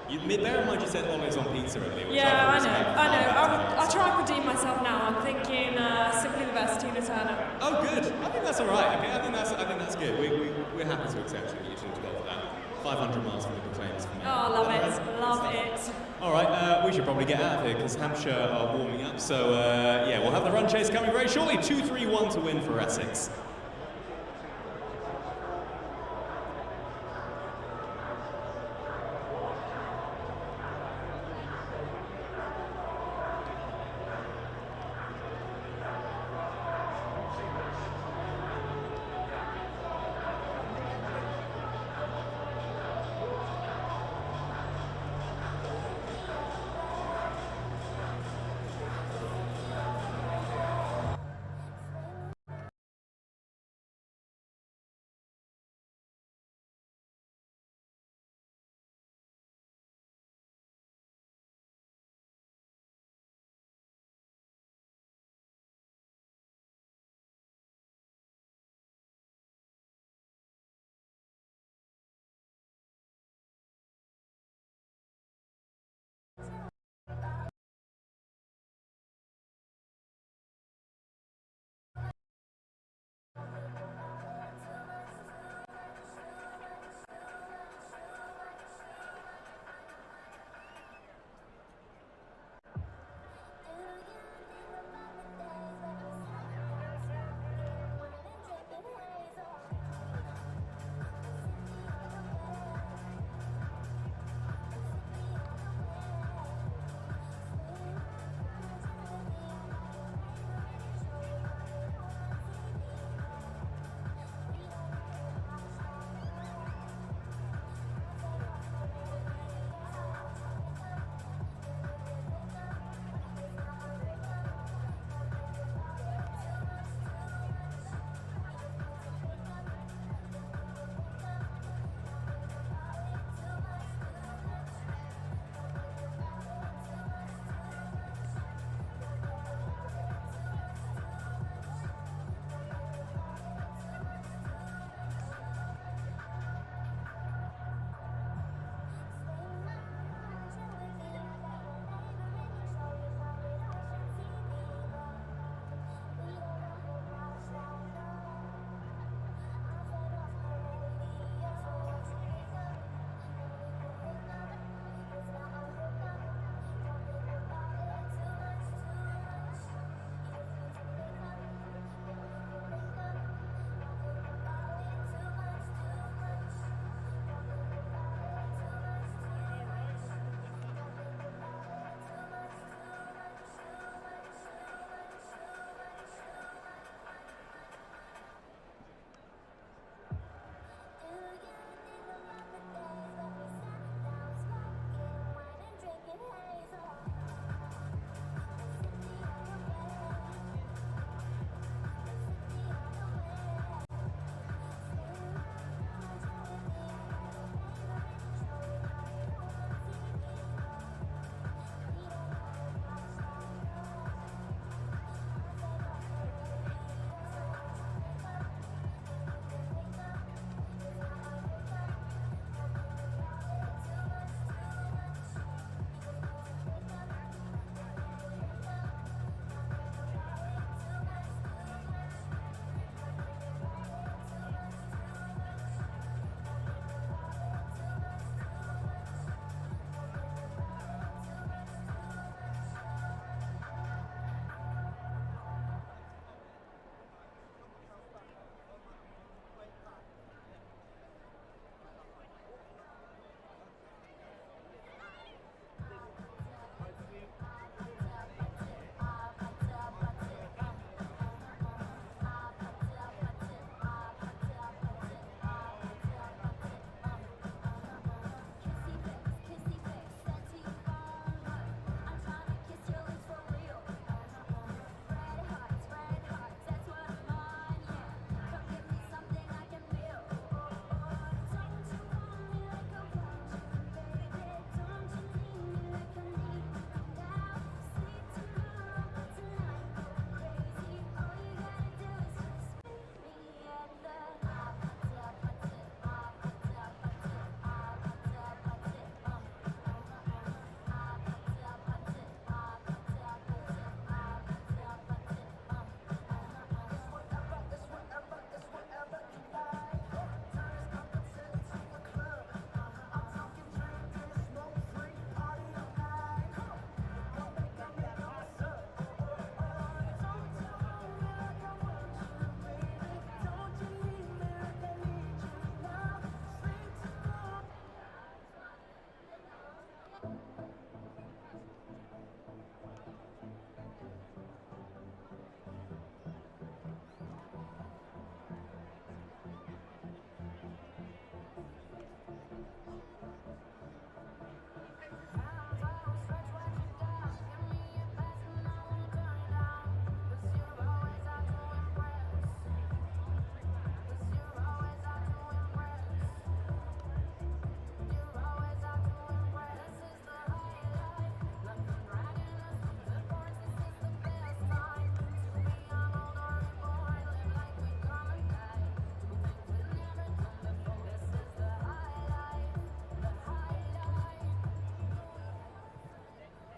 Bear in mind you said Olives on Pizza earlier. Yeah, I know. I'll try and redeem myself now. I'm thinking Simply the Best, Tina Turner. Oh, good. I think that's all right. Okay, I think that's good. We're happy to accept you to go for that. 500 miles from the Proclaimers for me. Oh, love it. All right, we should probably get out of here because Hampshire are warming up. So yeah, we'll have the run chase coming very shortly. 2-3-1 to win for Essex.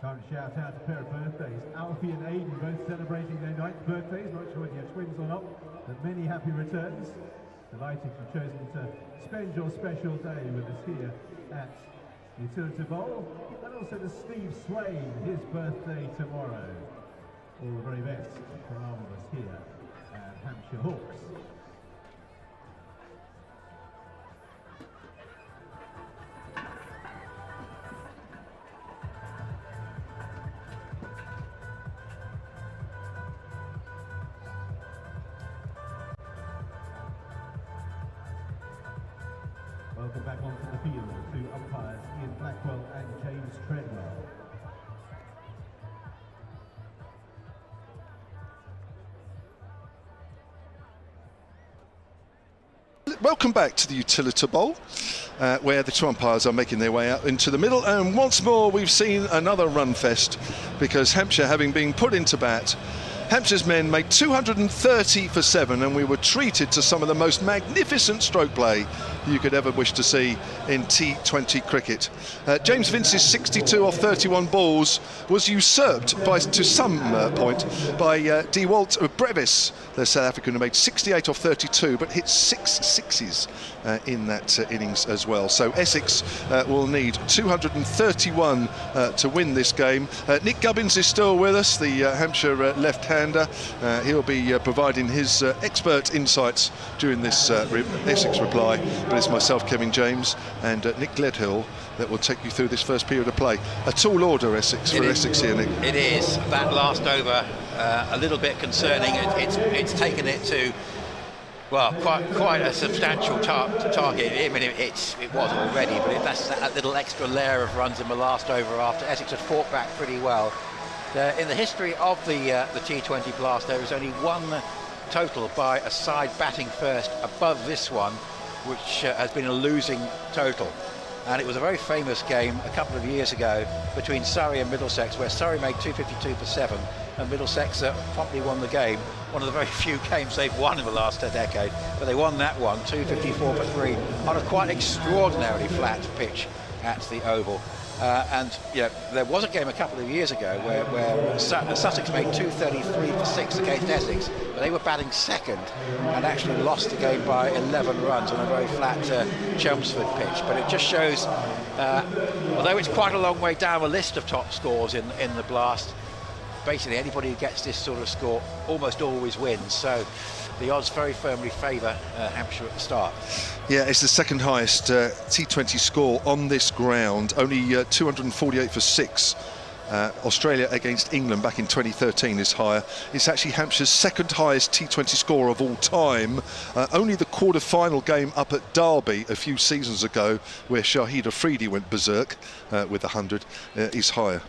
Can't shout out a pair of birthdays. Alfie and Aidan both celebrating their 9th birthdays. Not sure whether you're twins or not, but many happy returns. Delighted you've chosen to spend your special day with us here at Utilita Bowl. And also to Steve Swain, his birthday tomorrow. All the very best from all of us here at Hampshire Hawks. Welcome back onto the field to umpires Ian Blackwell and James Treadwell. Welcome back to the Utilita Bowl, where the two umpires are making their way out into the middle, and once more we've seen another run fest, because Hampshire, having been put into bat, Hampshire's men made 230 for 7, and we were treated to some of the most magnificent stroke play you could ever wish to see in T20 cricket. James Vince's 62 off 31 balls was usurped to some point by DeWalt Brevis, the South African, who made 68 off 32 but hit 6 sixes in that innings as well. So Essex will need 231 to win this game. Nick Gubbins is still with us, the Hampshire left-hander. He'll be providing his expert insights during this Essex reply. But it's myself, Kevin James, and Nick Gledhill that will take you through this first period of play. A tall order, Essex, for Essex here, Nick. It is. That last over, a little bit concerning. It's taken it to, well, quite a substantial target. I mean, it was already, but that's that little extra layer of runs in the last over after Essex had fought back pretty well. In the history of the T20 blast, there is only one total by a side batting first above this one, which has been a losing total. And it was a very famous game a couple of years ago between Surrey and Middlesex, where Surrey made 252 for 7 and Middlesex promptly won the game. One of the very few games they've won in the last decade, but they won that one 254 for 3 on a quite extraordinarily flat pitch at the Oval. And you know, there was a game a couple of years ago where Sussex made 233 for 6 against Essex, but they were batting second and actually lost the game by 11 runs on a very flat Chelmsford pitch. But it just shows, although it's quite a long way down the list of top scores in the blast, basically anybody who gets this sort of score almost always wins. So the odds very firmly favour Hampshire at the start. Yeah, it's the second highest T20 score on this ground, only 248 for 6. Australia against England back in 2013 is higher. It's actually Hampshire's second highest T20 score of all time. Only the quarter-final game up at Derby a few seasons ago, where Shahid Afridi went berserk with 100, is higher.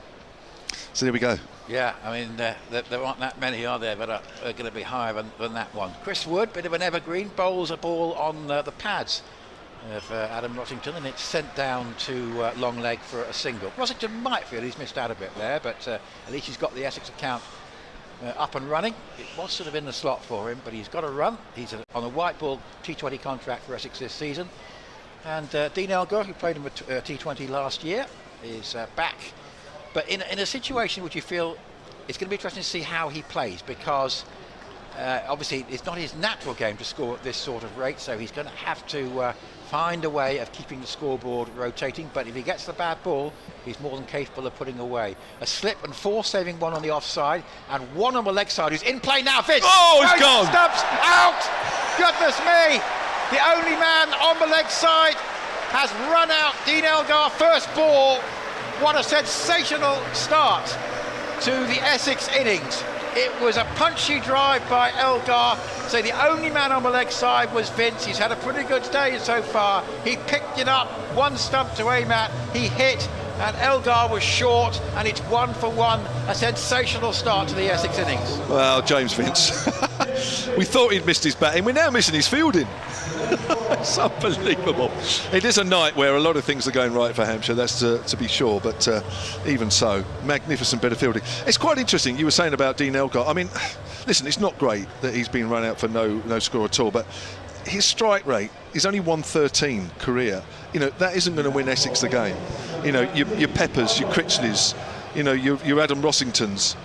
So there we go. Yeah, I mean, there aren't that many, are there, that are going to be higher than that one. Chris Wood, bit of an evergreen, bowls a ball on the pads of Adam Rottington, and it's sent down to long leg for a single. Rottington might feel he's missed out a bit there, but at least he's got the Essex account up and running. It was sort of in the slot for him, but he's got a run. He's on a white ball T20 contract for Essex this season. And Dean Elgar, who played him at T20 last year, is back. But in a situation which you feel it's going to be interesting to see how he plays, because obviously it's not his natural game to score at this sort of rate, so he's going to have to find a way of keeping the scoreboard rotating. But if he gets the bad ball, he's more than capable of putting away. A slip and 4 saving one on the offside, and one on the leg side who's in play now. Vince! Oh, he's gone! Stubbs out! Goodness me! The only man on the leg side has run out. Dean Elgar, first ball. What a sensational start to the Essex innings. It was a punchy drive by Elgar. So the only man on the leg side was Vince. He's had a pretty good day so far. He picked it up, one stump to aim at, he hit, and Elgar was short, and it's 1 for 1. A sensational start to the Essex innings. Well, James Vince, we thought he'd missed his batting. We're now missing his fielding. It's unbelievable. It is a night where a lot of things are going right for Hampshire, that's to be sure, but even so, magnificent bit of fielding. It's quite interesting, you were saying about Dean Elgar. I mean, listen, it's not great that he's been run out for no score at all, but his strike rate is only 113 career. You know, that isn't going to win Essex the game. You know, your Peppers, your Critchleys, you know, your Adam Rossingtons,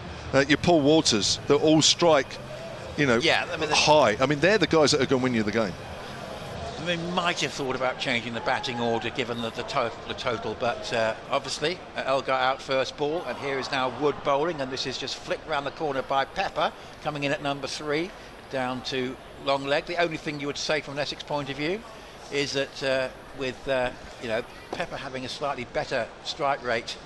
your Paul Waters, that all strike, you know, high. I mean, they're the guys that are going to win you the game. They might have thought about changing the batting order given the total, but obviously Elgar out first ball, and here is now Wood bowling, and this is just flicked round the corner by Pepper, coming in at number 3, down to long leg. The only thing you would say from an Essex point of view is that with you know, Pepper having a slightly better strike rate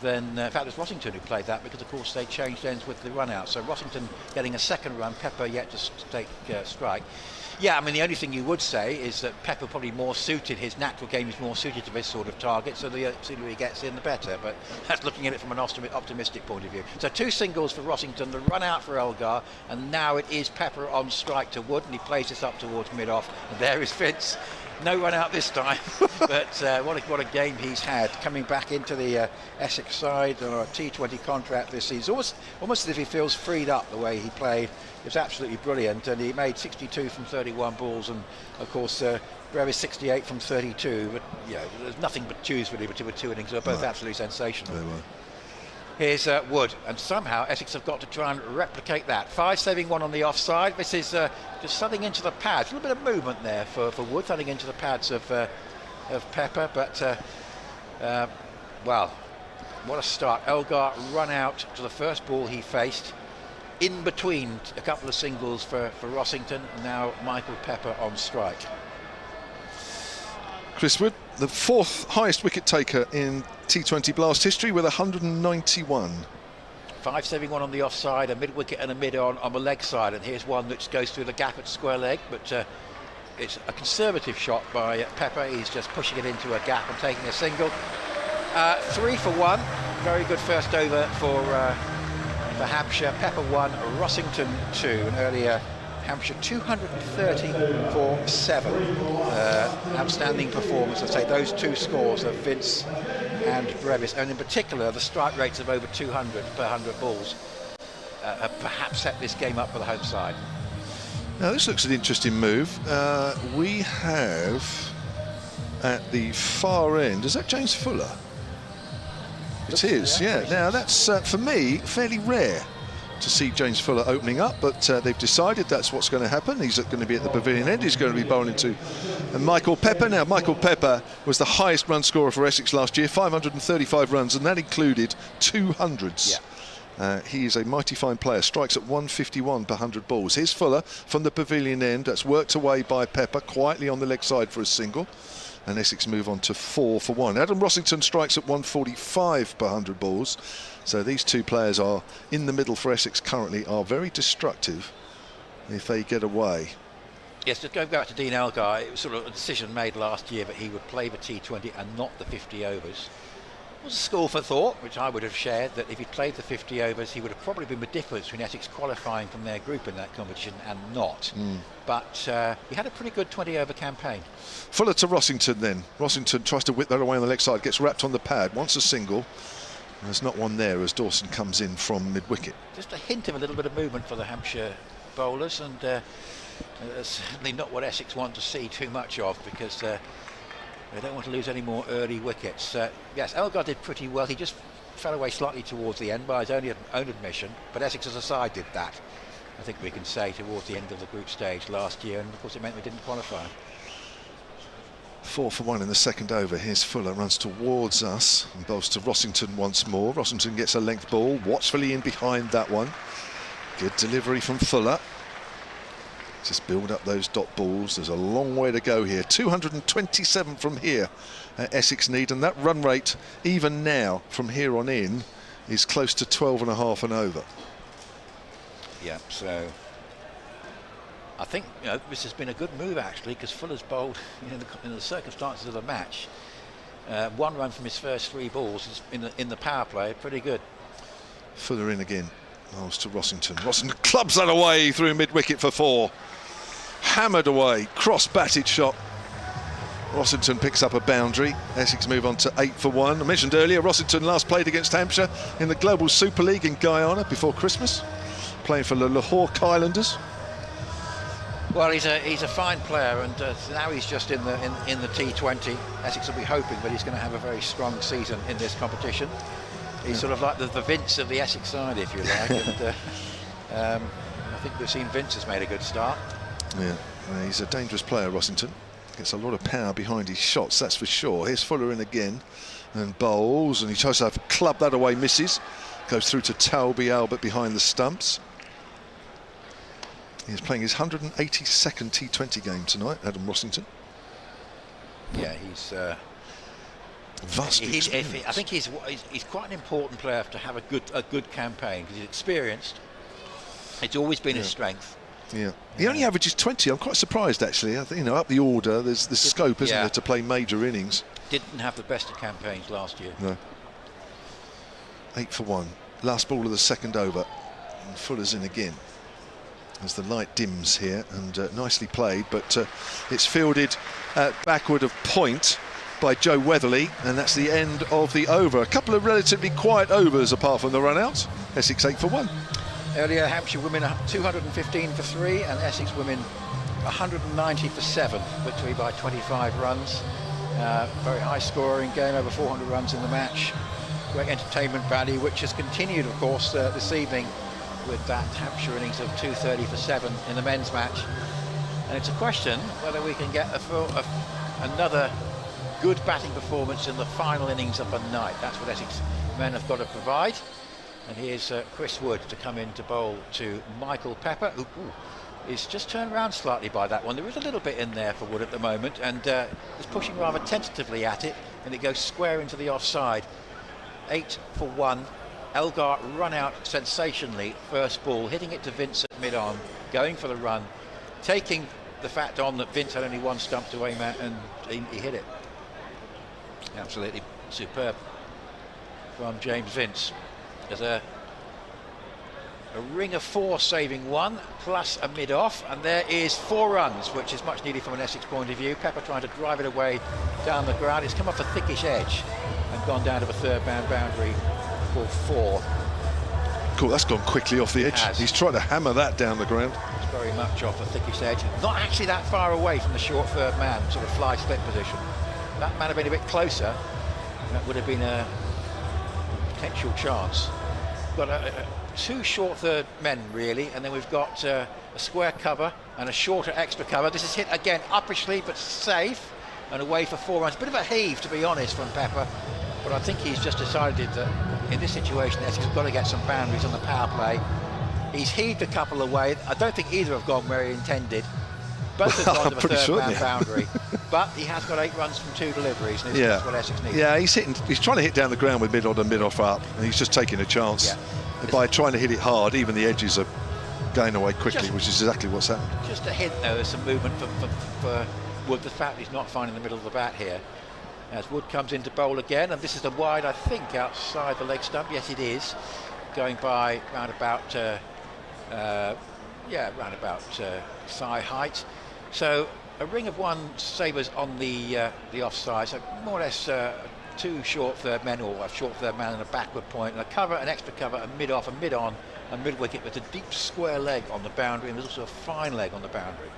than, in fact it was Rossington who played that, because of course they changed ends with the run out. So Rossington getting a second run, Pepper yet to take strike. Yeah, I mean, the only thing you would say is that Pepper probably more suited, his natural game is more suited to this sort of target, so the sooner he gets in, the better. But that's looking at it from an optimistic point of view. So 2 singles for Rossington, the run out for Elgar, and now it is Pepper on strike to Wood, and he plays this up towards mid-off. And there is Vince. No run out this time, but what a game he's had, coming back into the Essex side on a T20 contract this season. Almost as if he feels freed up the way he played. It was absolutely brilliant, and he made 62 from 31 balls, and of course Brevis 68 from 32. But you know, there's nothing but choose really between the 2 innings. They're both absolutely sensational. They were. Here's Wood, and somehow Essex have got to try and replicate that. 5 saving 1 on the offside. This is just thudding into the pads. A little bit of movement there for Wood, thudding into the pads of Pepper. But well, what a start! Elgar run out to the first ball he faced, in between a couple of singles for Rossington. And now Michael Pepper on strike. Chris Wood, the 4th highest wicket taker in T20 Blast history with 191. 5 saving 1 on the offside, a mid wicket and a mid on the leg side, and here's one which goes through the gap at square leg, but it's a conservative shot by Pepper. He's just pushing it into a gap and taking a single. 3 for 1, very good first over for Hampshire. Pepper 1, Rossington 2, and earlier Hampshire 230 for 7. Outstanding performance. I'd say those 2 scores of Vince and Brevis, and in particular the strike rates of over 200 per 100 balls, have perhaps set this game up for the home side. Now this looks an interesting move. We have at the far end, is that James Fuller? It is, yeah. Now that's for me fairly rare to see James Fuller opening up, but they've decided that's what's going to happen. He's going to be at the pavilion end. He's going to be bowling to Michael Pepper. Now Michael Pepper was the highest run scorer for Essex last year, 535 runs, and that included 200s. Yeah. He is a mighty fine player, strikes at 151 per 100 balls. Here's Fuller from the pavilion end. That's worked away by Pepper quietly on the leg side for a single, and Essex move on to 4 for 1. Adam Rossington strikes at 145 per 100 balls. So these 2 players are in the middle for Essex currently, are very destructive if they get away. Yes, just going back to Dean Elgar, it was sort of a decision made last year that he would play the T20 and not the 50 overs. It was a school for thought, which I would have shared, that if he played the 50 overs, he would have probably been the difference between Essex qualifying from their group in that competition and not. But he had a pretty good 20-over campaign. Fuller to Rossington then. Rossington tries to whip that away on the leg side, gets wrapped on the pad, wants a single. There's not one there as Dawson comes in from mid-wicket. Just a hint of a little bit of movement for the Hampshire bowlers, and certainly not what Essex want to see too much of, because they don't want to lose any more early wickets. Yes, Elgar did pretty well. He just fell away slightly towards the end by his own admission, but Essex as a side did that, I think we can say, towards the end of the group stage last year, and of course it meant we didn't qualify. 4 for 1 in the second over. Here's Fuller, runs towards us and bowls to Rossington once more. Rossington gets a length ball, watchfully in behind that one. Good delivery from Fuller. Just build up those dot balls. There's a long way to go here. 227 from here at Essex need, and that run rate, even now from here on in, is close to 12.5 and over. Yeah, so I think this has been a good move actually, because Fuller's bowled in the circumstances of the match. 1 run from his first 3 balls is in the power play, pretty good. Fuller in again. Bowls to Rossington. Rossington clubs that away through mid-wicket for 4. Hammered away, cross-batted shot. Rossington picks up a boundary. Essex move on to 8 for 1. I mentioned earlier, Rossington last played against Hampshire in the Global Super League in Guyana before Christmas, playing for the Lahore Highlanders. Well, he's a fine player, and now he's just in the T20. Essex will be hoping that he's going to have a very strong season in this competition. He's sort of like the Vince of the Essex side, if you like. And I think we've seen Vince has made a good start. Yeah, he's a dangerous player, Rossington. Gets a lot of power behind his shots, that's for sure. Here's Fuller in again, and bowls, and he tries to club that away, misses. Goes through to Talby Albert behind the stumps. He's playing his 182nd T20 game tonight, Adam Rossington. Yeah, he's vast experience. I think he's quite an important player to have a good campaign, because he's experienced. It's always been his strength. Yeah, he only averages 20. I'm quite surprised, actually. I think, you know, up the order, there's scope, isn't there, to play major innings. Didn't have the best of campaigns last year. No. 8 for 1. Last ball of the second over, and Fuller's in again as the light dims here, and nicely played, but it's fielded backward of point by Joe Weatherly, and that's the end of the over. A couple of relatively quiet overs apart from the run out. Essex 8 for 1. Earlier, Hampshire women 215 for 3, and Essex women 190 for 7. Victory by 25 runs. Very high scoring game, over 400 runs in the match. Great entertainment value, which has continued, of course, this evening with that Hampshire innings of 230 for 7 in the men's match. And it's a question whether we can get another good batting performance in the final innings of the night. That's what Essex men have got to provide. And here's Chris Wood to come in to bowl to Michael Pepper, who is just turned around slightly by that one. There is a little bit in there for Wood at the moment, and is pushing rather tentatively at it, and it goes square into the offside. 8 for 1. Elgar run out sensationally, first ball, hitting it to Vince at mid-on, going for the run, taking the fact on that Vince had only one stump to aim at, and he hit it. Absolutely superb from James Vince. There's a ring of 4 saving 1, plus a mid-off, and there is 4 runs, which is much needed from an Essex point of view. Pepper trying to drive it away down the ground. It's come off a thickish edge and gone down to the third man boundary for 4. Cool, that's gone quickly off the edge. He's trying to hammer that down the ground. It's very much off a thickish edge. Not actually that far away from the short third man, sort of fly split position. That might have been a bit closer. That would have been a potential chance. Got 2 short third men, really, and then we've got a square cover and a shorter extra cover. This is hit again uppishly, but safe, and away for 4 runs. Bit of a heave, to be honest, from Pepper, but I think he's just decided that in this situation Essex has got to get some boundaries on the power play. He's heaved a couple away. I don't think either have gone where he intended. Both have gone to the third man boundary, but he has got 8 runs from 2 deliveries, and that's what Essex needs. Yeah, he's trying to hit down the ground with mid-on and mid-off up, and he's just taking a chance. Yeah. By trying to hit it hard, even the edges are going away quickly, which is exactly what's happened. Just a hint, though, there's some movement for Wood. The fact he's not finding the middle of the bat here. As Wood comes into bowl again, and this is the wide, I think, outside the leg stump. Yes, it is. Going by round about thigh height. So a ring of 1 sabres on the offside. So more or less 2 short third men, or a short third man and a backward point, and a cover, an extra cover, a mid-off, a mid-on, a mid-wicket with a deep square leg on the boundary, and there's also a fine leg on the boundary.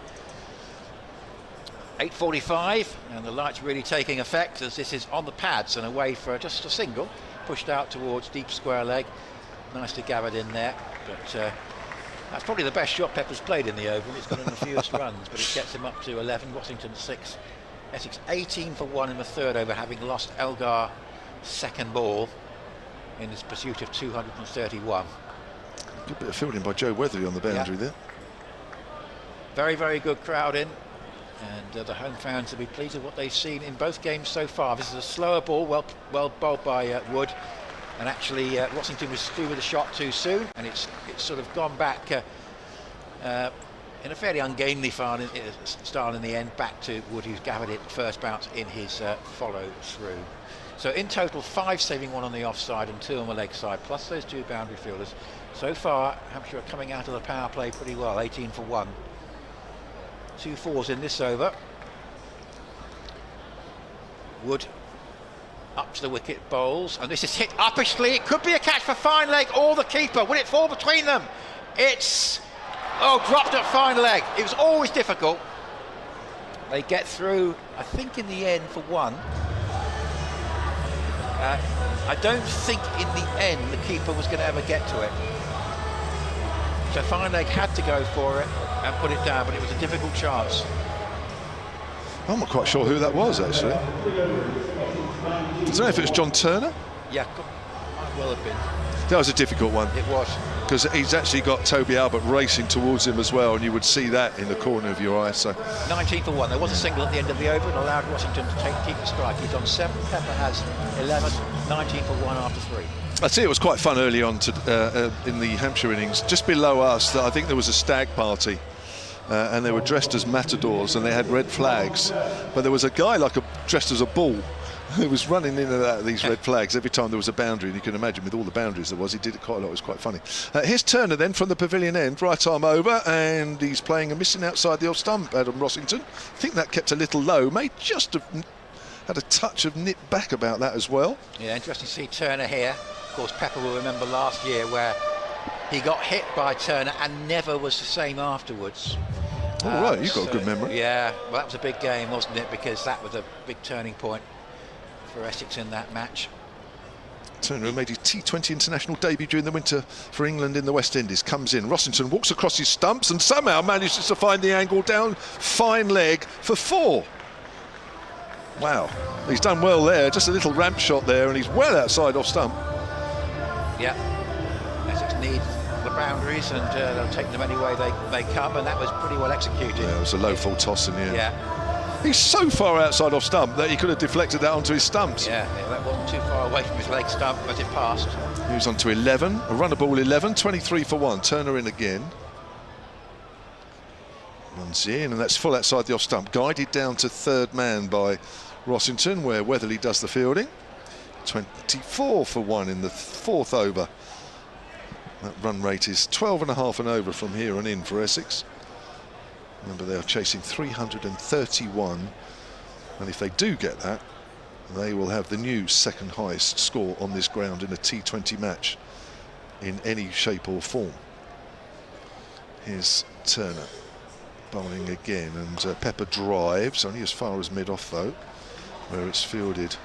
8:45, and the light's really taking effect as this is on the pads and away for just a single, pushed out towards deep square leg. Nicely gathered in there, but that's probably the best shot Pepper's played in the over. It's got in the fewest runs, but it gets him up to 11. Washington 6. Essex 18 for 1 in the third over, having lost Elgar second ball in his pursuit of 231. Good bit of fielding by Joe Weatherly on the boundary there. Very, very good crowd in, and the home fans will be pleased with what they've seen in both games so far. This is a slower ball, well bowled by Wood, and actually Washington was through with a shot too soon, and it's sort of gone back in a fairly ungainly style in the end, back to Wood, who's gathered it first bounce in his follow through. So in total 5 saving 1 on the offside and 2 on the leg side, plus those 2 boundary fielders. So far Hampshire are coming out of the power play pretty well. 18 for 1. 2 fours in this over. Wood up to the wicket, bowls, and this is hit uppishly. It could be a catch for fine leg or the keeper. Will it fall between them? It's dropped at fine leg. It was always difficult. They get through, I think, in the end for 1. I don't think in the end the keeper was going to ever get to it. So Fine Leg had to go for it and put it down, but it was a difficult chance. I'm not quite sure who that was, actually. I don't know if it was John Turner. Yeah, might well have been. That was a difficult one. It was. Because he's actually got Toby Albert racing towards him as well, and you would see that in the corner of your eye. So 19 for 1. There was a single at the end of the over and allowed Rossington to keep the strike. He's on 7. Pepper has 11. 19 for 1 after 3. I see it was quite fun early on in the Hampshire innings. Just below us, I think there was a stag party. And they were dressed as matadors and they had red flags. But there was a guy dressed as a bull who was running in and out of these red flags every time there was a boundary. And you can imagine with all the boundaries there was, he did it quite a lot. It was quite funny. Here's Turner then from the pavilion end, right arm over, and he's playing a missing outside the off stump, Adam Rossington. I think that kept a little low, may just have had a touch of nip back about that as well. Yeah, interesting to see Turner here. Of course, Pepper will remember last year where he got hit by Turner and never was the same afterwards. Oh, right, you've got a good memory. Yeah, well, that was a big game, wasn't it? Because that was a big turning point for Essex in that match. Turner made his T20 international debut during the winter for England in the West Indies. Comes in, Rossington walks across his stumps and somehow manages to find the angle down. Fine leg for 4. Wow, he's done well there. Just a little ramp shot there, and he's well outside off stump. Yeah, Essex needs the boundaries, and they'll take them any way they come, and that was pretty well executed. Yeah, it was a low full toss in the end. Yeah. He's so far outside off stump that he could have deflected that onto his stumps. Yeah, that wasn't too far away from his leg stump as it passed. He was on to 11, a runner ball 11, 23 for 1. Turner in again. Runs in, and that's full outside the off stump. Guided down to third man by Rossington, where Weatherly does the fielding. 24 for 1 in the 4th over. That run rate is 12.5 and over from here on in for Essex. Remember, they are chasing 331, and if they do get that, they will have the new second highest score on this ground in a T20 match in any shape or form. Here's Turner bowling again, and Pepper drives only as far as mid-off though, where it's fielded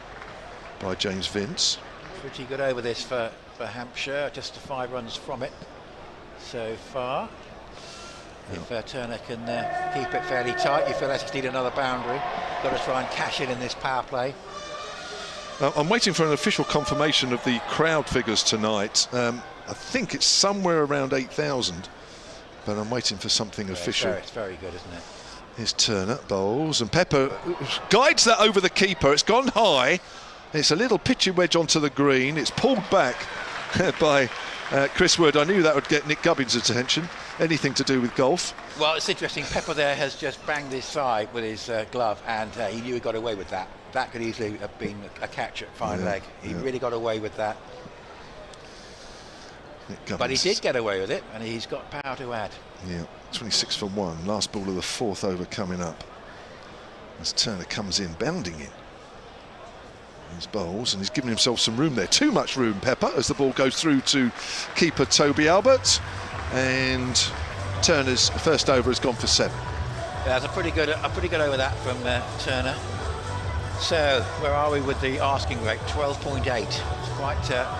by James Vince. Pretty good over this for Hampshire, just 5 runs from it so far. If Turner can keep it fairly tight, you feel Essex need another boundary. Got to try and cash in this power play. I'm waiting for an official confirmation of the crowd figures tonight. I think it's somewhere around 8,000, but I'm waiting for something official. It's very good, isn't it? Here's Turner, bowls, and Pepper guides that over the keeper. It's gone high. It's a little pitchy wedge onto the green. It's pulled back by Chris Wood. I knew that would get Nick Gubbins' attention. Anything to do with golf. Well, it's interesting. Pepper there has just banged his side with his glove, and he knew he got away with that. That could easily have been a catch at fine leg. He really got away with that. But he did get away with it, and he's got power to add. Yeah, 26 for 1. Last ball of the 4th over coming up. As Turner comes in, bounding in. His bowls, and he's given himself some room there. Too much room, Pepper, as the ball goes through to keeper Toby Albert. And Turner's first over has gone for 7. That's a pretty good over that from Turner. So where are we with the asking rate? 12.8. It's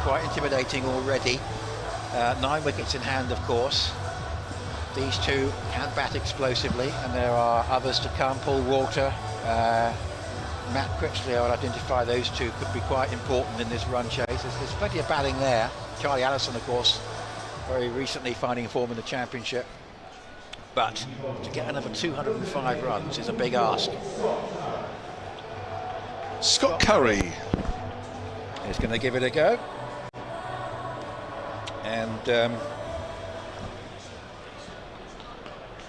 quite intimidating already. 9 wickets in hand, of course. These two can bat explosively, and there are others to come. Paul Walter, Matt Critchley, I would identify those two could be quite important in this run chase. There's plenty of batting there. Charlie Allison, of course, very recently finding form in the championship, but to get another 205 runs is a big ask. Scott Curry is going to give it a go, and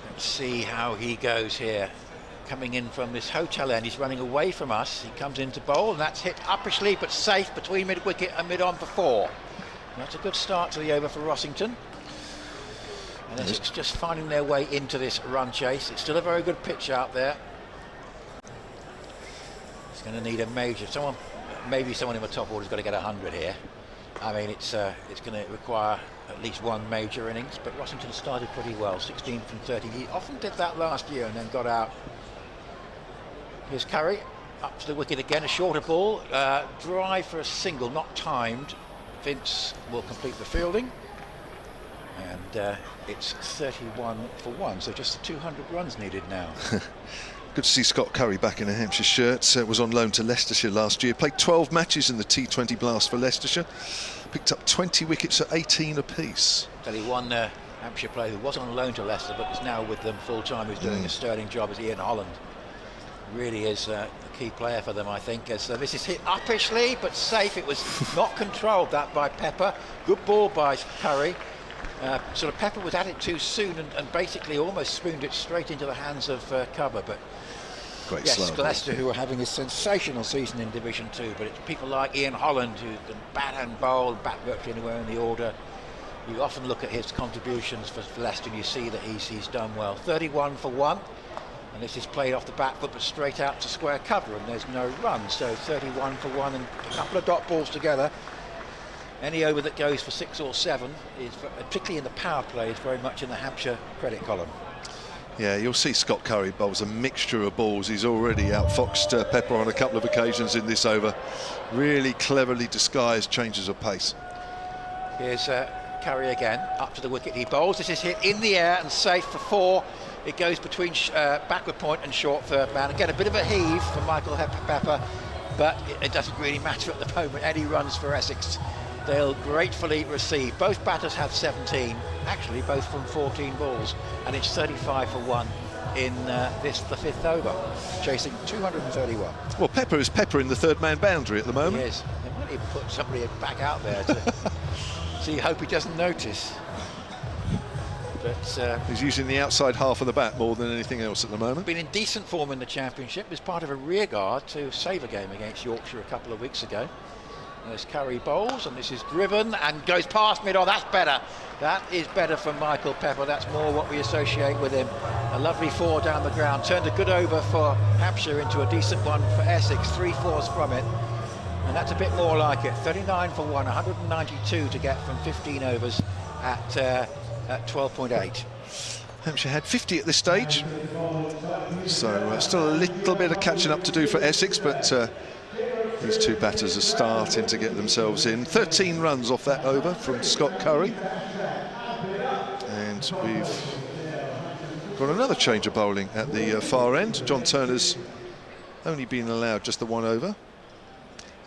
let's see how he goes here. Coming in from this hotel end, he's running away from us. He comes into bowl, and that's hit uppishly but safe between mid-wicket and mid-on for 4. That's a good start to the over for Rossington. And Essex just finding their way into this run chase. It's still a very good pitch out there. It's going to need a major. Maybe someone in the top order's got to get 100 here. I mean, it's going to require at least 1 major innings. But Rossington started pretty well, 16 from 30. He often did that last year and then got out. Here's Curry. up to the wicket again, a shorter ball, drive for a single, not timed. Vince will complete the fielding, and it's 31 for 1, so just 200 runs needed now. Good to see Scott Curry back in a Hampshire shirt. Was on loan to Leicestershire last year, played 12 matches in the T20 Blast for Leicestershire, picked up 20 wickets at 18 apiece. Tell you one Hampshire player who was on loan to Leicester but is now with them full time, who's doing a sterling job, is Ian Holland. Really is a key player for them, I think. As this is hit uppishly but safe. It was not controlled, that, by Pepper. Good ball by Curry. Sort of Pepper was at it too soon and basically almost spooned it straight into the hands of Cubber. But great yes, Leicester, who are having a sensational season in Division 2, but it's people like Ian Holland who can bat and bowl, bat virtually anywhere in the order. You often look at his contributions for Leicester and you see that he's done well. 31 for 1, and this is played off the back foot but straight out to square cover, and there's no run. So 31 for 1 and a couple of dot balls together. Any over that goes for 6 or 7, is, particularly in the power play, is very much in the Hampshire credit column. Yeah, you'll see Scott Curry bowls a mixture of balls. He's already outfoxed Pepper on a couple of occasions in this over. Really cleverly disguised changes of pace. Here's Curry again, up to the wicket he bowls. This is hit in the air and safe for 4. It goes between backward point and short third man. Again, a bit of a heave for Michael Pepper, but it doesn't really matter at the moment. Any runs for Essex, they'll gratefully receive. Both batters have 17, actually both from 14 balls, and it's 35 for 1 in the 5th over, chasing 231. Well, Pepper is Pepper in the third man boundary at the moment. He is. They might even put somebody back out there to so you hope he doesn't notice. But he's using the outside half of the bat more than anything else at the moment. Been in decent form in the Championship as part of a rearguard to save a game against Yorkshire a couple of weeks ago. There's Curry bowls, and this is driven and goes past mid. Oh, that's better. That is better for Michael Pepper. That's more what we associate with him. A lovely 4 down the ground. Turned a good over for Hampshire into a decent one for Essex. 3 4s from it. And that's a bit more like it. 39 for 1, 192 to get from 15 overs at 12.8. Hampshire had 50 at this stage. So still a little bit of catching up to do for Essex, but these two batters are starting to get themselves in. 13 runs off that over from Scott Curry. And we've got another change of bowling at the far end. John Turner's only been allowed just the 1 over.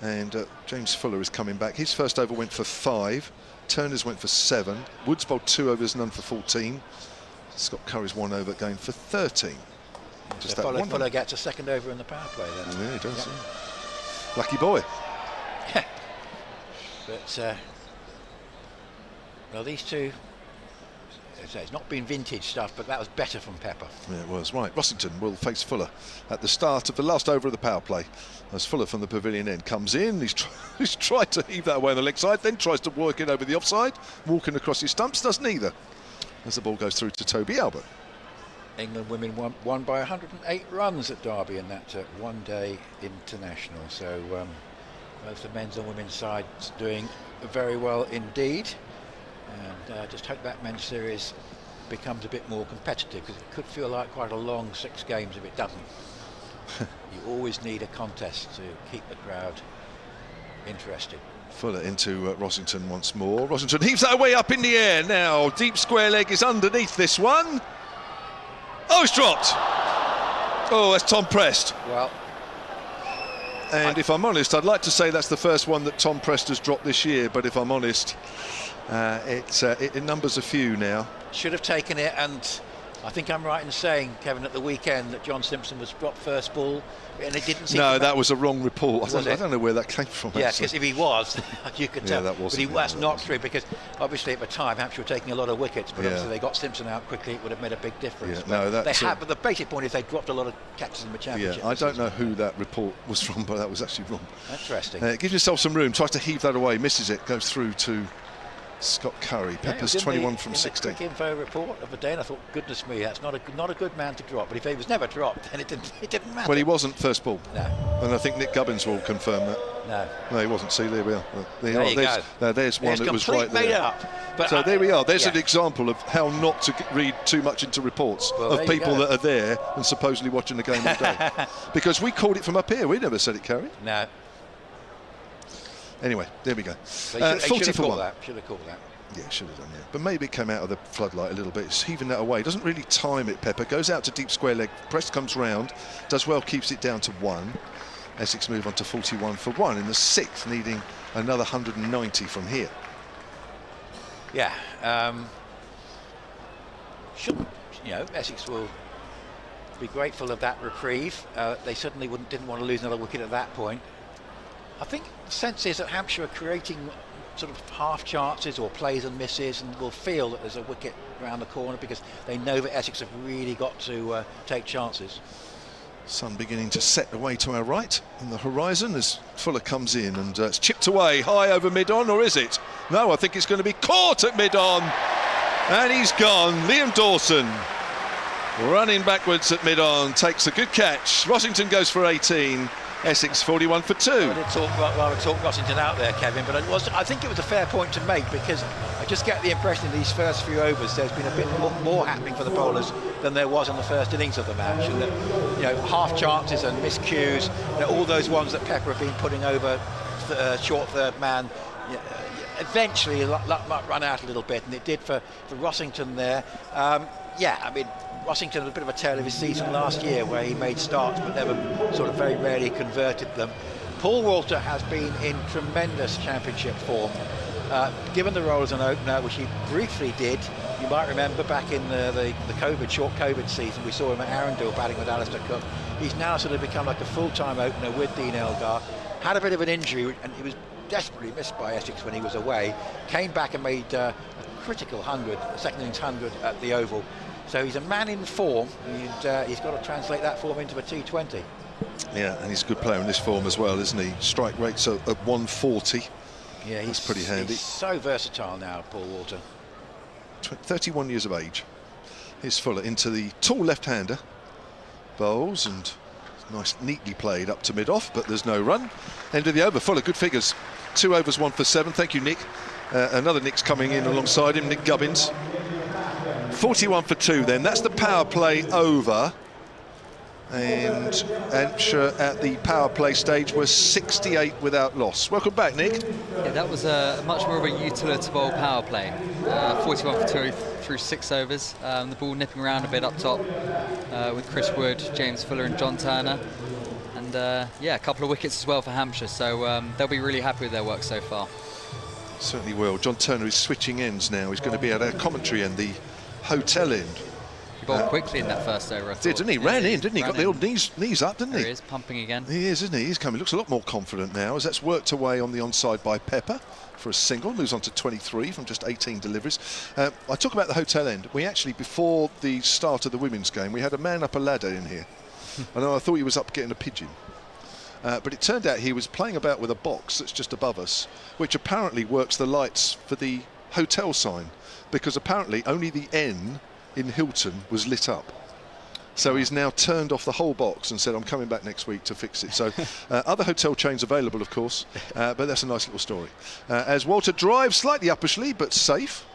And James Fuller is coming back. His first over went for 5. Turner's went for 7. Woods bowled 2 overs, none for 14. Scott Curry's 1 over going for 13. Just so that Fuller gets a second over in the power play then. Yeah, he does. Yep. Yeah. Lucky boy. But well, these two, it's not been vintage stuff, but that was better from Pepper. Yeah, it was. Right, Rossington will face Fuller at the start of the last over of the power play. As Fuller from the pavilion end comes in, he's tried to heave that away on the leg side, then tries to work it over the offside, walking across his stumps, does neither. As the ball goes through to Toby Albert. England women won by 108 runs at Derby in that one-day international. So both the men's and women's sides doing very well indeed. And just hope that men's series becomes a bit more competitive, because it could feel like quite a long 6 games if it doesn't. You always need a contest to keep the crowd interested. Fuller into Rossington once more. Rossington heaves that away up in the air now. Deep square leg is underneath this one. Oh, it's dropped. Oh, that's Tom Prest. Well, and if I'm honest, I'd like to say that's the first one that Tom Prest has dropped this year, but if I'm honest, it numbers a few now. Should have taken it, and I think I'm right in saying, Kevin, at the weekend that John Simpson was dropped first ball, and it didn't seem. No, that was a wrong report. I don't know where that came from. Yeah, because if he was, you could tell. That wasn't, but that's not true, because obviously at the time Hampshire were taking a lot of wickets, but obviously they got Simpson out quickly. It would have made a big difference. Yeah, but no, they had. But the basic point is they dropped a lot of catches in the Championship. Yeah, I don't know who that report was from, but that was actually wrong. Interesting. Gives yourself some room. Tries to heave that away, misses it, goes through to Scott Curry, Yeah, Pepper's it was 21 in from the 16. quick info report of the day, and I thought, goodness me, that's not a good man to drop. But if he was never dropped, then it didn't matter. Well, he wasn't first ball. No. And I think Nick Gubbins will confirm that. No. No, he wasn't. See, there we are. There you go. Now, there's one It's that was complete right made there. up. But So there we are. There's yeah. an example of how not to read too much into reports Well, there of you people go. that are there and supposedly watching the game all day. Because we called it from up here. We never said it, Carrie. No. Anyway, there we go. They 40 should for have 1. called that. Should have called that. Yeah, should have done, yeah. But maybe it came out of the floodlight a little bit. It's heaving that away. Doesn't really time it, Pepper. Goes out to deep square leg. Press comes round. Does well, keeps it down to 1. Essex move on to 41 for 1 in the 6th, needing another 190 from here. Yeah. Essex will be grateful of that reprieve. They certainly didn't want to lose another wicket at that point. I think the sense is that Hampshire are creating sort of half chances or plays and misses, and will feel that there's a wicket around the corner because they know that Essex have really got to take chances. Sun beginning to set away to our right on the horizon as Fuller comes in, and it's chipped away high over mid-on, or is it? No, I think it's going to be caught at mid-on, and he's gone. Liam Dawson running backwards at mid-on, takes a good catch. Rossington goes for 18. Essex 41 for 2. I did rather talk Rossington out there, Kevin, but I think it was a fair point to make, because I just get the impression in these first few overs there's been a bit more happening for the bowlers than there was in the first innings of the match, and that, half chances and miscues, all those ones that Pepper have been putting over short third man, eventually luck might run out a little bit, and it did for Rossington there. Rossington had a bit of a tale of his season last year where he made starts but never sort of very rarely converted them. Paul Walter has been in tremendous championship form. Given the role as an opener, which he briefly did, you might remember back in the short COVID season, we saw him at Arundel batting with Alistair Cook. He's now sort of become like a full-time opener with Dean Elgar. Had a bit of an injury, and he was desperately missed by Essex when he was away. Came back and made a critical 100, second innings 100 at the Oval. So he's a man in form, and he's got to translate that form into a T20. Yeah, and he's a good player in this form as well, isn't he? Strike rates at 140. Yeah, he's pretty handy. He's so versatile now, Paul Walter. 31 years of age. Here's Fuller into the tall left-hander. Bowls, and nice, neatly played up to mid-off, but there's no run. End of the over. Fuller, good figures. 2 overs, 1 for 7. Thank you, Nick. Another Nick's coming in alongside him, Nick Gubbins. 41 for 2 then. That's the power play over. And Hampshire at the power play stage was 68 without loss. Welcome back, Nick. Yeah, that was much more of a Utilita Bowl power play. 41 for 2 through 6 overs. The ball nipping around a bit up top with Chris Wood, James Fuller and John Turner. And a couple of wickets as well for Hampshire. So they'll be really happy with their work so far. Certainly will. John Turner is switching ends now. He's going to be at our commentary end, the hotel end. He bowled quickly in that first over, I thought. Didn't he? Ran in, didn't he? Got the old knees up, didn't he? There he is, pumping again. He is, isn't he? He's coming. Looks a lot more confident now as that's worked away on the onside by Pepper for a single. Moves on to 23 from just 18 deliveries. I talk about the hotel end. We actually, before the start of the women's game, we had a man up a ladder in here. I thought he was up getting a pigeon. But it turned out he was playing about with a box that's just above us, which apparently works the lights for the hotel sign, because apparently only the N in Hilton was lit up. So he's now turned off the whole box and said, I'm coming back next week to fix it. So other hotel chains available, of course, but that's a nice little story. As Walter drives slightly uppishly, but safe,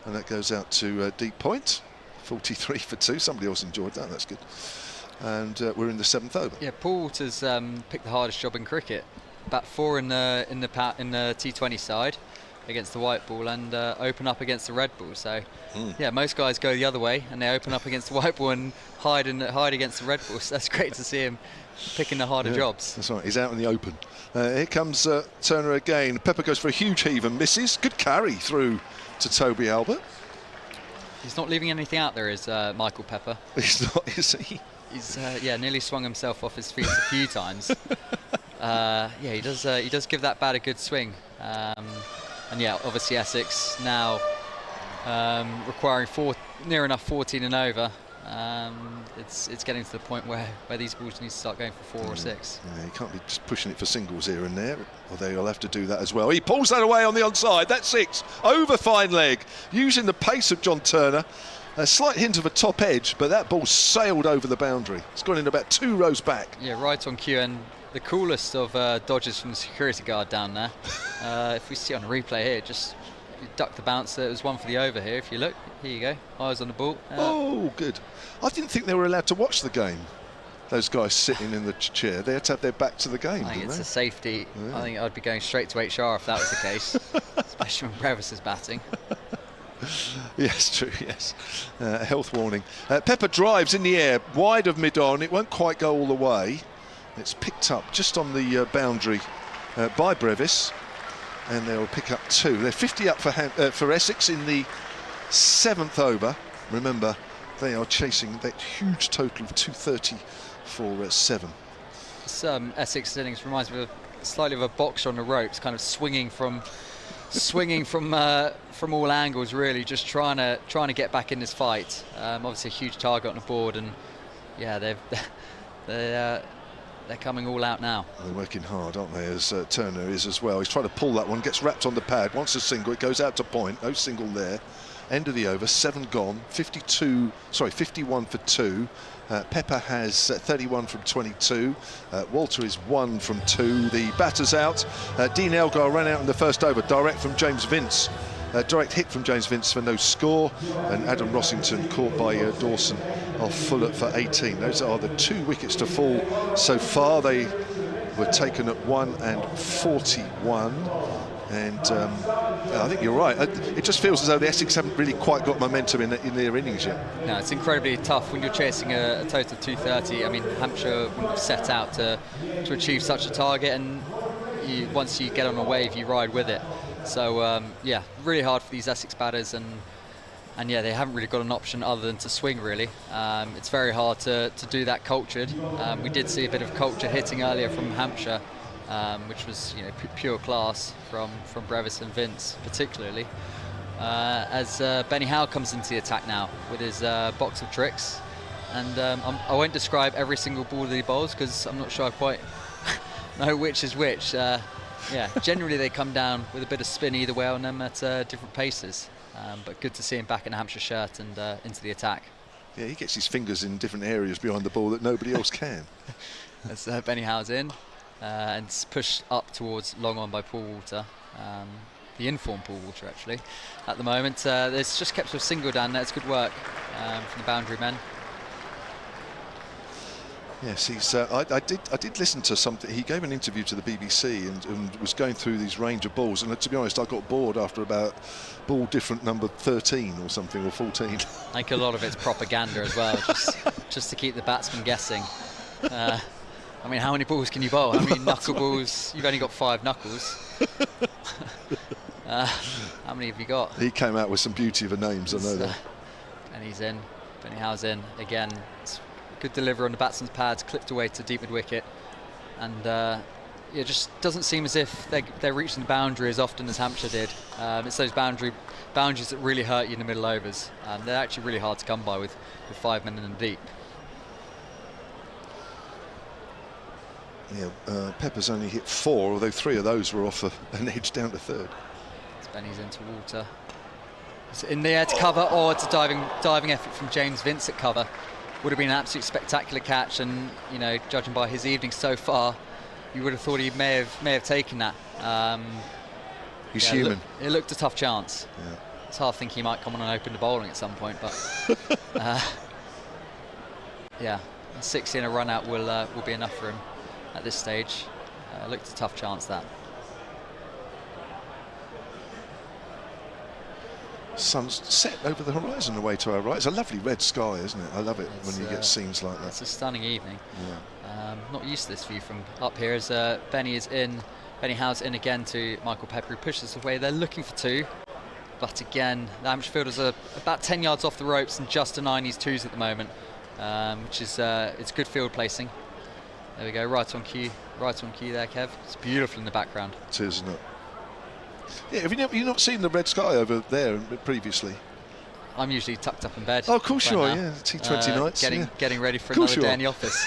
and that goes out to deep point. 43 for 2. Somebody else enjoyed that. That's good. And we're in the 7th over. Yeah, Paul Walters picked the hardest job in cricket. Bat 4 in the T20 side against the white ball, and open up against the red ball. So yeah, most guys go the other way and they open up against the white ball and hide against the red ball. So that's great to see him picking the harder jobs. That's right, he's out in the open. Here comes Turner again. Pepper goes for a huge heave and misses. Good carry through to Toby Albert. He's not leaving anything out there, is Michael Pepper. He's not, is he? He's nearly swung himself off his feet a few times. He does give that bat a good swing. And yeah, obviously Essex now requiring near enough 14 and over. it's getting to the point where these balls need to start going for 4 or 6. Yeah, you can't be just pushing it for singles here and there, although you'll have to do that as well. He pulls that away on the onside. That's 6. Over fine leg, using the pace of John Turner. A slight hint of a top edge, but that ball sailed over the boundary. It's gone in about 2 rows back. Yeah, right on cue, and the coolest of dodges from the security guard down there. If we see on a replay here, just duck the bounce. There was one for the over here. If you look, here you go. Eyes on the ball. Oh, good. I didn't think they were allowed to watch the game. Those guys sitting in the chair, they had to have their back to the game. I think it's they? A safety. Yeah. I think I'd be going straight to HR if that was the case, especially when Brevis is batting. Yes, true, yes. A health warning. Pepper drives in the air, wide of mid-on. It won't quite go all the way. It's picked up just on the boundary by Brevis, and they'll pick up 2. They're 50 up for Essex in the 7th over. Remember, they are chasing that huge total of 230 for 7. This Essex innings reminds me of slightly of a boxer on the ropes, kind of swinging from all angles, really, just trying to get back in this fight. Obviously, a huge target on the board, and yeah, they're coming all out now. They're working hard, aren't they? As Turner is as well. He's trying to pull that one, gets wrapped on the pad. Wants a single. It goes out to point. No single there. End of the over. 7 gone. 51 for 2. Pepper has 31 from 22. Walter is 1 from 2. The batter's out. Dean Elgar ran out in the first over, direct from James Vince. Direct hit from James Vince for no score, and Adam Rossington caught by Dawson off Fullett for 18. Those are the 2 wickets to fall so far. They were taken at 1 and 41. And I think you're right. It just feels as though the Essex haven't really quite got momentum in their innings yet. No, it's incredibly tough when you're chasing a total of 230. I mean, Hampshire wouldn't have set out to achieve such a target, and once you get on a wave, you ride with it. So yeah, really hard for these Essex batters, and yeah, they haven't really got an option other than to swing, really. It's very hard to do that cultured. We did see a bit of culture hitting earlier from Hampshire, which was pure class from Brevis and Vince particularly. As Benny Howe comes into the attack now with his box of tricks, and I won't describe every single ball that he bowls because I'm not sure I quite know which is which. Yeah, generally they come down with a bit of spin either way on them at different paces, but good to see him back in a Hampshire shirt and into the attack. Yeah, he gets his fingers in different areas behind the ball that nobody else can. As Benny Howe's in and it's pushed up towards long on by Paul Walter, the informed Paul Walter actually at the moment. There's just kept a single down there. It's good work from the boundary men. Yes, he's. I did listen to something. He gave an interview to the BBC and was going through these range of balls. And to be honest, I got bored after about ball different number 13 or something, or 14. I think a lot of it's propaganda as well, just to keep the batsman guessing. I mean, how many balls can you bowl? How many knuckle balls? You've only got 5 knuckles. How many have you got? He came out with some beauty of a names, I know that. And he's in. Benny Howe's in again. It's good deliver on the batsman's pads, clipped away to deep mid wicket, and it just doesn't seem as if they're reaching the boundary as often as Hampshire did. It's those boundaries that really hurt you in the middle overs. They're actually really hard to come by with 5 men in the deep. Yeah, Pepper's only hit 4, although 3 of those were off an edge down to third. Benny's into Walter. It's in the air to cover, or it's a diving effort from James Vince at cover. Would have been an absolute spectacular catch, and judging by his evening so far, you would have thought he may have taken that. He's human. It looked a tough chance. Yeah. It's hard to think he might come on and open the bowling at some point, but yeah, 60 in a run out will be enough for him at this stage. Looked a tough chance, that. Sun's set over the horizon away to our right. It's a lovely red sky, isn't it? I love it when you get scenes like that. It's a stunning evening. Yeah. Not used to this view from up here, as Benny Howe's in again to Michael Pepper, who pushes away. They're looking for 2, but again, the Hampshire fielders are about 10 yards off the ropes and just denying these 2s at the moment, which is it's good field placing. There we go, right on cue there, Kev. It's beautiful in the background. It is, isn't it? Yeah, have you not seen the red sky over there previously? I'm usually tucked up in bed. Oh, of course you are, yeah. T20 nights. Getting ready for another day in the office.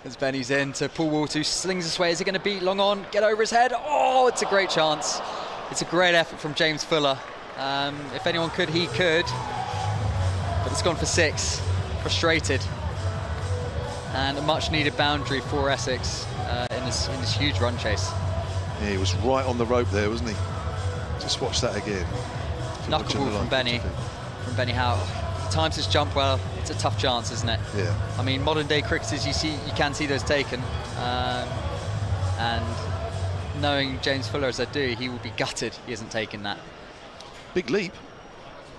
As Benny's in to Paul Walter, who slings this way. Is he going to beat long on? Get over his head. Oh, it's a great chance. It's a great effort from James Fuller. If anyone could, he could. But it's gone for 6. Frustrated. And a much-needed boundary for Essex in this huge run chase. Yeah, he was right on the rope there, wasn't he? Just watch that again. Knuckleball from Benny Howe. He times his jump well. It's a tough chance, isn't it? Yeah. I mean, modern day cricketers, you can see those taken, and knowing James Fuller as I do, he will be gutted he hasn't taken that. Big leap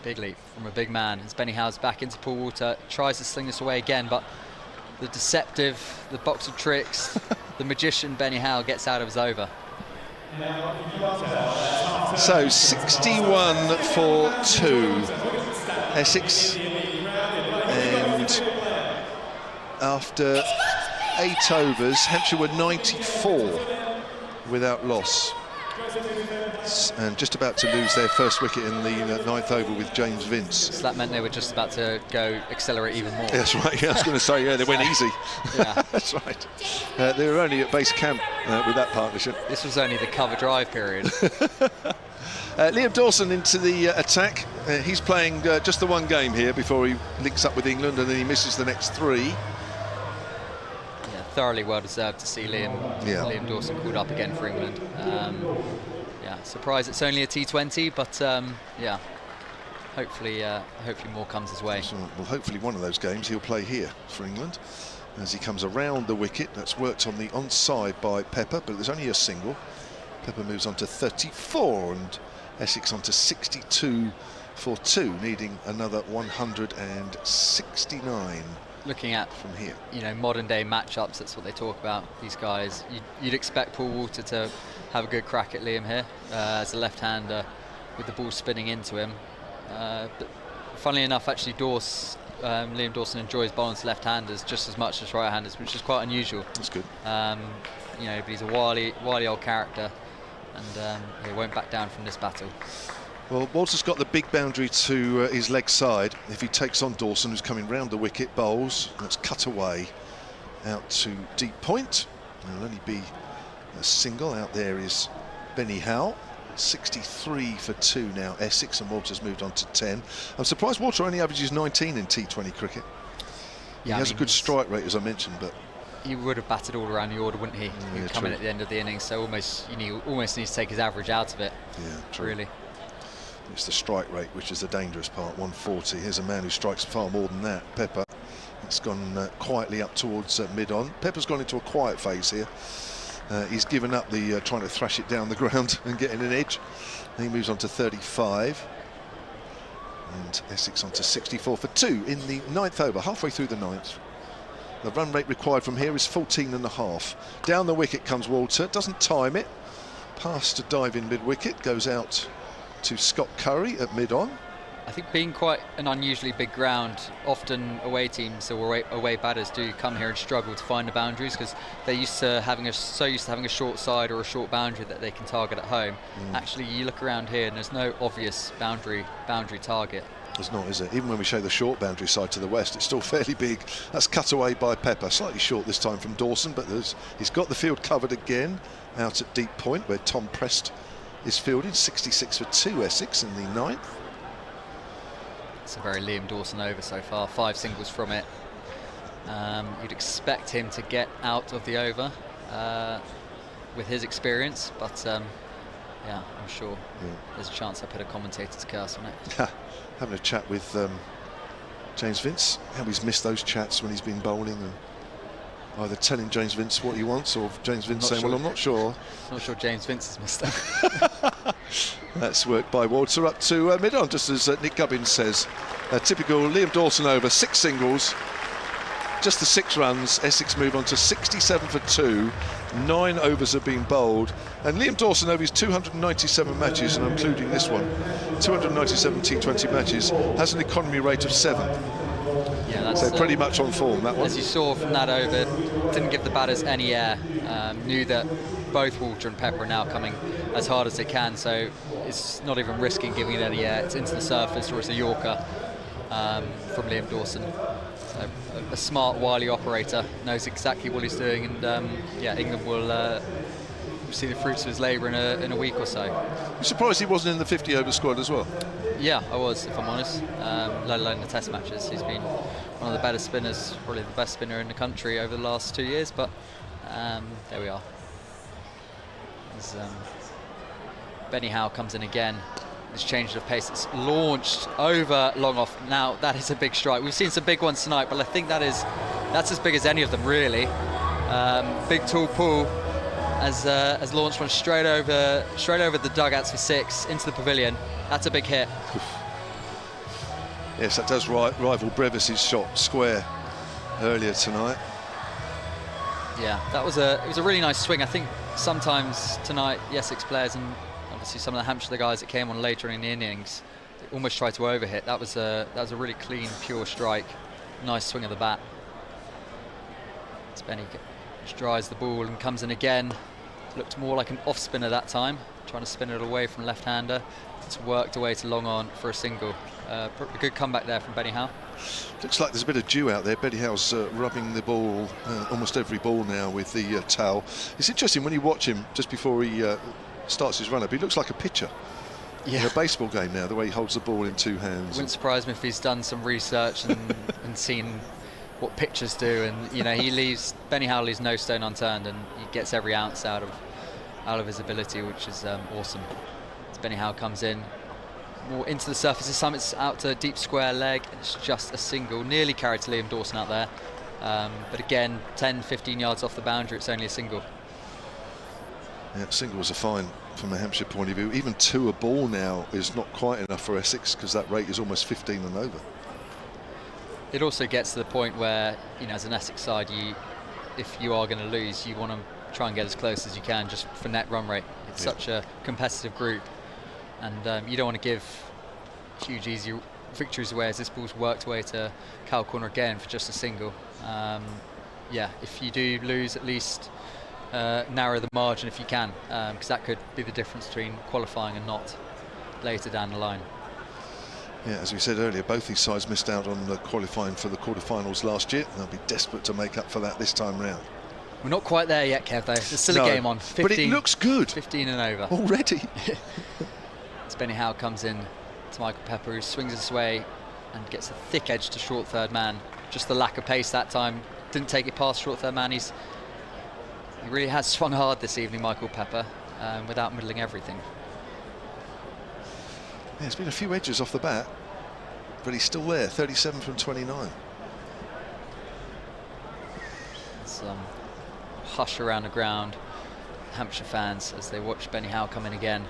from a big man. As Benny Howe's back into Paul Walter, tries to sling this away again, but the deceptive, the box of tricks, the magician Benny Howe gets out of his over. So 61 for 2, Essex, and after 8 overs, Hampshire were 94 without loss, and just about to lose their first wicket in the 9th over with James Vince. So that meant they were just about to go accelerate even more. That's right, yeah, I was going to say, yeah, they went easy. Yeah. That's right. They were only at base camp with that partnership. This was only the cover drive period. Liam Dawson into the attack. He's playing just the one game here before he links up with England, and then he misses the next 3. Yeah, thoroughly well deserved to see Liam Dawson called up again for England. Yeah, surprised it's only a T20, but yeah, hopefully more comes his way. So, well, hopefully one of those games he'll play here for England as he comes around the wicket. That's worked on the onside by Pepper, but there's only a single. Pepper moves on to 34 and Essex on to 62 for 2, needing another 169. Looking at from here, modern day matchups, that's what they talk about, these guys. You'd expect Paul Walter to have a good crack at Liam here as a left-hander with the ball spinning into him. But funnily enough, actually, Liam Dawson enjoys bowling to left-handers just as much as right-handers, which is quite unusual. That's good. But he's a wily old character, and he won't back down from this battle. Well, Walter's got the big boundary to his leg side. If he takes on Dawson, who's coming round the wicket, bowls, that's cut away out to deep point. There'll only be a single. Out there is Benny Howe. 63 for 2 now, Essex, and Walter's moved on to 10. I'm surprised Walter only averages 19 in T20 cricket. Yeah, he has a good strike rate, as I mentioned, but he would have batted all around the order, wouldn't he? He would come in at the end of the innings, so almost needs to take his average out of it. Yeah, true. Really. It's the strike rate which is the dangerous part. 140. Here's a man who strikes far more than that. Pepper. It's gone quietly up towards mid-on. Pepper's gone into a quiet phase here. He's given up the trying to thrash it down the ground and getting an edge. He moves on to 35. And Essex on to 64 for 2 in the 9th over, halfway through the 9th. The run rate required from here is 14.5. Down the wicket comes Walter, doesn't time it. Pass to dive in mid-wicket, goes out to Scott Curry at mid-on. I think being quite an unusually big ground, often away teams or away batters do come here and struggle to find the boundaries because they're used to having a short side or a short boundary that they can target at home. Actually, you look around here and there's no obvious boundary target. There's not, is it? Even when we show the short boundary side to the west, it's still fairly big. That's cut away by Pepper, slightly short this time from Dawson, but he's got the field covered again out at deep point where Tom Prest is fielded. 66 for 2 Essex in the 9th. It's a very Liam Dawson over so far, 5 singles from it. You'd expect him to get out of the over with his experience, but yeah, I'm sure there's a chance I put a commentator's curse on it. Having a chat with James Vince, how he's missed those chats when he's been bowling, and either telling James Vince what he wants or James Vince saying, well, I'm not sure. Not sure James Vince has missed that. That's worked by Walter up to mid-on, just as Nick Gubbins says. A typical Liam Dawson over, 6 singles, just the 6 runs. Essex move on to 67 for 2. 9 overs have been bowled, and Liam Dawson over his 297 matches, and including this one, 297 T20 matches, has an economy rate of 7. Yeah, that's so pretty much on form, that one. As you saw from that over, didn't give the batters any air. Knew that both Walter and Pepper are now coming as hard as they can, so is not even risking giving it any air. It's into the surface, or it's a Yorker from Liam Dawson. So a smart, wily operator, knows exactly what he's doing, and yeah, England will see the fruits of his labour in a week or so. I'm surprised he wasn't in the 50 over squad as well. Yeah, I was, if I'm honest, let alone the test matches. He's been one of the better spinners, probably the best spinner in the country over the last 2 years, but there we are. As Benny Howe comes in again, this change of pace, it's launched over long off. Now that is a big strike. We've seen some big ones tonight, but I think that's as big as any of them really. Big tall pull has launched one straight over the dugouts for 6 into the pavilion. That's a big hit. Yes, that does rival Brevis' shot square earlier tonight. Yeah, it was a really nice swing. I think sometimes tonight the Essex players, and obviously some of the Hampshire guys that came on later in the innings, they almost tried to overhit. That was a really clean, pure strike. Nice swing of the bat. As Benny drives the ball and comes in again. Looked more like an off spinner that time, trying to spin it away from left-hander. It's worked away to long on for a single. A good comeback there from Benny Howe. Looks like there's a bit of dew out there. Benny Howe's rubbing the ball, almost every ball now, with the towel. It's interesting when you watch him just before he starts his run-up. He looks like a pitcher in a baseball game now, the way he holds the ball in 2 hands. Wouldn't surprise me if he's done some research and seen what pitchers do, and you know, Benny Howe leaves no stone unturned, and he gets every ounce out of his ability, which is awesome. As Benny Howe comes in more into the surface, this time it's out to deep square leg, and it's just a single, nearly carried to Liam Dawson out there, but again 10-15 yards off the boundary, it's only a single. Yeah, single was a fine from a Hampshire point of view. Even 2 a ball now is not quite enough for Essex, because that rate is almost 15 and over. It also gets to the point where, you know, as an Essex side, if you are going to lose, you want to try and get as close as you can just for net run rate. It's such a competitive group, and you don't want to give huge easy victories away, as this ball's worked away to Cow Corner again for just a single. Yeah, if you do lose, at least narrow the margin if you can, because that could be the difference between qualifying and not later down the line. Yeah, as we said earlier, both these sides missed out on qualifying for the quarterfinals last year. They'll be desperate to make up for that this time round. We're not quite there yet, Kev, though. There's still a game on. 15, but it looks good. 15 and over. Already. As Benny Howe comes in to Michael Pepper, who swings his way and gets a thick edge to short third man. Just the lack of pace that time. Didn't take it past short third man. He really has swung hard this evening, Michael Pepper, without middling everything. Yeah, it's been a few edges off the bat, but he's still there, 37 from 29. Some hush around the ground, Hampshire fans, as they watch Benny Howe come in again.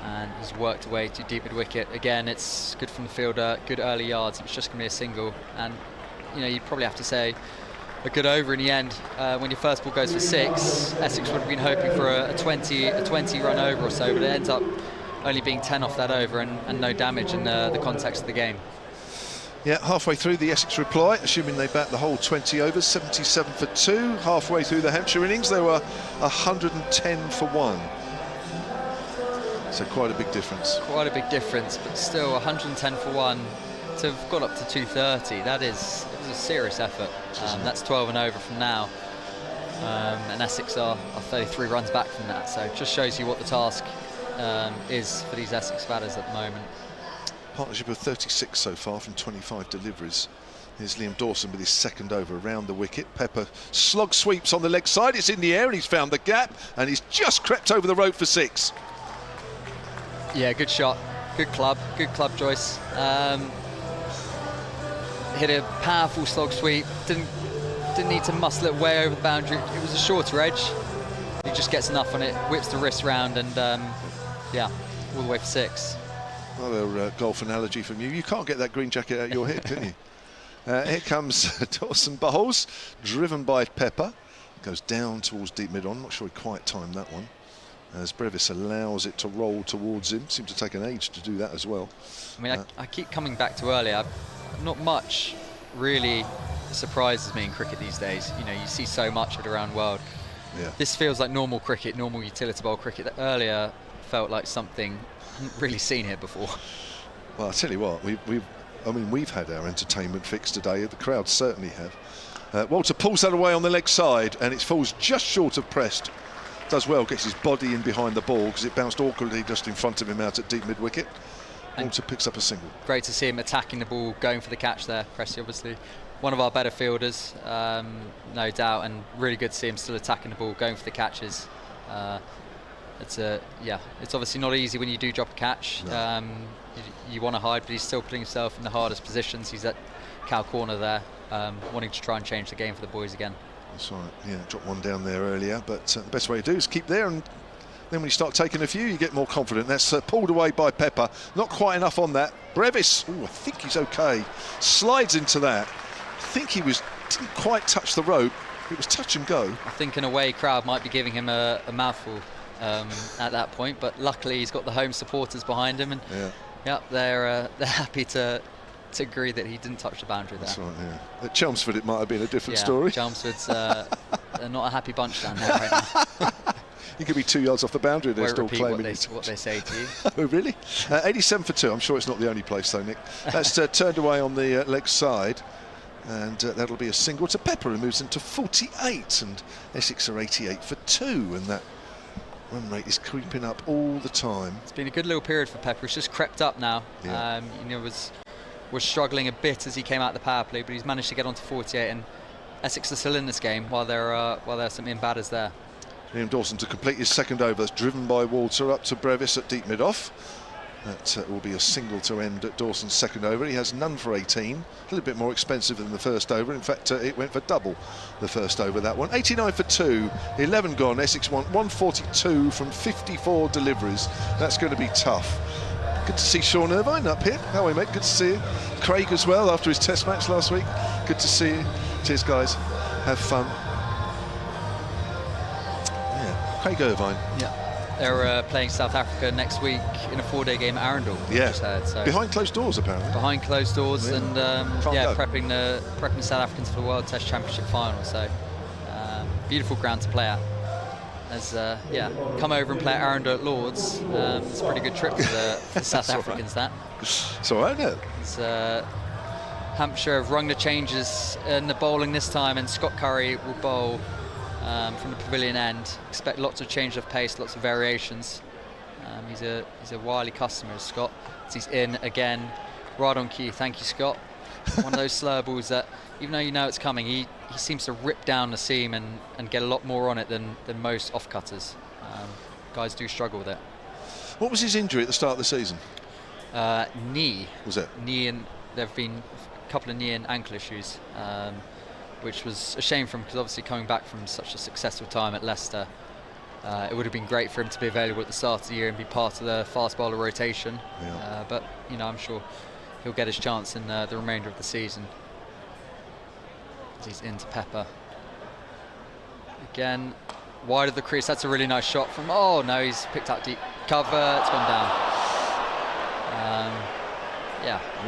And he's worked away to deep mid-wicket. Again, it's good from the fielder, good early yards. It's just going to be a single. And, you know, you'd probably have to say a good over in the end. When your first ball goes for 6, Essex would have been hoping for a 20 run over or so, but it ends up only being 10 off that over, and no damage in the context of the game. Yeah, halfway through the Essex reply, assuming they bat the whole 20 overs, 77 for 2. Halfway through the Hampshire innings, they were 110 for 1. So quite a big difference. Quite a big difference, but still 110 for 1 to have got up to 230. It was a serious effort. That's 12 and over from now. And Essex are 33 runs back from that. So it just shows you what the task is for these Essex batters at the moment. Partnership of 36 so far from 25 deliveries. Here's Liam Dawson with his second over around the wicket. Pepper slog sweeps on the leg side. It's in the air and he's found the gap, and he's just crept over the rope for 6. Yeah, good shot. Good club choice. Hit a powerful slog sweep. Didn't need to muscle it way over the boundary. It was a shorter edge. He just gets enough on it, whips the wrist round, and yeah, all the way for 6. Another golf analogy from you. You can't get that green jacket out of your head, can you? Here comes Dawson Bowles, driven by Pepper. Goes down towards deep mid-on. Not sure he quite timed that one, as Brevis allows it to roll towards him. Seemed to take an age to do that as well. I mean, I keep coming back to earlier. Not much really surprises me in cricket these days. You know, you see so much of it around the world. Yeah. This feels like normal cricket, normal Utilita Bowl cricket. Earlier felt like something I hadn't really seen here before. Well, I'll tell you what, we've had our entertainment fix today. The crowd certainly have. Walter pulls that away on the leg side, and it falls just short of Prest. Does well, gets his body in behind the ball because it bounced awkwardly just in front of him out at deep mid-wicket. Walter picks up a single. Great to see him attacking the ball, going for the catch there. Presti, obviously one of our better fielders, no doubt, and really good to see him still attacking the ball, going for the catches. It's obviously not easy when you do drop a catch. No. You want to hide, but he's still putting himself in the hardest positions. He's at cow corner there, wanting to try and change the game for the boys again. That's right, yeah, dropped one down there earlier, but the best way to do is keep there, and then when you start taking a few, you get more confident. That's pulled away by Pepper. Not quite enough on that. Brevis, I think he's okay. Slides into that. I think he didn't quite touch the rope. It was touch and go. I think an away crowd might be giving him a mouthful at that point, but luckily he's got the home supporters behind him, and they're happy to agree that he didn't touch the boundary there. That's right, yeah. At Chelmsford it might have been a different story. Chelmsford's they're not a happy bunch down there right now. You could be 2 yards off the boundary, they're still claiming what they say to you. Oh, really? 87 for 2. I'm sure it's not the only place, though, Nick. That's turned away on the leg side, and that'll be a single to Pepper, who moves into 48, and Essex are 88 for 2, and that run rate is creeping up all the time. It's been a good little period for Pepper. He's just crept up now. Yeah. Was struggling a bit as he came out of the power play, but he's managed to get on to 48, and Essex are still in this game while there are some in-batters there. Liam Dawson to complete his second over. That's driven by Walter up to Brevis at deep mid-off. That will be a single to end at Dawson's second over. He has none for 18. A little bit more expensive than the first over. In fact, it went for double the first over, that one. 89 for 2, 11 gone. Essex want 142 from 54 deliveries. That's going to be tough. Good to see Sean Irvine up here. How are we, mate? Good to see you. Craig as well after his test match last week. Good to see you. Cheers, guys. Have fun. Yeah, Craig Irvine. Yeah. They're playing South Africa next week in a 4-day game at Arundel. Yeah, just heard, so behind closed doors apparently. Behind closed doors, and prepping the South Africans for the World Test Championship final. So beautiful ground to play at. As come over and play at Arundel at Lords. It's a pretty good trip for the South Africans. Right. It's all right, isn't it? Hampshire have rung the changes in the bowling this time, and Scott Curry will bowl from the pavilion end. Expect lots of change of pace, lots of variations. He's a wily customer, Scott. He's in again, right on cue. Thank you, Scott. One of those slower balls that, even though you know it's coming, he seems to rip down the seam and get a lot more on it than most off-cutters. Guys do struggle with it. What was his injury at the start of the season? Knee. Was it? Knee, and there have been a couple of knee and ankle issues, which was a shame for him, because obviously coming back from such a successful time at Leicester, it would have been great for him to be available at the start of the year and be part of the fast bowler rotation. Yeah. But I'm sure he'll get his chance in the remainder of the season. He's into Pepper. Again, wide of the crease. That's a really nice shot from... Oh, no, he's picked up deep cover. It's gone down.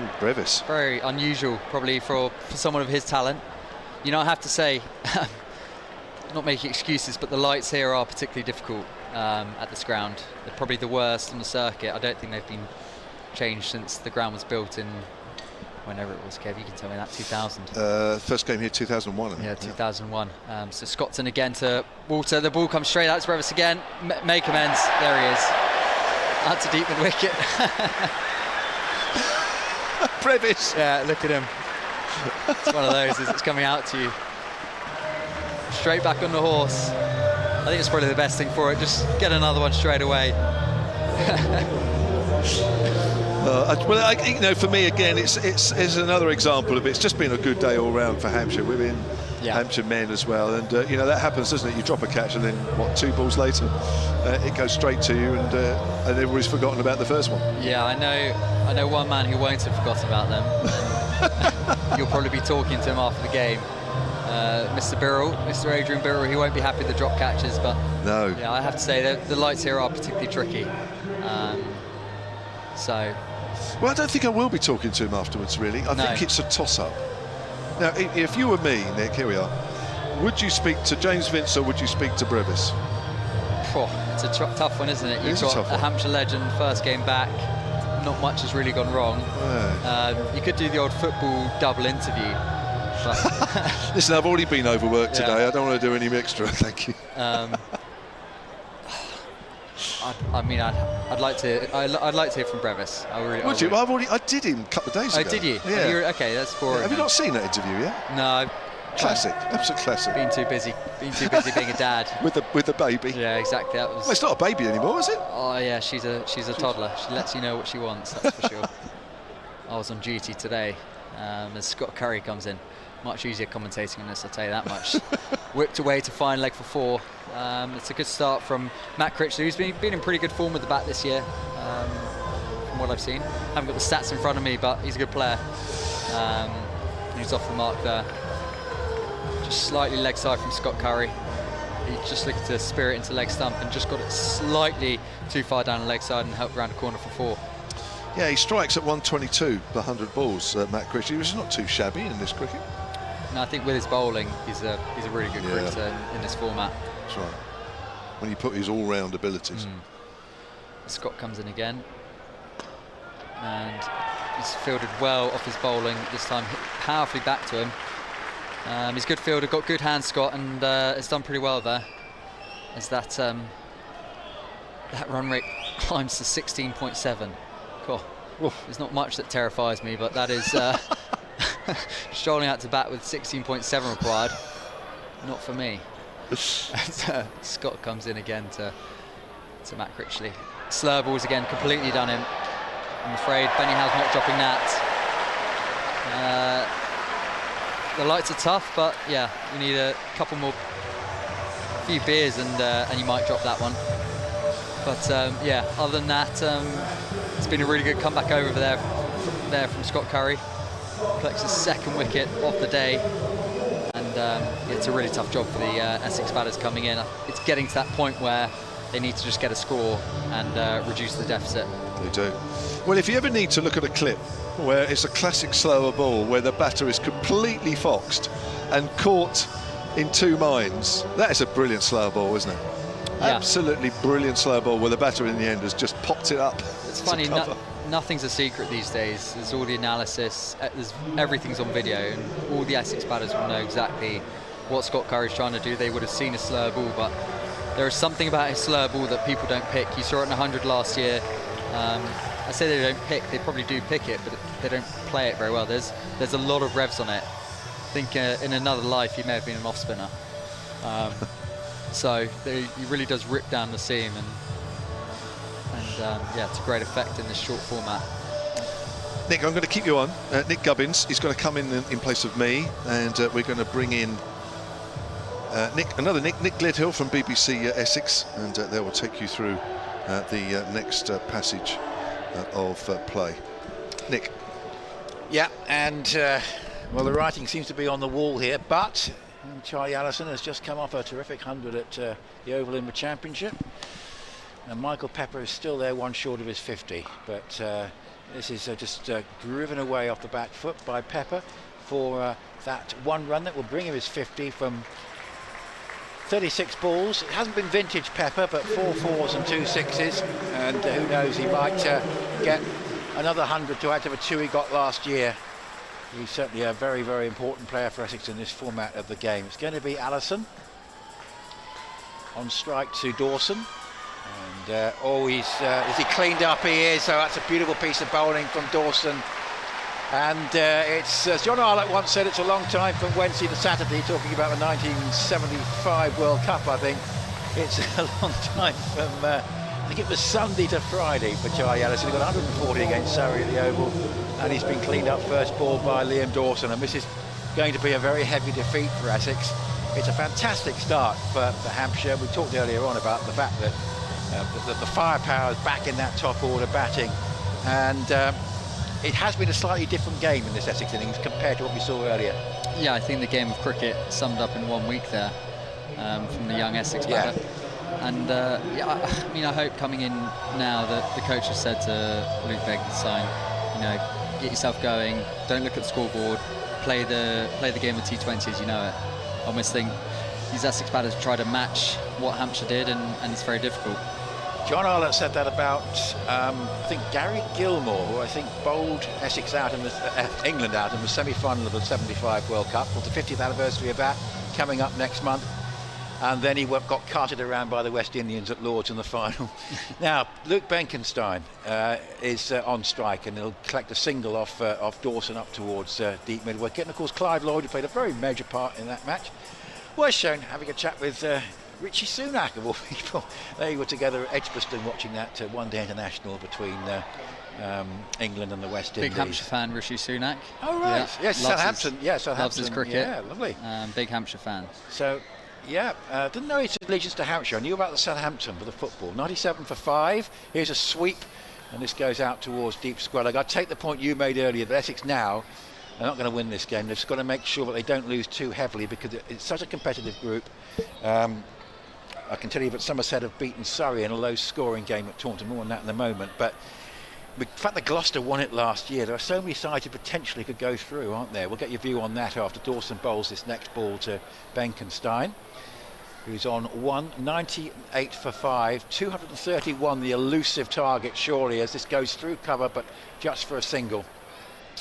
Ooh, Brevis. Very unusual, probably, for someone of his talent. I have to say, not making excuses, but the lights here are particularly difficult at this ground. They're probably the worst on the circuit. I don't think they've been changed since the ground was built in, whenever it was, Kev, you can tell me that, 2000. First game here, 2001. Yeah, 2001. So Scottson again to Walter. The ball comes straight out to Brevis again. Make amends. There he is. Out to deep mid-wicket. Brevis. Yeah, look at him. It's one of those, it's coming out to you. Straight back on the horse. I think it's probably the best thing for it. Just get another one straight away. For me again, it's another example of it's just been a good day all round for Hampshire women, Hampshire men as well, and that happens, doesn't it? You drop a catch, and then 2 balls later, it goes straight to you, and everybody's forgotten about the first one. Yeah, I know one man who won't have forgotten about them. You'll probably be talking to him after the game. Mr. Adrian Birrell, he won't be happy with the drop catches, but no. Yeah, I have to say the lights here are particularly tricky. Well, I don't think I will be talking to him afterwards, really. I think it's a toss-up. Now, if you were me, Nick, here we are, would you speak to James Vince or would you speak to Brevis? It's a tough one, isn't it? You've It is a got tough a one. Hampshire legend, first game back. Not much has really gone wrong. You could do the old football double interview. But Listen, I've already been overworked Yeah. today. I don't want to do any extra. Thank you. I mean, I'd like to hear from Brevis. Would you? Well, I did him a couple of days ago. Oh, did you? Yeah. Okay, that's boring. Have you then. not seen that interview yet? No. Classic, absolute classic. Been too busy being a dad. With the baby. Yeah, exactly. That was. Well, it's not a baby anymore, is it? Oh yeah, she's a toddler. She lets you know what she wants. That's for sure. I was on duty today as Scott Curry comes in. Much easier commentating on this, I'll tell you that much. Whipped away to fine leg for 4. It's a good start from Matt Critchley, who's been in pretty good form with the bat this year, from what I've seen. I haven't got the stats in front of me, but he's a good player. He's off the mark there. Just slightly leg side from Scott Curry. He just looked to spirit into leg stump and just got it slightly too far down the leg side and helped round the corner for 4. Yeah, he strikes at 122 per 100 balls, Matt Critchley, which is not too shabby in this cricket. And I think with his bowling, he's a really good cricketer in this format. That's right. When you put his all-round abilities. Scott comes in again, and he's fielded well off his bowling this time, hit powerfully back to him. He's a good fielder, got good hands, Scott, and has done pretty well there. As that run rate climbs to 16.7. Cool. There's not much that terrifies me, but that is strolling out to bat with 16.7 required. Not for me. Scott comes in again to Matt Critchley. Slur balls again, completely done him. I'm afraid Benny Howe's not dropping that. The lights are tough, but yeah, we need a few beers and you might drop that one. But yeah, other than that, it's been a really good comeback over there from Scott Curry. Collects his 2nd wicket of the day, and it's a really tough job for the Essex batters coming in. It's getting to that point where they need to just get a score and reduce the deficit. They do. Well, if you ever need to look at a clip where it's a classic slower ball where the batter is completely foxed and caught in 2 minds, that is a brilliant slower ball, isn't it? Yeah. Absolutely brilliant slower ball where the batter in the end has just popped it up. It's funny, nothing's a secret these days. There's all the analysis, everything's on video, and all the Essex batters will know exactly what Scott Curry's trying to do. They would have seen a slower ball, but there is something about his slower ball that people don't pick. You saw it in 100 last year. I say they don't pick, they probably do pick it, but they don't play it very well. There's a lot of revs on it. I think in another life he may have been an off spinner. So he really does rip down the seam, and yeah, it's a great effect in this short format. Nick, I'm going to keep you on. Nick Gubbins is going to come in place of me, and we're going to bring in Nick Gledhill from BBC Essex, and they will take you through the next passage of play. Nick. Yeah, and well, the writing seems to be on the wall here, but Charlie Allison has just come off a terrific 100 at the Oval in the Championship, and Michael Pepper is still there, 1 short of his 50, but this is just driven away off the back foot by Pepper for that 1 run that will bring him his 50 from 36 balls. It hasn't been vintage Pepper, but 4 4s and 2 6s, and who knows, he might get another 100 to add to the 2 he got last year. He's certainly a very, very important player for Essex in this format of the game. It's going to be Allison on strike to Dawson, and is he cleaned up? He is. So that's a beautiful piece of bowling from Dawson. And it's, as John Arlott once said, it's a long time from Wednesday to Saturday, talking about the 1975 World Cup, I think. It's a long time from, I think it was Sunday to Friday for Charlie Allison. He got 140 against Surrey at the Oval, and he's been cleaned up first ball by Liam Dawson, and this is going to be a very heavy defeat for Essex. It's a fantastic start for Hampshire. We talked earlier on about the fact that the firepower is back in that top order batting, and it has been a slightly different game in this Essex innings compared to what we saw earlier. Yeah, I think the game of cricket summed up in 1 week there from the young Essex batter. And yeah, I mean, I hope coming in now that the coach has said to Luke Begenstein, you know, get yourself going, don't look at the scoreboard, play the game of T20 as you know it. I almost think these Essex batters try to match what Hampshire did, and it's very difficult. John Arlott said that about, I think, Gary Gilmore, who I think bowled Essex out in the, England out in the semi-final of the 75 World Cup. Well, the 50th anniversary of that coming up next month. And then he got carted around by the West Indians at Lord's in the final. Now, Luke Benkenstein is on strike, and he'll collect a single off Dawson up towards deep mid-wicket. And of course, Clive Lloyd, who played a very major part in that match, was shown having a chat with Richie Sunak, of all people. They were together at Edgbaston watching that one-day international between England and the West Indies. Big Hampshire fan, Richie Sunak. Oh, right. Yeah. Yes, Southampton. Southampton. Loves his cricket. Yeah, lovely. Big Hampshire fan. So, yeah, didn't know his allegiance to Hampshire. I knew about the Southampton for the football. 97 for 5. Here's a sweep, and this goes out towards deep square leg. I take the point you made earlier that Essex now are not going to win this game. They've just got to make sure that they don't lose too heavily, because it's such a competitive group. I can tell you that Somerset have beaten Surrey in a low-scoring game at Taunton. More on that in a moment. But the fact that Gloucester won it last year, there are so many sides who potentially could go through, aren't there? We'll get your view on that after Dawson bowls this next ball to Benkenstein, who's on 198 for 5, 231, the elusive target, surely, as this goes through cover, but just for a single.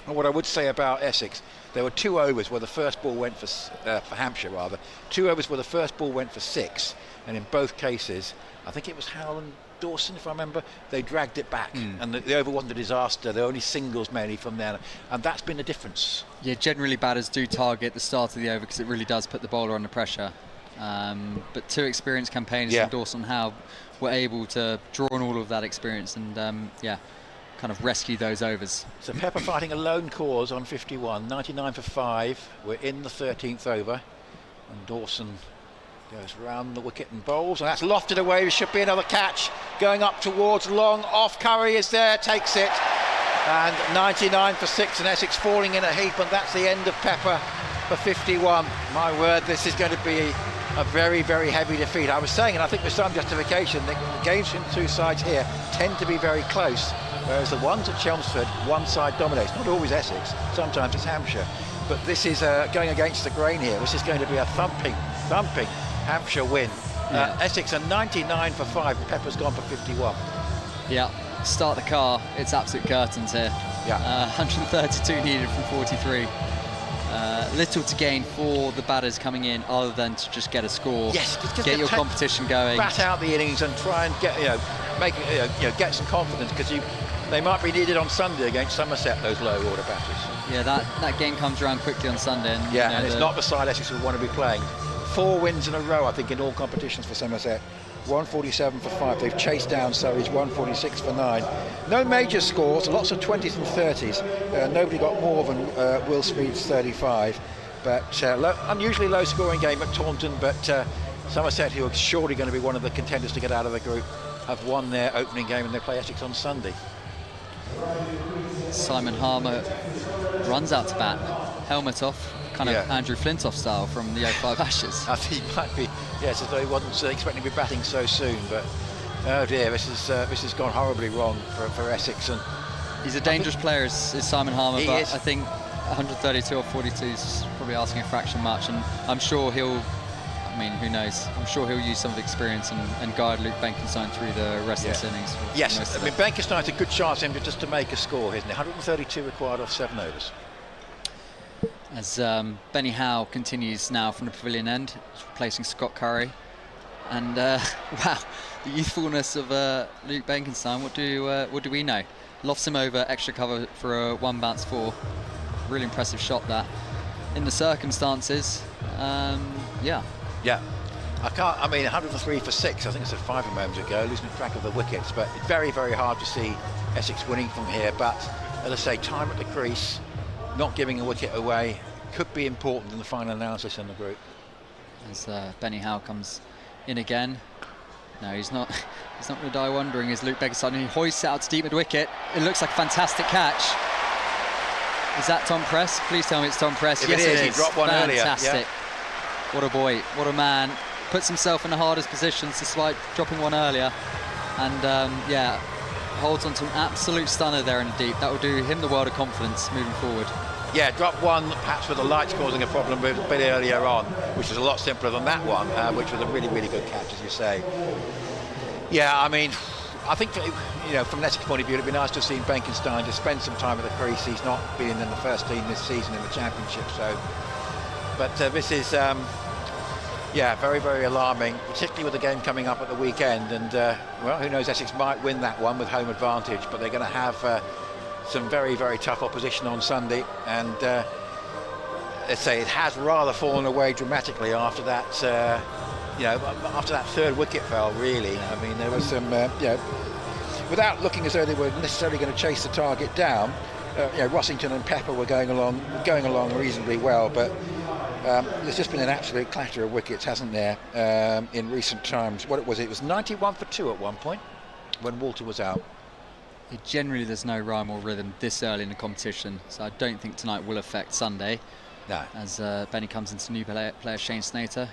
And what I would say about Essex, there were 2 overs where the first ball went for Hampshire, rather. 2 overs where the first ball went for 6, and in both cases, I think it was Howell and Dawson, if I remember, they dragged it back, and the over wasn't a disaster. There were only singles mainly from there, and that's been the difference. Yeah, generally batters do target the start of the over because it really does put the bowler under pressure. But 2 experienced campaigners from Dawson and Howell were able to draw on all of that experience and kind of rescue those overs. So Pepper fighting a lone cause on 51, 99 for 5. We're in the 13th over, and Dawson goes round the wicket and bowls, and that's lofted away. There should be another catch going up towards long off. Curry is there, takes it, and 99 for 6, and Essex falling in a heap, and that's the end of Pepper for 51. My word, this is going to be a very, very heavy defeat. I was saying, and I think with some justification, the games from the 2 sides here tend to be very close, whereas the ones at Chelmsford, one side dominates. Not always Essex, sometimes it's Hampshire, but this is going against the grain here. This is going to be a thumping Hampshire win. Essex are 99 for 5, Pepper's gone for 51. Yeah, start the car, it's absolute curtains here. 132 needed from 43. Little to gain for the batters coming in other than to just get a score. Yes, get your competition going. Bat out the innings and try and get, get some confidence, because they might be needed on Sunday against Somerset, those low order batters. Yeah, that game comes around quickly on Sunday. And, and it's not the side Essex would want to be playing. 4 wins in a row, I think, in all competitions for Somerset. 147 for 5. They've chased down Surrey's 146 for 9. No major scores, lots of 20s and 30s. Nobody got more than Will Speed's 35. But unusually low scoring game at Taunton, but Somerset, who are surely going to be one of the contenders to get out of the group, have won their opening game, and they play Essex on Sunday. Simon Harmer runs out to bat, helmet off, kind of Andrew Flintoff style from the 05 Ashes. I think he might be, yes, as though he wasn't expecting to be batting so soon, but oh dear, this has gone horribly wrong for Essex. And he's a dangerous player, is Simon Harmer, but is. I think 132 or 42 is probably asking a fraction much, and I'm sure who knows, I'm sure he'll use some of the experience and guide Luke Benkenstein through the rest of this innings. Yes, I mean, Benkenstein's a good chance for him just to make a score, isn't it? 132 required off 7 overs. As Benny Howe continues now from the pavilion end, replacing Scott Curry. And wow, the youthfulness of Luke Benkenstein, what do we know? Lofts him over, extra cover for a 1 bounce 4. Really impressive shot that. In the circumstances, Yeah. I mean, 103 for 6, I think I said 5 a moment ago, losing track of the wickets, but it's very, very hard to see Essex winning from here. But as I say, time at the crease, not giving a wicket away, could be important in the final analysis in the group. As Benny Howe comes in again. No, he's not going to die wondering, is Luke Benkenstein. He hoists it out to deep mid-wicket. It looks like a fantastic catch. Is that Tom Press? Please tell me it's Tom Press. If yes, it is. He dropped one earlier. Fantastic. What a boy, what a man. Puts himself in the hardest positions despite dropping one earlier. And holds on to an absolute stunner there in the deep. That will do him the world of confidence moving forward. Yeah, drop one, perhaps with the lights causing a problem a bit earlier on, which was a lot simpler than that one, which was a really, really good catch, as you say. Yeah, I mean, I think, from an Essex point of view, it'd be nice to have seen Benkenstein just spend some time at the crease. He's not been in the first team this season in the Championship, so. But this is, very, very alarming, particularly with the game coming up at the weekend. And, well, who knows, Essex might win that one with home advantage, but they're going to have some very, very tough opposition on Sunday. And let's say it has rather fallen away dramatically after that, after that third wicket fell, really. I mean, there was some, without looking as though they were necessarily going to chase the target down, Rossington and Pepper were going along reasonably well, but there's just been an absolute clatter of wickets, hasn't there, in recent times. It was 91 for 2 at one point when Walter was out. Generally, there's no rhyme or rhythm this early in the competition, so I don't think tonight will affect Sunday. No. As Benny comes into new player Shane Snater,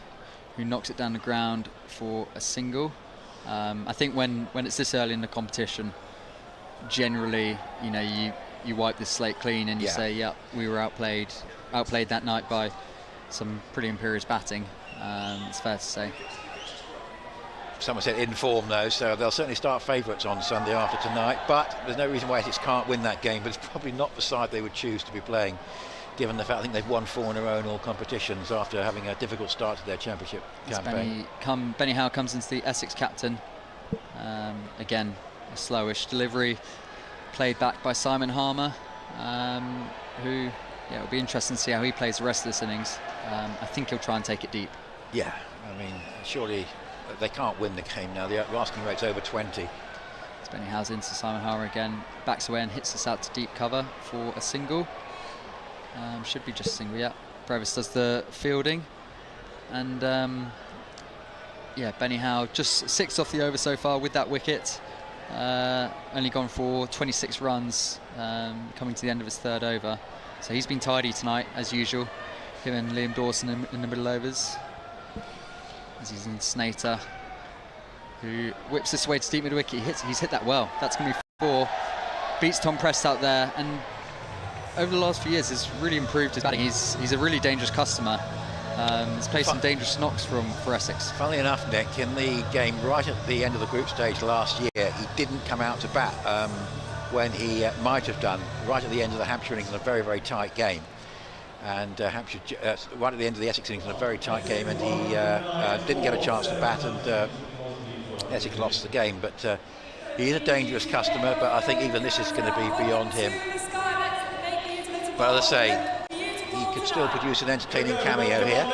who knocks it down the ground for a single. I think when it's this early in the competition, generally, you wipe the slate clean and you say, yeah, we were outplayed that night by some pretty imperious batting. It's fair to say. Someone said in form though, so they'll certainly start favourites on Sunday after tonight, but there's no reason why Essex can't win that game, but it's probably not the side they would choose to be playing, given the fact I think they've won 4 in a row in all competitions after having a difficult start to their Championship campaign. Benny Howe comes into the Essex captain. Again, a slowish delivery, played back by Simon Harmer, who, it'll be interesting to see how he plays the rest of this innings. I think he'll try and take it deep. Yeah, I mean, surely they can't win the game now. The asking rate's over 20. It's Benny Howe's into Simon Harmer again, backs away and hits us out to deep cover for a single. Should be just a single, yeah. Brevis does the fielding, and Benny Howe just 6 off the over so far with that wicket. Only gone for 26 runs, coming to the end of his 3rd over. So he's been tidy tonight, as usual. Him and Liam Dawson in the middle overs. As he's in Snater, who whips this way to deep mid wicket. He's hit that well. That's going to be 4. Beats Tom Prest out there, and over the last few years has really improved his batting. He's a really dangerous customer. He's played some dangerous knocks for Essex. Funnily enough, Nick, in the game right at the end of the group stage last year, he didn't come out to bat when he might have done right at the end of the Hampshire innings in a very, very tight game. And Hampshire, right at the end of the Essex innings in a very tight game, and he didn't get a chance to bat, and Essex lost the game. But he is a dangerous customer, but I think even this is going to be beyond him. But as I say, he could still produce an entertaining cameo here.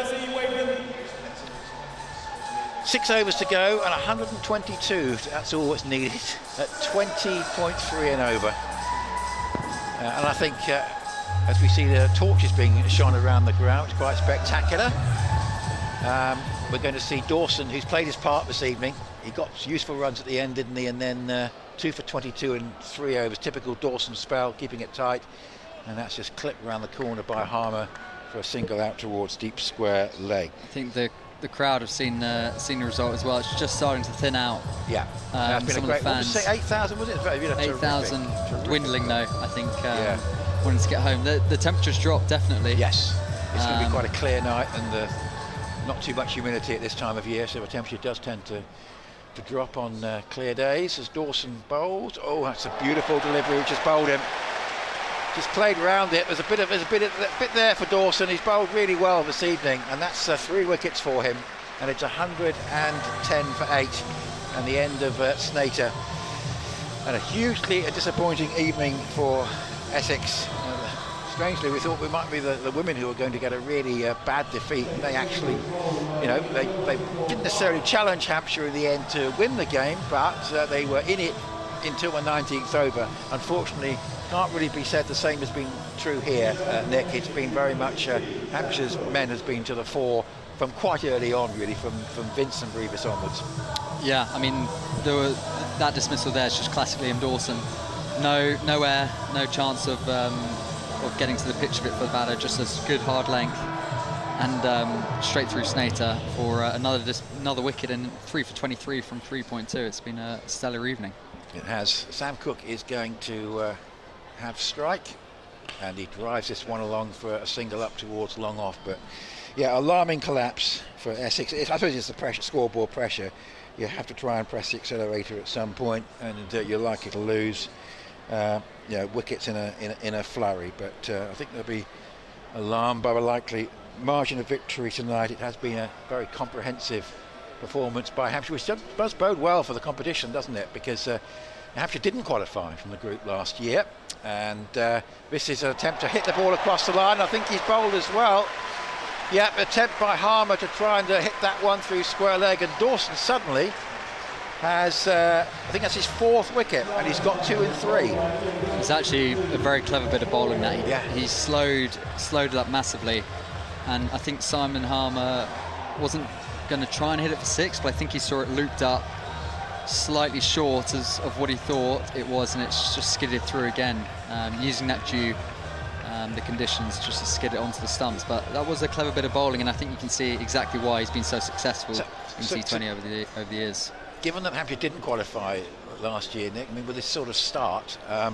6 overs to go and 122. That's all that's needed at 20.3 and over. And I think as we see the torches being shone around the ground, it's quite spectacular. We're going to see Dawson, who's played his part this evening. He got useful runs at the end, didn't he? And then 2 for 22 in 3 overs. Typical Dawson spell, keeping it tight. And that's just clipped around the corner by Harmer for a single out towards deep square leg. I think the crowd have seen the result as well. It's just starting to thin out. Yeah, that's been a great. What did you say? 8,000 was it? 8,000 dwindling though. I think wanting to get home. The temperatures dropped definitely. Yes, it's going to be quite a clear night, and not too much humidity at this time of year, so the temperature does tend to drop on clear days. As Dawson bowls, oh, that's a beautiful delivery. Just bowled him. Just played around it. There's a bit there for Dawson. He's bowled really well this evening, and that's 3 wickets for him. And it's 110 for 8, and the end of Snater. And a hugely disappointing evening for Essex. Strangely, we thought we might be the women who were going to get a really bad defeat. They actually, they didn't necessarily challenge Hampshire in the end to win the game, but they were in it until the 19th over. Unfortunately, can't really be said the same has been true here, Nick. It's been very much Hampshire's men has been to the fore from quite early on, really, from Vince and Brevis onwards. Yeah, I mean, that dismissal there is just classic Liam Dawson. No air, no chance of getting to the pitch of it for the batter, just a good hard length, and straight through Snater for another wicket, and 3 for 23 from 3.2. It's been a stellar evening. It has. Sam Cook is going to have strike. and he drives this one along for a single up towards long off. But yeah, alarming collapse for Essex. I suppose it's the pressure, scoreboard pressure. You have to try and press the accelerator at some point, and you're likely to lose wickets in a flurry. But I think they'll be alarmed by a likely margin of victory tonight. It has been a very comprehensive performance by Hampshire, which does bode well for the competition, doesn't it? Because Hampshire didn't qualify from the group last year, and this is an attempt to hit the ball across the line. I think he's bowled as well. Yep, attempt by Harmer to try and hit that one through square leg, and Dawson suddenly has, I think that's his 4th wicket, and he's got 2 in 3. It's actually a very clever bit of bowling that he slowed it up massively, and I think Simon Harmer wasn't going to try and hit it for 6, but I think he saw it looped up slightly short of what he thought it was, and it's just skidded through again, using that dew, the conditions, just to skid it onto the stumps. But that was a clever bit of bowling, and I think you can see exactly why he's been so successful in T20 over the years. Given that Hampshire didn't qualify last year, Nick, I mean, with this sort of start, do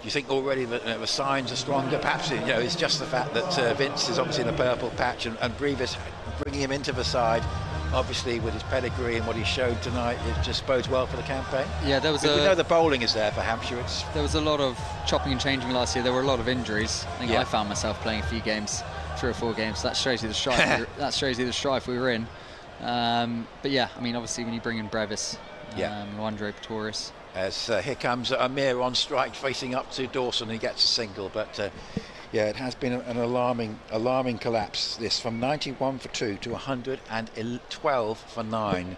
you think already that the signs are stronger? Perhaps it's just the fact that Vince is obviously in the purple patch, and Brevis bringing him into the side, obviously with his pedigree and what he showed tonight, it just bodes well for the campaign. Yeah, there was we know the bowling is there for Hampshire. There was a lot of chopping and changing last year. There were a lot of injuries. I think I found myself playing a few games, 3 or 4 games. That shows you the strife. That shows you the strife we were in. But yeah, I mean, obviously when you bring in Brevis, Andre Pretorius. As here comes Amir on strike, facing up to Dawson, he gets a single. But it has been an alarming collapse. This from 91 for 2 to 112 for 9.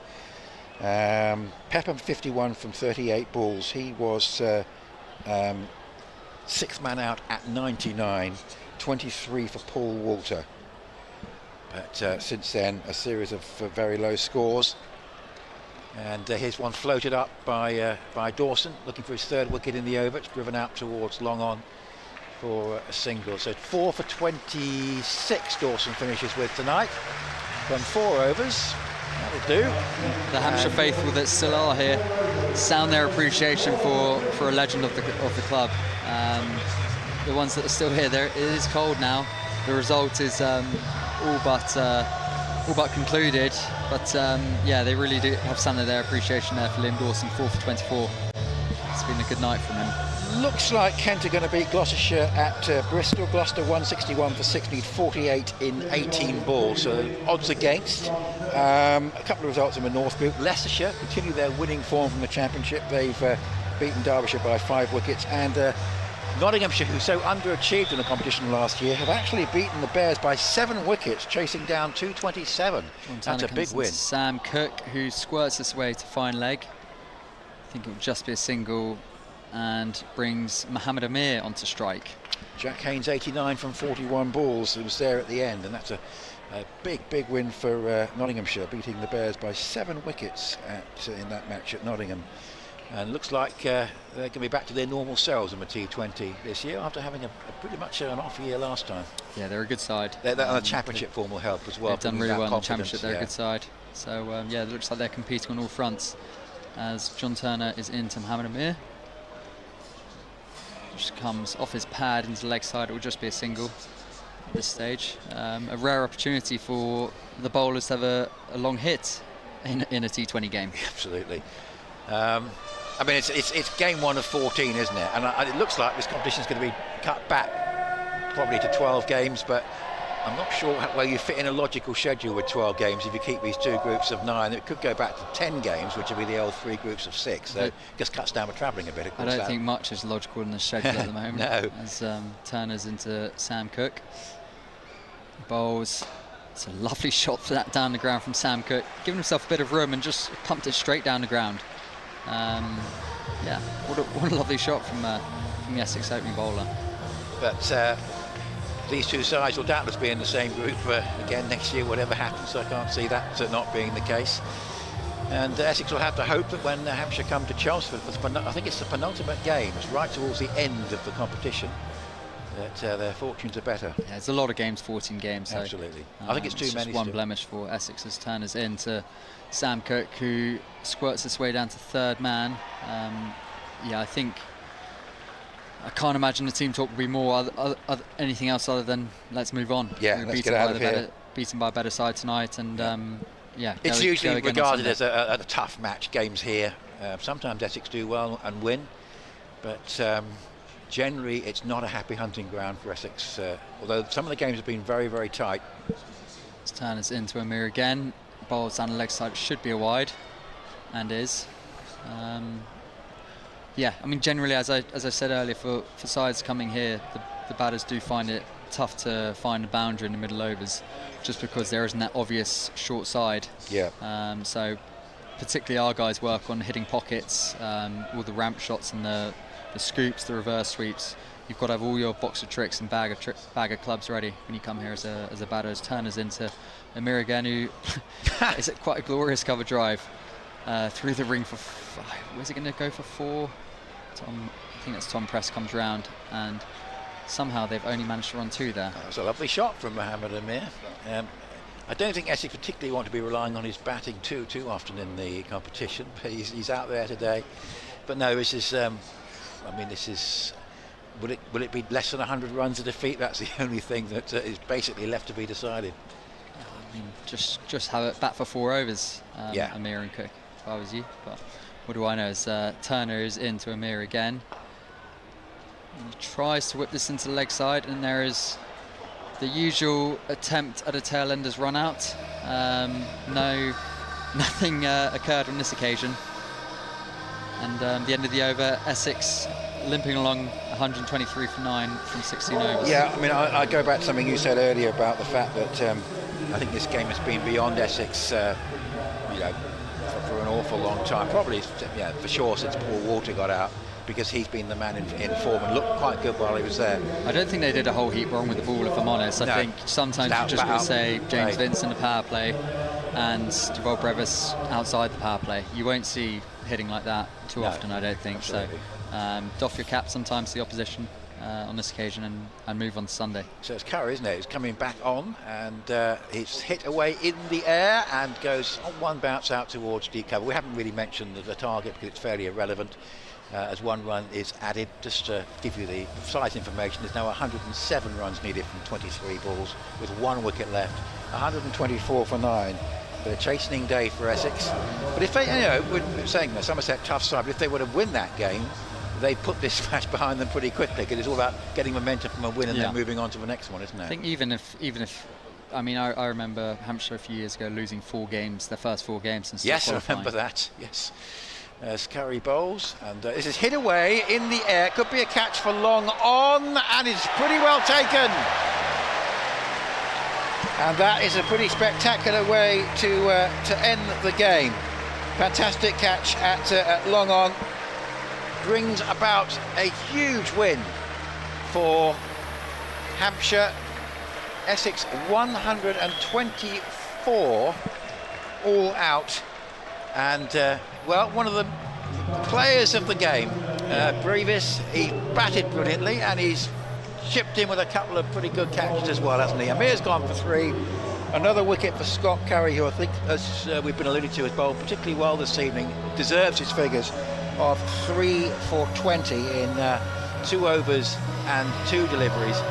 Pepham 51 from 38 balls. He was 6th man out at 99. 23 for Paul Walter. But since then, a series of very low scores. And here's one floated up by Dawson, looking for his 3rd wicket in the over. It's driven out towards long on for a single. So 4 for 26 Dawson finishes with tonight from 4 overs. That'll do. The Hampshire faithful that still are here sound their appreciation for a legend of the club. The ones that are still here, it is cold now. The result is all but concluded, but they really do have sounded their appreciation there for Liam Dawson. 4 for 24. It's been a good night from him. Looks like Kent are going to beat Gloucestershire at Bristol. Gloucester 161 for 6, need 48 in 18 balls, so odds against. A couple of results in the North Group. Leicestershire continue their winning form from the Championship. They've beaten Derbyshire by 5 wickets, and Nottinghamshire, who so underachieved in the competition last year, have actually beaten the Bears by 7 wickets, chasing down 227. That's a big win. Sam Cook, who squirts this way to fine leg. I think it will just be a single, and brings Mohammed Amir onto strike. Jack Haynes 89 from 41 balls, who was there at the end, and that's a big win for Nottinghamshire, beating the Bears by 7 wickets in that match at Nottingham. And looks like they're going to be back to their normal selves in the T20 this year, after having a pretty much an off year last time. Yeah, they're a good side. The Championship form will help as well. They've done really well in the Championship. They're a good side. So it looks like they're competing on all fronts. As John Turner is into Mohammed Amir, just comes off his pad into the leg side. It will just be a single at this stage. A rare opportunity for the bowlers to have a long hit in a T20 game. Absolutely. I mean, it's game 1 of 14, isn't it? And it looks like this competition is going to be cut back probably to 12 games, but I'm not sure where you fit in a logical schedule with 12 games if you keep these 2 groups of 9. It could go back to 10 games, which would be the old 3 groups of 6. So it just cuts down with travelling a bit, of course. I don't think much is logical in the schedule at the moment. No. As Turner's into Sam Cook. Bowls. It's a lovely shot for that down the ground from Sam Cook. Giving himself a bit of room and just pumped it straight down the ground. What a lovely shot from the Essex opening bowler. But these 2 sides will doubtless be in the same group again next year, whatever happens. So I can't see that not being the case. And Essex will have to hope that when Hampshire come to Chelmsford, I think it's the penultimate game, it's right towards the end of the competition, that their fortunes are better. Yeah, it's a lot of games, 14 games. Absolutely. So, I think it's too just many. One blemish for Essex as Turner's into Sam Cook, who squirts his way down to 3rd man. I think I can't imagine the team talk will be more anything else other than let's move on. Yeah, let's get out of here. Beaten by a better side tonight, and yeah. It's usually regarded as a tough match, games here. Sometimes Essex do well and win, but generally it's not a happy hunting ground for Essex, although some of the games have been very, very tight. Let's turn us into Amir again. Bowls down the leg side, should be a wide, and is. Yeah, I mean, generally, as I said earlier, for sides coming here, the batters do find it tough to find a boundary in the middle overs, just because there isn't that obvious short side. Yeah. So particularly our guys work on hitting pockets, all the ramp shots and the scoops, the reverse sweeps. You've got to have all your box of tricks and bag of clubs ready when you come here as a batter. As Turner's into Amir again, who is it quite a glorious cover drive through the ring for 5. Where's he going to go for 4? I think that's Tom Press comes round, and somehow they've only managed to run 2 there. That was a lovely shot from Mohammed Amir. I don't think Essex particularly want to be relying on his batting too often in the competition, but he's out there today. But no, this is. I mean, this is. Will it be less than 100 runs of defeat? That's the only thing that is basically left to be decided. I mean, just have it bat for 4 overs, yeah. Amir and Cook, if I was you. But what do I know? As Turner is into Amir again. And he tries to whip this into the leg side, and there is the usual attempt at a tail ender's run out. Nothing occurred on this occasion. And the end of the over, Essex limping along 123 for 9 from 16 overs. Yeah, I mean, I go back to something you said earlier about the fact that I think this game has been beyond Essex, you know, for an awful long time. Probably, yeah, for sure since Paul Walter got out, because he's been the man in form and looked quite good while he was there. I don't think they did a whole heap wrong with the ball, if I'm honest. I think sometimes you just got to say James Vince in the power play and Javal Brevis outside the power play. You won't see hitting like that too often, I don't think. Absolutely. So doff your cap sometimes to the opposition on this occasion and move on to Sunday. So it's Curry, isn't it? He's coming back on, and it's hit away in the air and goes on one bounce out towards deep cover. We haven't really mentioned the target because it's fairly irrelevant. As 1 run is added, just to give you the precise information, there's now 107 runs needed from 23 balls with 1 wicket left, 124 for 9. But a chastening day for Essex. But if they, you know, we're saying that Somerset tough side, but if they were to win that game, they put this match behind them pretty quickly, because it's all about getting momentum from a win and then moving on to the next one, isn't it? I think even if I mean, I remember Hampshire a few years ago losing 4 games, their first 4 games since yes, I remember that. Yes. As Curry bowls, and this is hit away in the air. Could be a catch for long on, and it's pretty well taken. And that is a pretty spectacular way to end the game. Fantastic catch at long on. Brings about a huge win for Hampshire. Essex 124 all out. And well, one of the players of the game, Brevis, he batted brilliantly, and he's chipped in with a couple of pretty good catches as well, hasn't he? Amir's gone for 3. Another wicket for Scott Curry, who I think, as we've been alluding to, has bowled particularly well this evening, deserves his figures of 3 for 20 in 2 overs and 2 deliveries.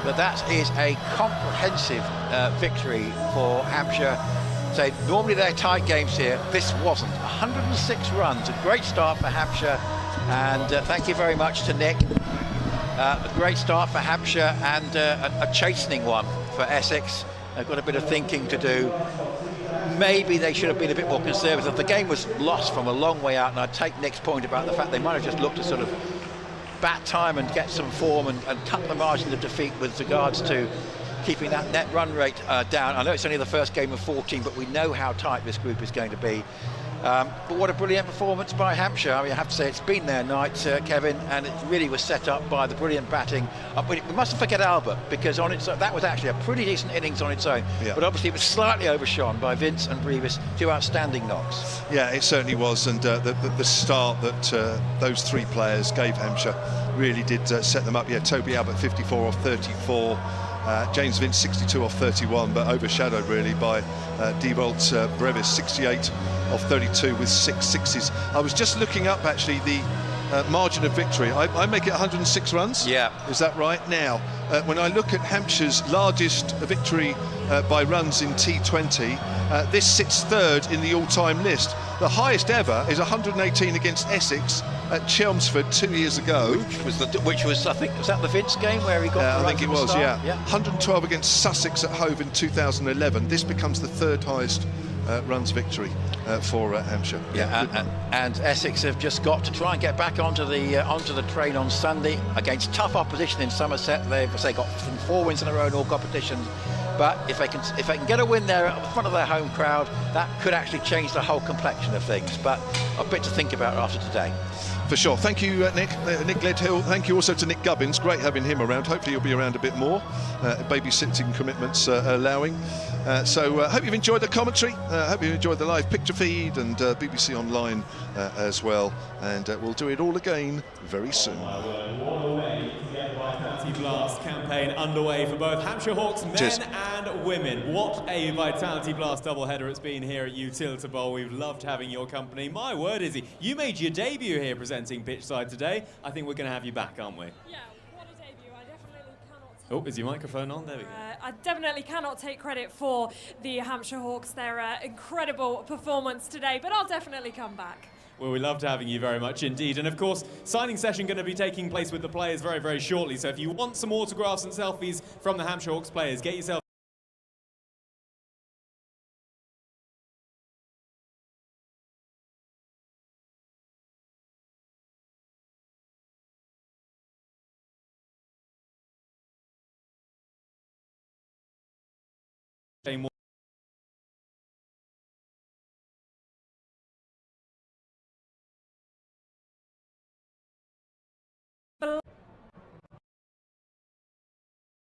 But that is a comprehensive victory for Hampshire. So normally they're tight games here. This wasn't. 106 runs, a great start for Hampshire, and thank you very much to Nick. A great start for Hampshire, and a chastening one for Essex. They've got a bit of thinking to do. Maybe they should have been a bit more conservative. The game was lost from a long way out, and I take Nick's point about the fact they might have just looked to sort of bat time and get some form and cut the margin of defeat with regards to keeping that net run rate down. I know it's only the first game of 14, but we know how tight this group is going to be. But what a brilliant performance by Hampshire. I mean, I have to say, it's been their night, Kevin, and it really was set up by the brilliant batting. We mustn't forget Albert, because on its that was actually a pretty decent innings on its own. Yeah. But obviously it was slightly overshone by Vince and Brevis, 2 outstanding knocks. Yeah, it certainly was, and the start that those 3 players gave Hampshire really did set them up. Yeah, Toby Albert 54 off 34. James Vince 62 off 31, but overshadowed really by Devolt Brevis 68 off 32 with 6 sixes. I was just looking up actually the margin of victory. I make it 106 runs. Yeah. Is that right? Now, when I look at Hampshire's largest victory by runs in T20, this sits third in the all-time list. The highest ever is 118 against Essex at Chelmsford 2 years ago. Which was I think, was that the Vince game where he got? I think it was. start? Yeah. 112 against Sussex at Hove in 2011. This becomes the third highest runs victory for Hampshire. And Essex have just got to try and get back onto the train on Sunday against tough opposition in Somerset. They've got 4 wins in a row in all competitions. But if they can get a win there at the front of their home crowd, that could actually change the whole complexion of things. But a bit to think about after today. For sure. Thank you, Nick. Nick Ledhill. Thank you also to Nick Gubbins. Great having him around. Hopefully he'll be around a bit more. Babysitting commitments allowing. So hope you've enjoyed the commentary. Hope you've enjoyed the live picture feed and BBC Online as well. And we'll do it all again very soon. Vitality Blast campaign underway for both Hampshire Hawks men and women. What a Vitality Blast doubleheader it's been here at Utilita Bowl. We've loved having your company. My word, Izzy, you made your debut here presenting Pitchside today. I think we're going to have you back, aren't we? Yeah, what a debut. I definitely cannot... Oh, is your microphone on? There we go. I definitely cannot take credit for the Hampshire Hawks, their incredible performance today, but I'll definitely come back. Well, we loved having you very much indeed. And of course, signing session going to be taking place with the players very, very shortly. So if you want some autographs and selfies from the Hampshire Hawks players, get yourself